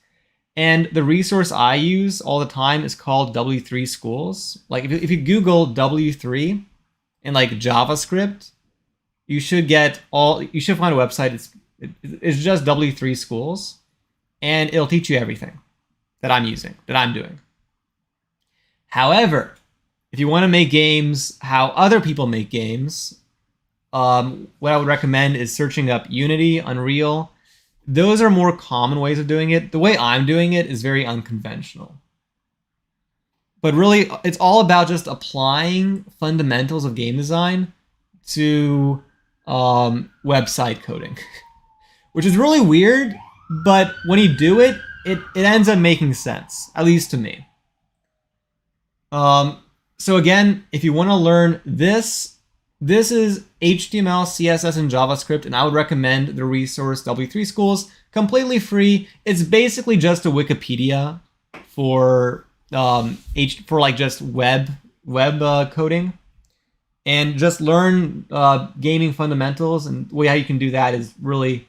And the resource I use all the time is called W3 Schools. Like if you Google W3 and like JavaScript, you should find a website. It's just W3 Schools, and it'll teach you everything that I'm doing. However, if you want to make games how other people make games, what I would recommend is searching up Unity, Unreal. Those are more common ways of doing it. The way I'm doing it is very unconventional. But really, it's all about just applying fundamentals of game design to website coding, which is really weird, but when you do it, it ends up making sense, at least to me. So again, if you want to learn this is HTML, CSS, and JavaScript, and I would recommend the resource W3 Schools, completely free. It's basically just a Wikipedia for like just web coding. and just learn gaming fundamentals. And the way how you can do that is really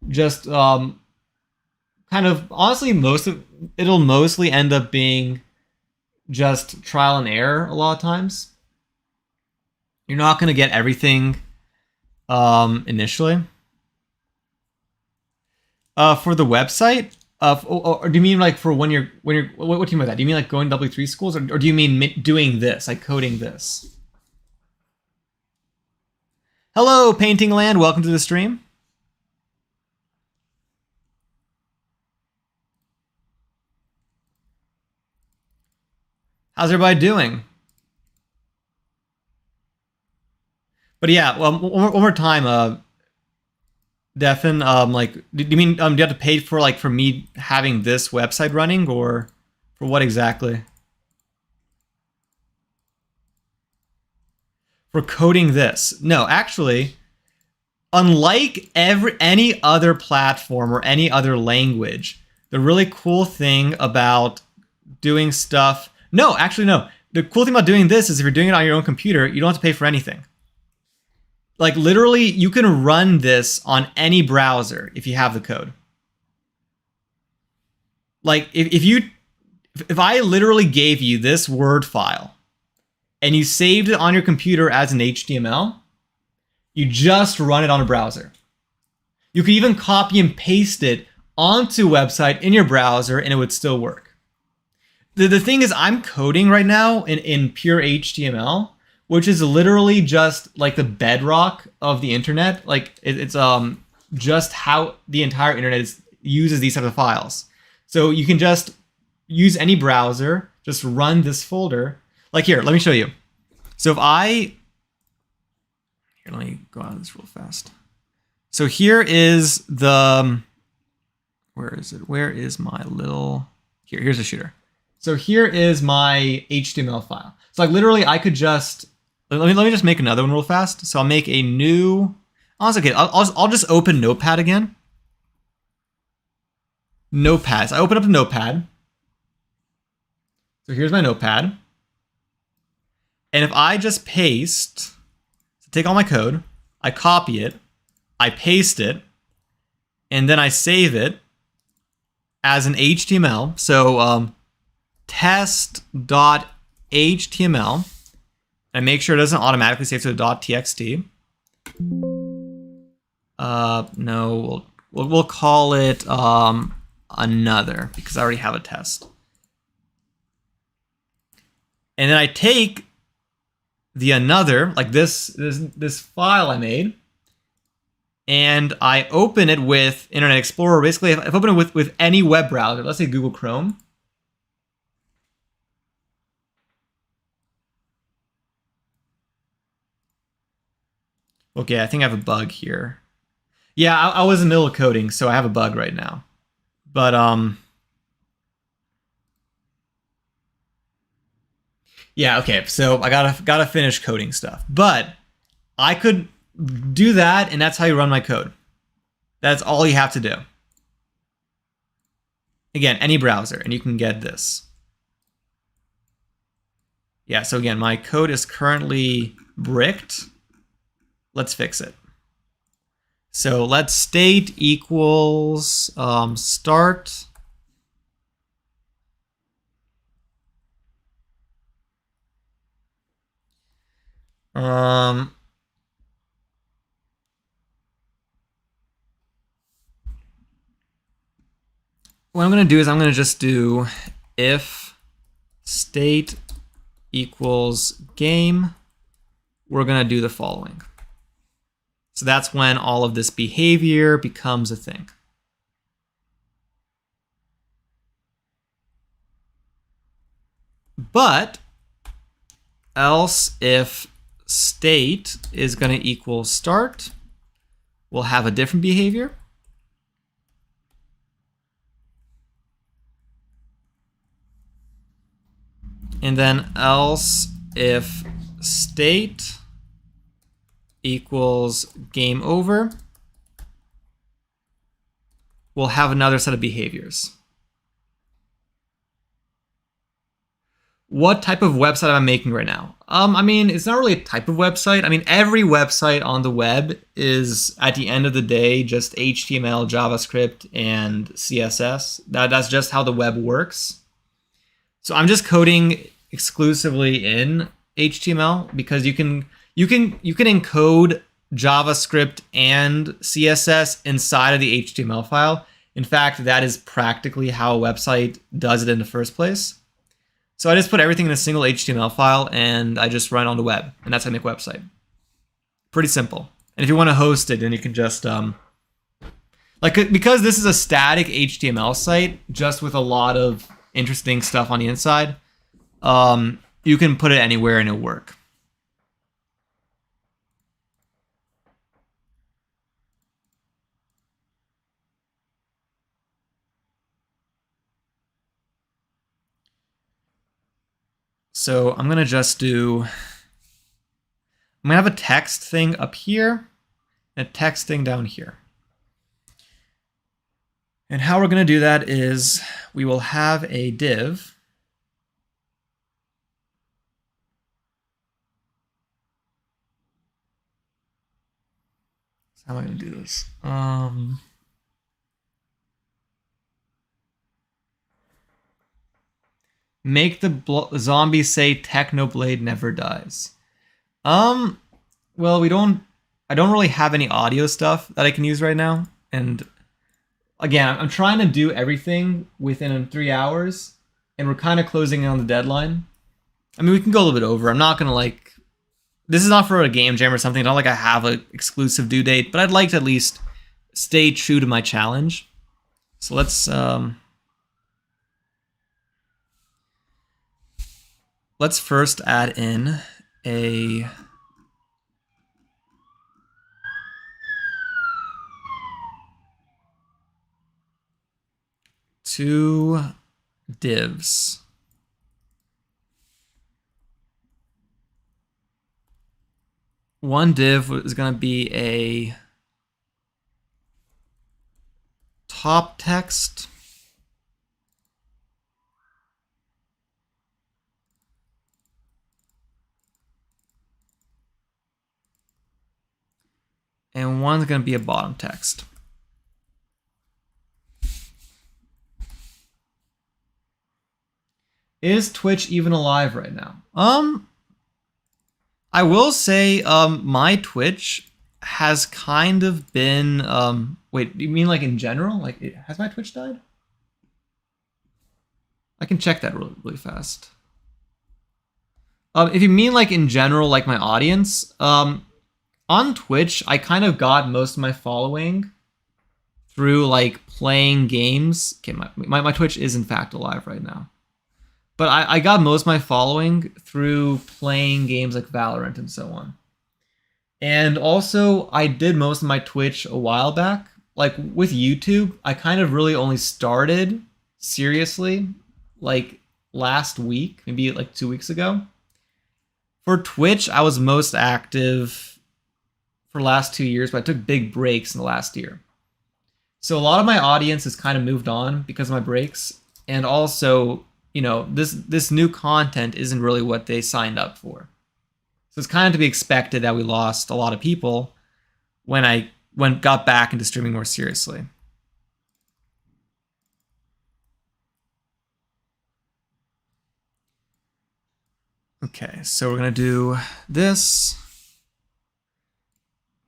just kind of honestly it'll mostly end up being just trial and error a lot of times. You're not going to get everything initially. For the website, or do you mean like for when you're what do you mean by that? Do you mean like going to W3 schools, or do you mean doing this, like coding this? Hello, Painting Land. Welcome to the stream. How's everybody doing? But yeah, well, one more time, Defin, like, do you mean do you have to pay for like for me having this website running, or for what exactly? For coding this? No, actually, unlike any other platform or any other language, the really cool thing about doing stuff. No, actually, no. The cool thing about doing this is if you're doing it on your own computer, you don't have to pay for anything. Like literally, you can run this on any browser if you have the code. Like if I literally gave you this Word file and you saved it on your computer as an HTML, you just run it on a browser. You could even copy and paste it onto a website in your browser and it would still work. The thing is, I'm coding right now in pure HTML, which is literally just like the bedrock of the internet. Like it's just how the entire internet uses these types of files. So you can just use any browser, just run this folder. Like here, let me show you. So if here, let me go out of this real fast. So here is where is it? Where is my little, here's the shooter. So here is my HTML file. So like literally I could just, let me just make another one real fast. So I'll make a new, honestly, okay, I'll just open Notepad again. Notepad. So I open up the Notepad. So here's my Notepad. And if I just paste, so take all my code, I copy it, I paste it, and then I save it as an HTML. So test.html. I make sure it doesn't automatically save to a .txt. No, we'll call it another, because I already have a test. And then I take the another, like this file I made, and I open it with Internet Explorer. Basically, if I open it with any web browser, let's say Google Chrome. Okay, I think I have a bug here. Yeah, I was in the middle of coding, so I have a bug right now. But yeah, okay. So I gotta finish coding stuff. But I could do that, and that's how you run my code. That's all you have to do. Again, any browser, and you can get this. Yeah, so again, my code is currently bricked. Let's fix it. So let's state equals start. What I'm going to do is I'm going to just do if state equals game. We're going to do the following. So that's when all of this behavior becomes a thing. But else if state is going to equal start, we'll have a different behavior. And then else if state equals game over, we'll have another set of behaviors. What type of website am I making right now? I mean, it's not really a type of website. I mean, every website on the web is, at the end of the day, just HTML, JavaScript, and CSS. That's just how the web works. So I'm just coding exclusively in HTML because you can encode JavaScript and CSS inside of the HTML file. In fact, that is practically how a website does it in the first place. So I just put everything in a single HTML file and I just run it on the web, and that's how I make a website. Pretty simple. And if you want to host it, then you can just because this is a static HTML site, just with a lot of interesting stuff on the inside, you can put it anywhere and it'll work. So I'm gonna just I'm gonna have a text thing up here and a text thing down here. And how we're gonna do that is we will have a div. So how am I gonna do this? Make the zombie say Technoblade never dies. Well, I don't really have any audio stuff that I can use right now. And again, I'm trying to do everything within 3 hours, and we're kind of closing in on the deadline. I mean, we can go a little bit over. I'm not gonna this is not for a game jam or something. It's not like I have an exclusive due date, but I'd like to at least stay true to my challenge. So let's first add in two divs. One div is going to be a top text. And one's going to be a bottom text. Is Twitch even alive right now? I will say my Twitch has kind of been wait, you mean like in general? Like, has my Twitch died? I can check that really, really fast. If you mean like in general, like my audience, on Twitch, I kind of got most of my following through like playing games. Okay, my Twitch is in fact alive right now. But I got most of my following through playing games like Valorant and so on. And also, I did most of my Twitch a while back. Like with YouTube, I kind of really only started seriously like last week, maybe like 2 weeks ago. For Twitch, I was most active for the last 2 years, but I took big breaks in the last year. So a lot of my audience has kind of moved on because of my breaks. And also, you know, this new content isn't really what they signed up for. So it's kind of to be expected that we lost a lot of people when I got back into streaming more seriously. Okay, so we're gonna do this.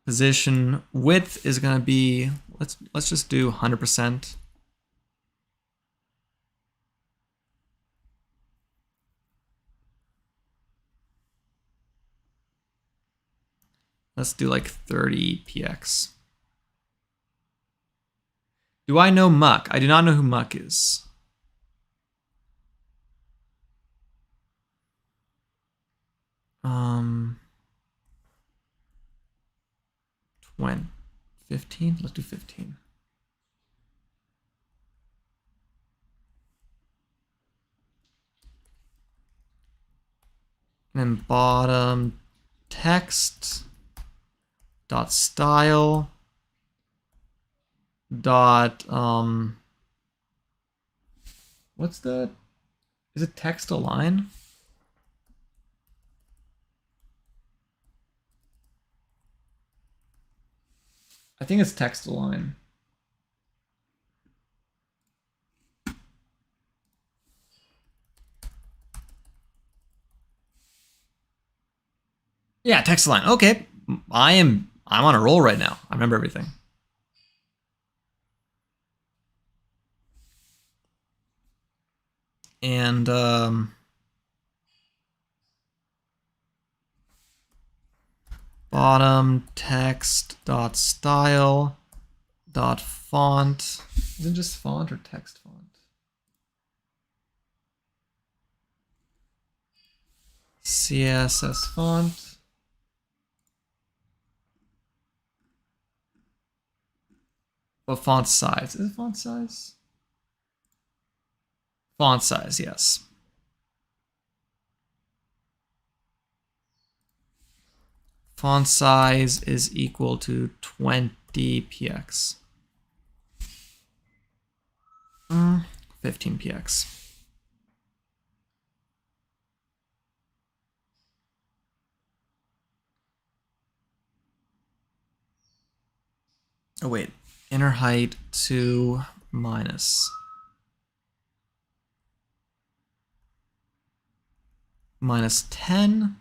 Position width is gonna be, let's just do 100%. Let's do like 30 px. Do I know Muck? I do not know who Muck is. When? 15? Let's do 15. And then bottom text dot style dot what's the, is it text align? I think it's text align. Yeah, text align. Okay. I'm on a roll right now. I remember everything. And bottom text dot style dot font. Is it just font or text font? CSS font. What font size? Is it font size? Font size, yes. Font size is equal to 20 px. 15 px. Oh wait, inner height to minus 10.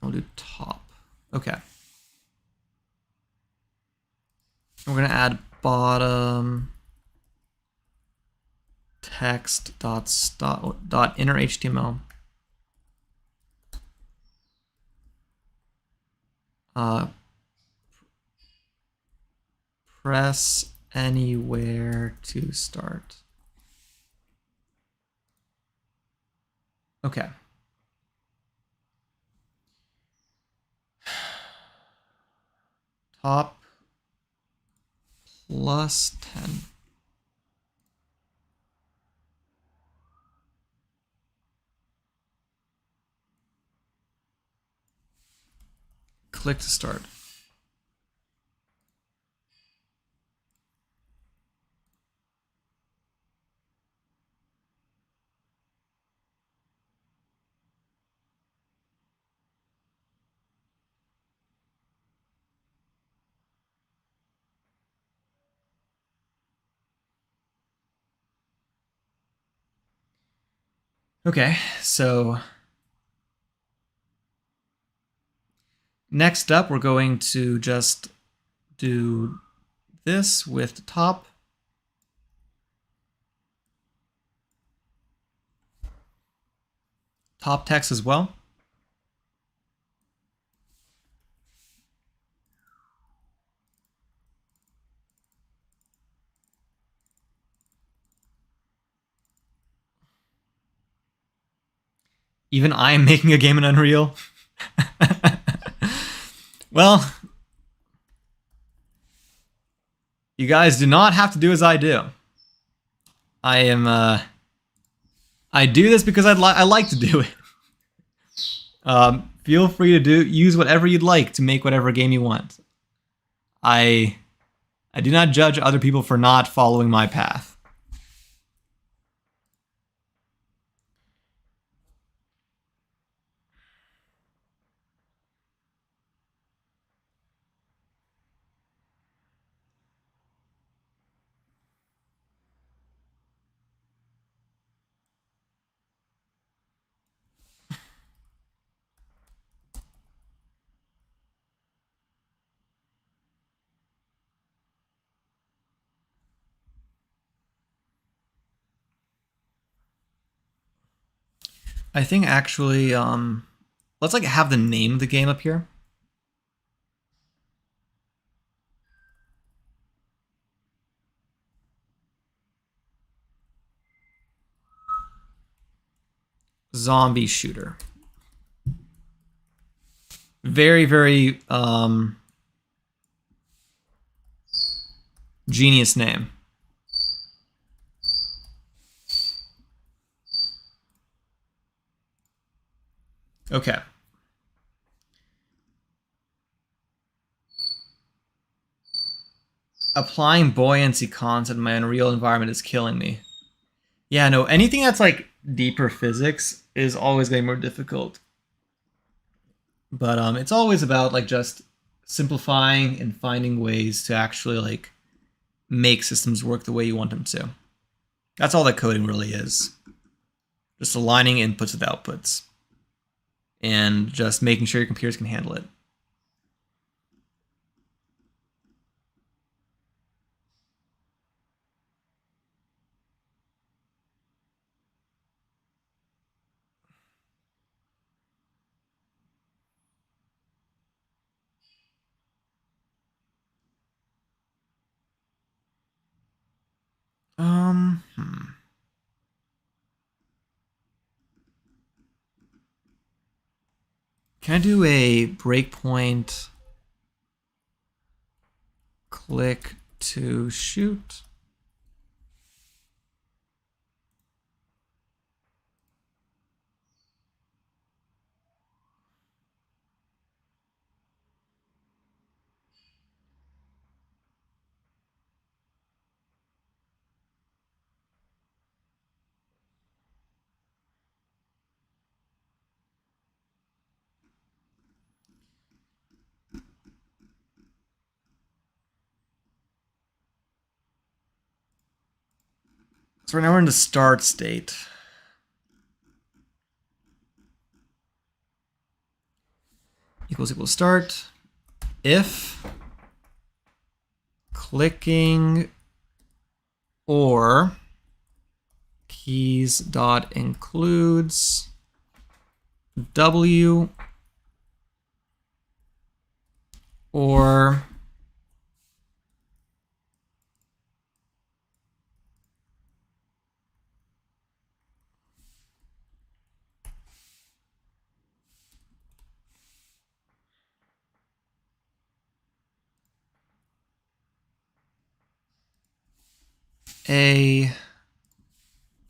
I'll do top. Okay. We're gonna add bottom text dot inner HTML. Press anywhere to start. Okay. Top plus 10. Click to start. Okay, so next up, we're going to just do this with the top. Top text as well. Even I am making a game in Unreal. Well, you guys do not have to do as I do. I do this because I like to do it. Feel free to use whatever you'd like to make whatever game you want. I do not judge other people for not following my path. I think actually, let's like have the name of the game up here. Zombie shooter. Very, very genius name. Okay. Applying buoyancy concept in my Unreal environment is killing me. Yeah, no, anything that's like deeper physics is always getting more difficult. But it's always about like just simplifying and finding ways to actually like make systems work the way you want them to. That's all that coding really is. Just aligning inputs with outputs and just making sure your computers can handle it. Can I do a breakpoint click to shoot? So right now we're in the start state. Equals start. If clicking or keys dot includes W or A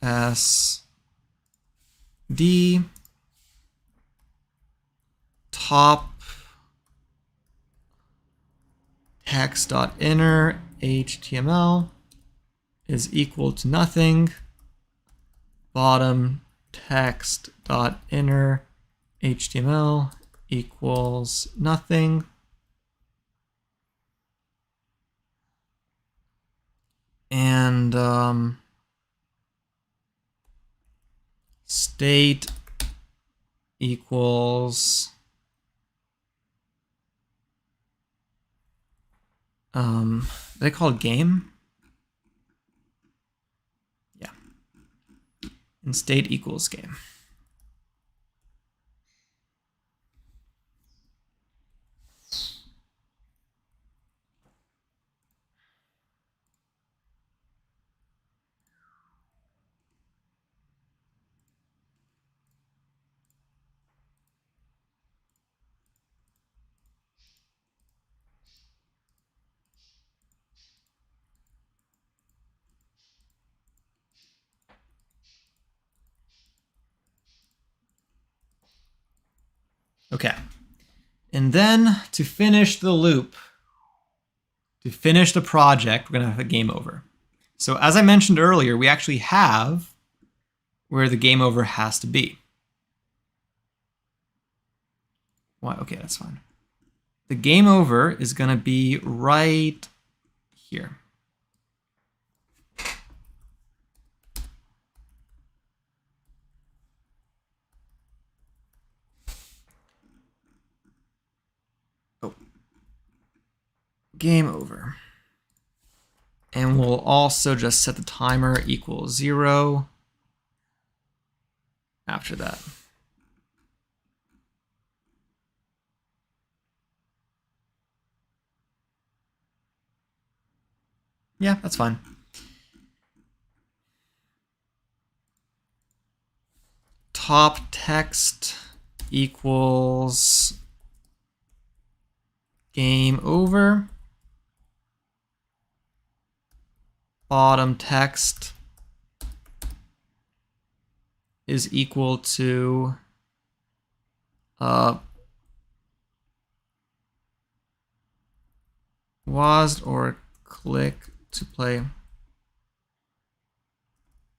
S D top text.inner HTML is equal to nothing. Bottom text.inner HTML equals nothing. And state equals they call it game? Yeah. And state equals game. Okay. And then to finish the loop, to finish the project, we're going to have a game over. So as I mentioned earlier, we actually have where the game over has to be. Why? Okay, that's fine. The game over is going to be right here. Oh. Game over. And we'll also just set the timer equals 0 after that. Yeah, that's fine. Top text equals game over. Bottom text is equal to was or click to play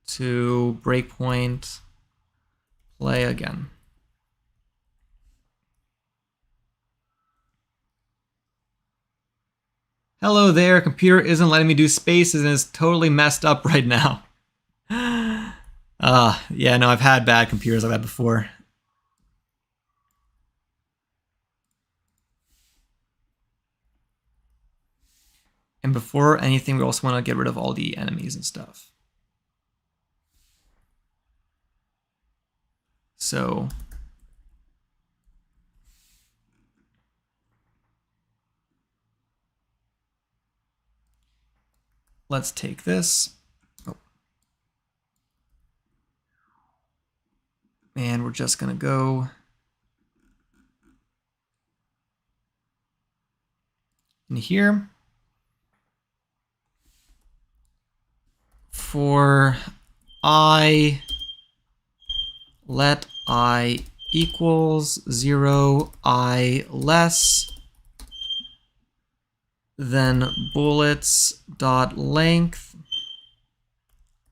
to breakpoint play again. Hello there, computer isn't letting me do spaces and is totally messed up right now. Yeah, no, I've had bad computers like that before. And before anything, we also want to get rid of all the enemies and stuff. So let's take this. Oh. And we're just going to go in here. For I, let I equals 0, I less than bullets dot length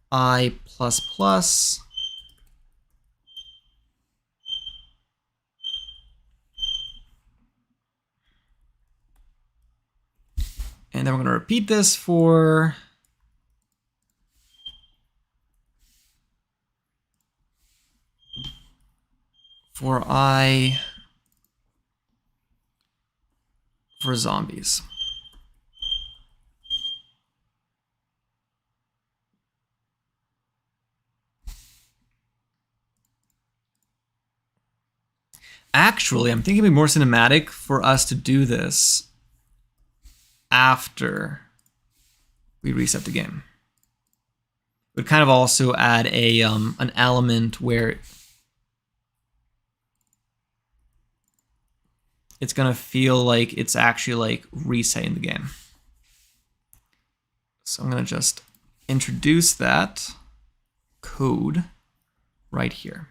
I plus plus. And then we're going to repeat this for I for zombies. Actually, I'm thinking it'd be more cinematic for us to do this after we reset the game. It would kind of also add a an element where it's gonna feel like it's actually like resetting the game. So I'm gonna just introduce that code right here.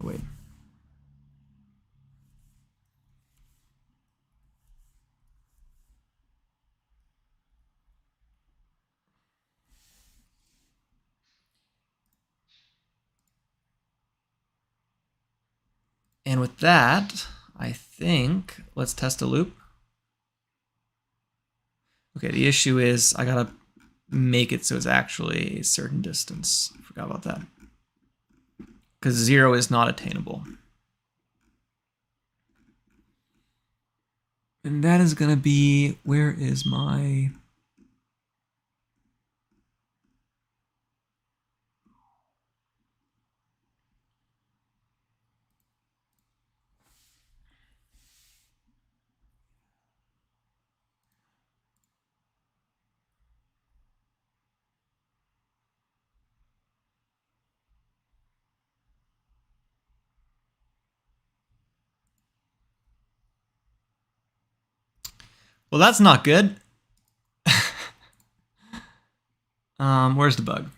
Wait. And with that, I think, let's test a loop. Okay, the issue is I gotta make it so it's actually a certain distance. I forgot about that. Because 0 is not attainable. And that is gonna be, where is my... Well, that's not good. Where's the bug?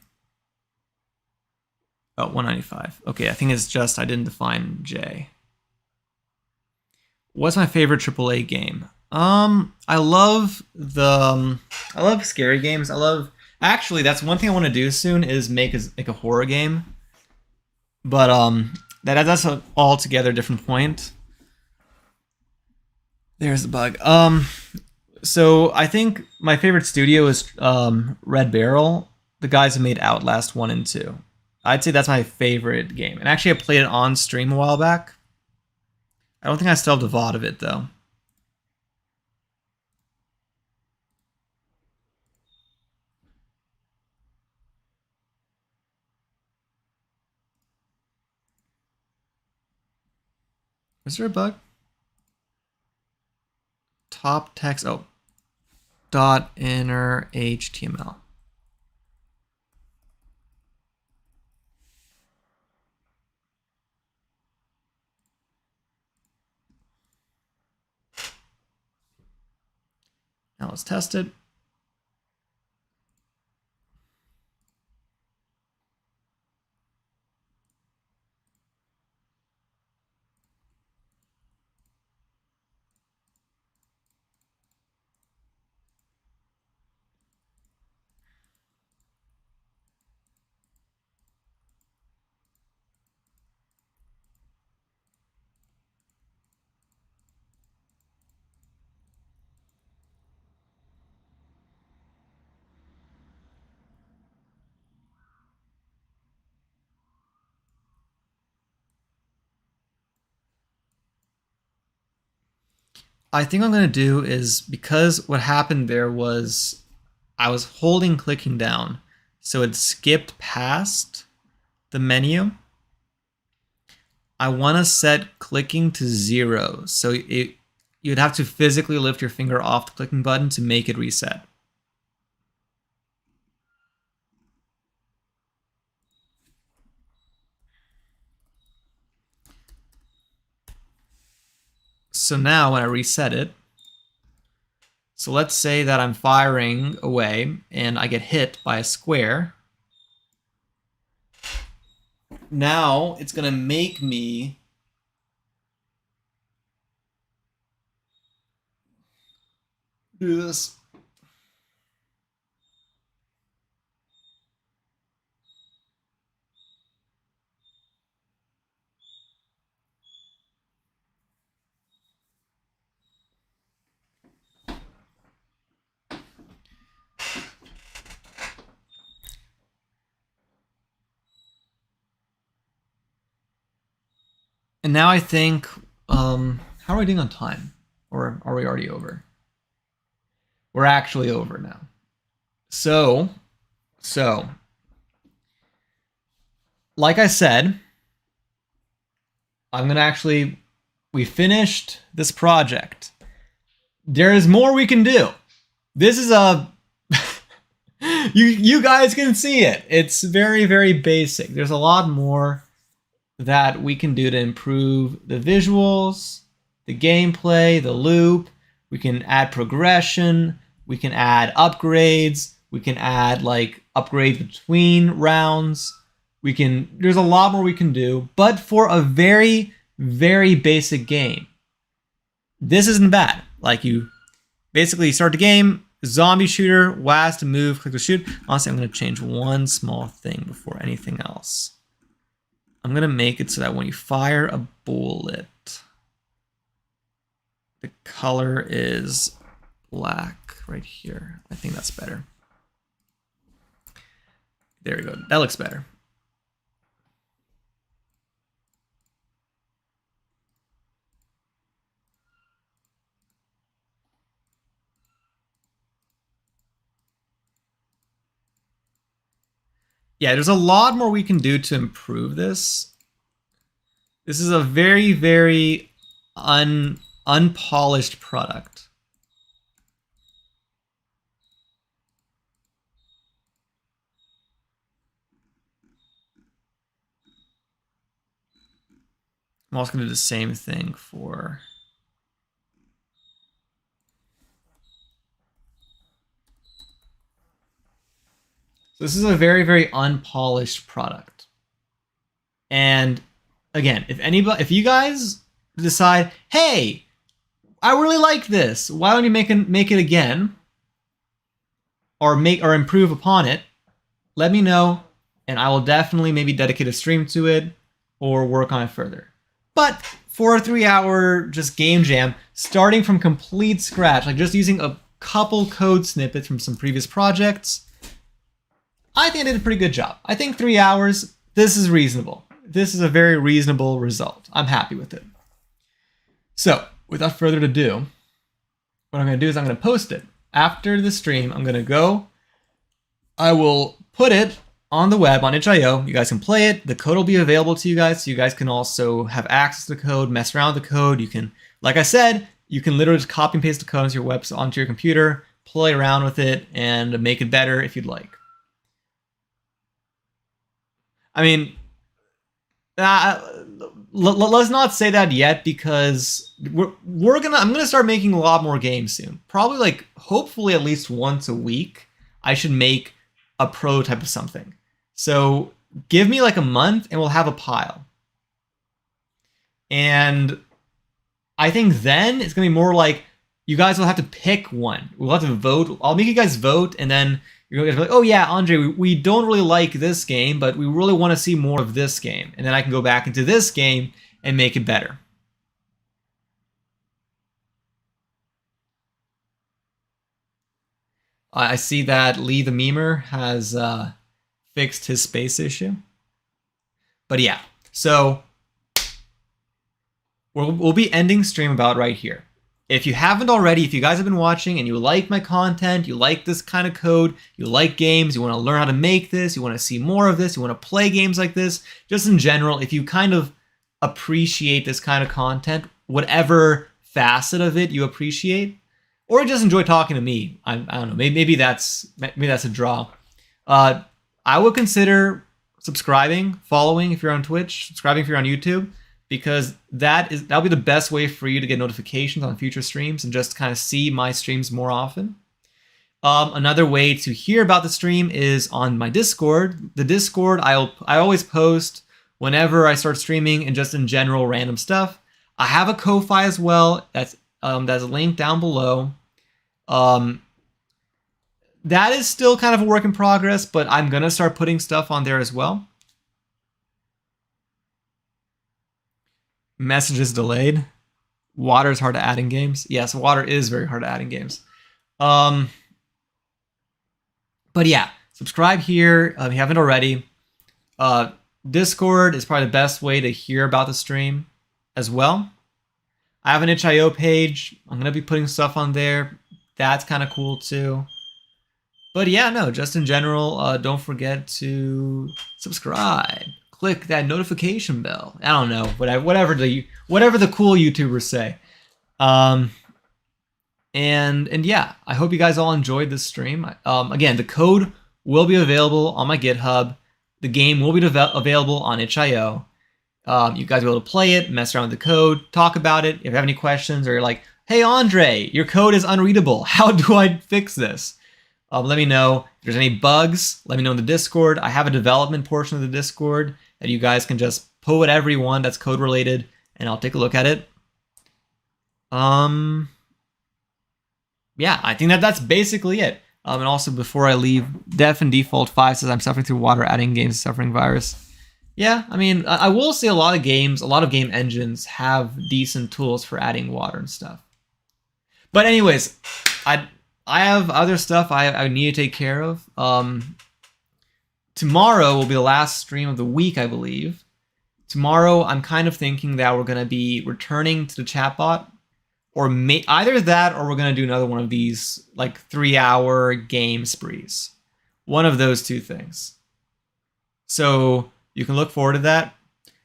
Oh, 195. Okay, I think it's just I didn't define J. What's my favorite AAA game? I love I love scary games. Actually, that's one thing I want to do soon is make a horror game. But that's an altogether different point. There's the bug. So I think my favorite studio is Red Barrel, the guys who made Outlast 1 and 2. I'd say that's my favorite game. And actually, I played it on stream a while back. I don't think I still have the VOD of it, though. Was there a bug? Top text. Oh. Dot inner HTML. Now let's test it. I think what I'm going to do is, because what happened there was I was holding clicking down, so it skipped past the menu. I want to set clicking to 0, so you'd have to physically lift your finger off the clicking button to make it reset. So now when I reset it, so let's say that I'm firing away and I get hit by a square. Now it's going to make me do this. And now I think, how are we doing on time? Or are we already over? We're actually over now. So, like I said, I'm gonna actually, we finished this project. There is more we can do. This is a, you guys can see it. It's very, very basic. There's a lot more that we can do to improve the visuals, the gameplay, the loop. We can add progression. We can add upgrades. We can add like upgrades between rounds. There's a lot more we can do, but for a very, very basic game, this isn't bad. Like, you basically start the game, zombie shooter, WAS to move, click to shoot. Honestly, I'm going to change one small thing before anything else. I'm going to make it so that when you fire a bullet, the color is black right here. I think that's better. There we go. That looks better. Yeah, there's a lot more we can do to improve this. This is a very, very unpolished product. I'm also going to do the same thing for... So this is a very, very unpolished product. And again, if you guys decide, hey, I really like this, why don't you make it again, or improve upon it, let me know, and I will definitely maybe dedicate a stream to it or work on it further. But for a 3-hour just game jam, starting from complete scratch, like just using a couple code snippets from some previous projects, I think I did a pretty good job. I think 3 hours, this is reasonable. This is a very reasonable result. I'm happy with it. So, without further ado, what I'm going to do is I'm going to post it. After the stream, I'm going to go, I will put it on the web, on itch.io. You guys can play it. The code will be available to you guys, so you guys can also have access to the code, mess around with the code. You can, like I said, you can literally just copy and paste the code onto your computer, play around with it, and make it better if you'd like. I mean, let's not say that yet, because I'm gonna start making a lot more games soon. Probably, like, hopefully at least once a week, I should make a prototype of something. So give me like a month and we'll have a pile. And I think then it's gonna be more like you guys will have to pick one. We'll have to vote. I'll make you guys vote, and then you're going to be like, oh yeah, Andre, we don't really like this game, but we really want to see more of this game. And then I can go back into this game and make it better. I see that Lee the Memer has fixed his space issue. But yeah, so we'll be ending stream about right here. If you haven't already, if you guys have been watching and you like my content, you like this kind of code, you like games, you want to learn how to make this, you want to see more of this, you want to play games like this, just in general, if you kind of appreciate this kind of content, whatever facet of it you appreciate, or just enjoy talking to me, I don't know, maybe that's a draw. I would consider subscribing, following if you're on Twitch, subscribing if you're on YouTube, because that'll be the best way for you to get notifications on future streams and just kind of see my streams more often. Another way to hear about the stream is on my Discord. The Discord, I always post whenever I start streaming and just in general random stuff. I have a Ko-Fi as well. That's linked down below. That is still kind of a work in progress, but I'm gonna start putting stuff on there as well. Messages delayed. Water is hard to add in games. Yes, water is very hard to add in games. But yeah, subscribe here if you haven't already. Discord is probably the best way to hear about the stream as well. I have an itch.io page. I'm going to be putting stuff on there. That's kind of cool too. But yeah, no, just in general, don't forget to subscribe. Click that notification bell. I don't know, whatever the cool YouTubers say. And yeah, I hope you guys all enjoyed this stream. Again, the code will be available on my GitHub. The game will be available on itch.io. You guys will be able to play it, mess around with the code, talk about it. If you have any questions or you're like, hey, Andre, your code is unreadable. How do I fix this? Let me know. If there's any bugs, let me know in the Discord. I have a development portion of the Discord that you guys can just put whatever you want that's code related, and I'll take a look at it. Yeah, I think that's basically it. And also, before I leave, Def and Default 5 says I'm suffering through water adding games, suffering virus. Yeah, I mean, I will say a lot of game engines have decent tools for adding water and stuff. But anyways, I have other stuff I need to take care of. Tomorrow will be the last stream of the week, I believe. Tomorrow, I'm kind of thinking that we're going to be returning to the chatbot. Or either that or we're going to do another one of these like 3-hour game sprees. One of those two things. So you can look forward to that.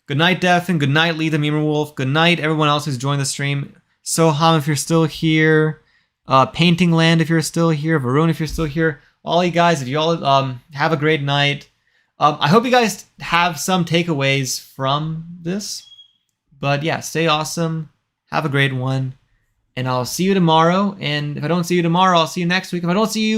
Good night, Defin. Good night, Lee the Memer Wolf. Good night, everyone else who's joined the stream. Soham, if you're still here. Painting Land, if you're still here. Varun, if you're still here. All you guys, if you all have a great night. I hope you guys have some takeaways from this. But yeah, stay awesome. Have a great one. And I'll see you tomorrow. And if I don't see you tomorrow, I'll see you next week. If I don't see you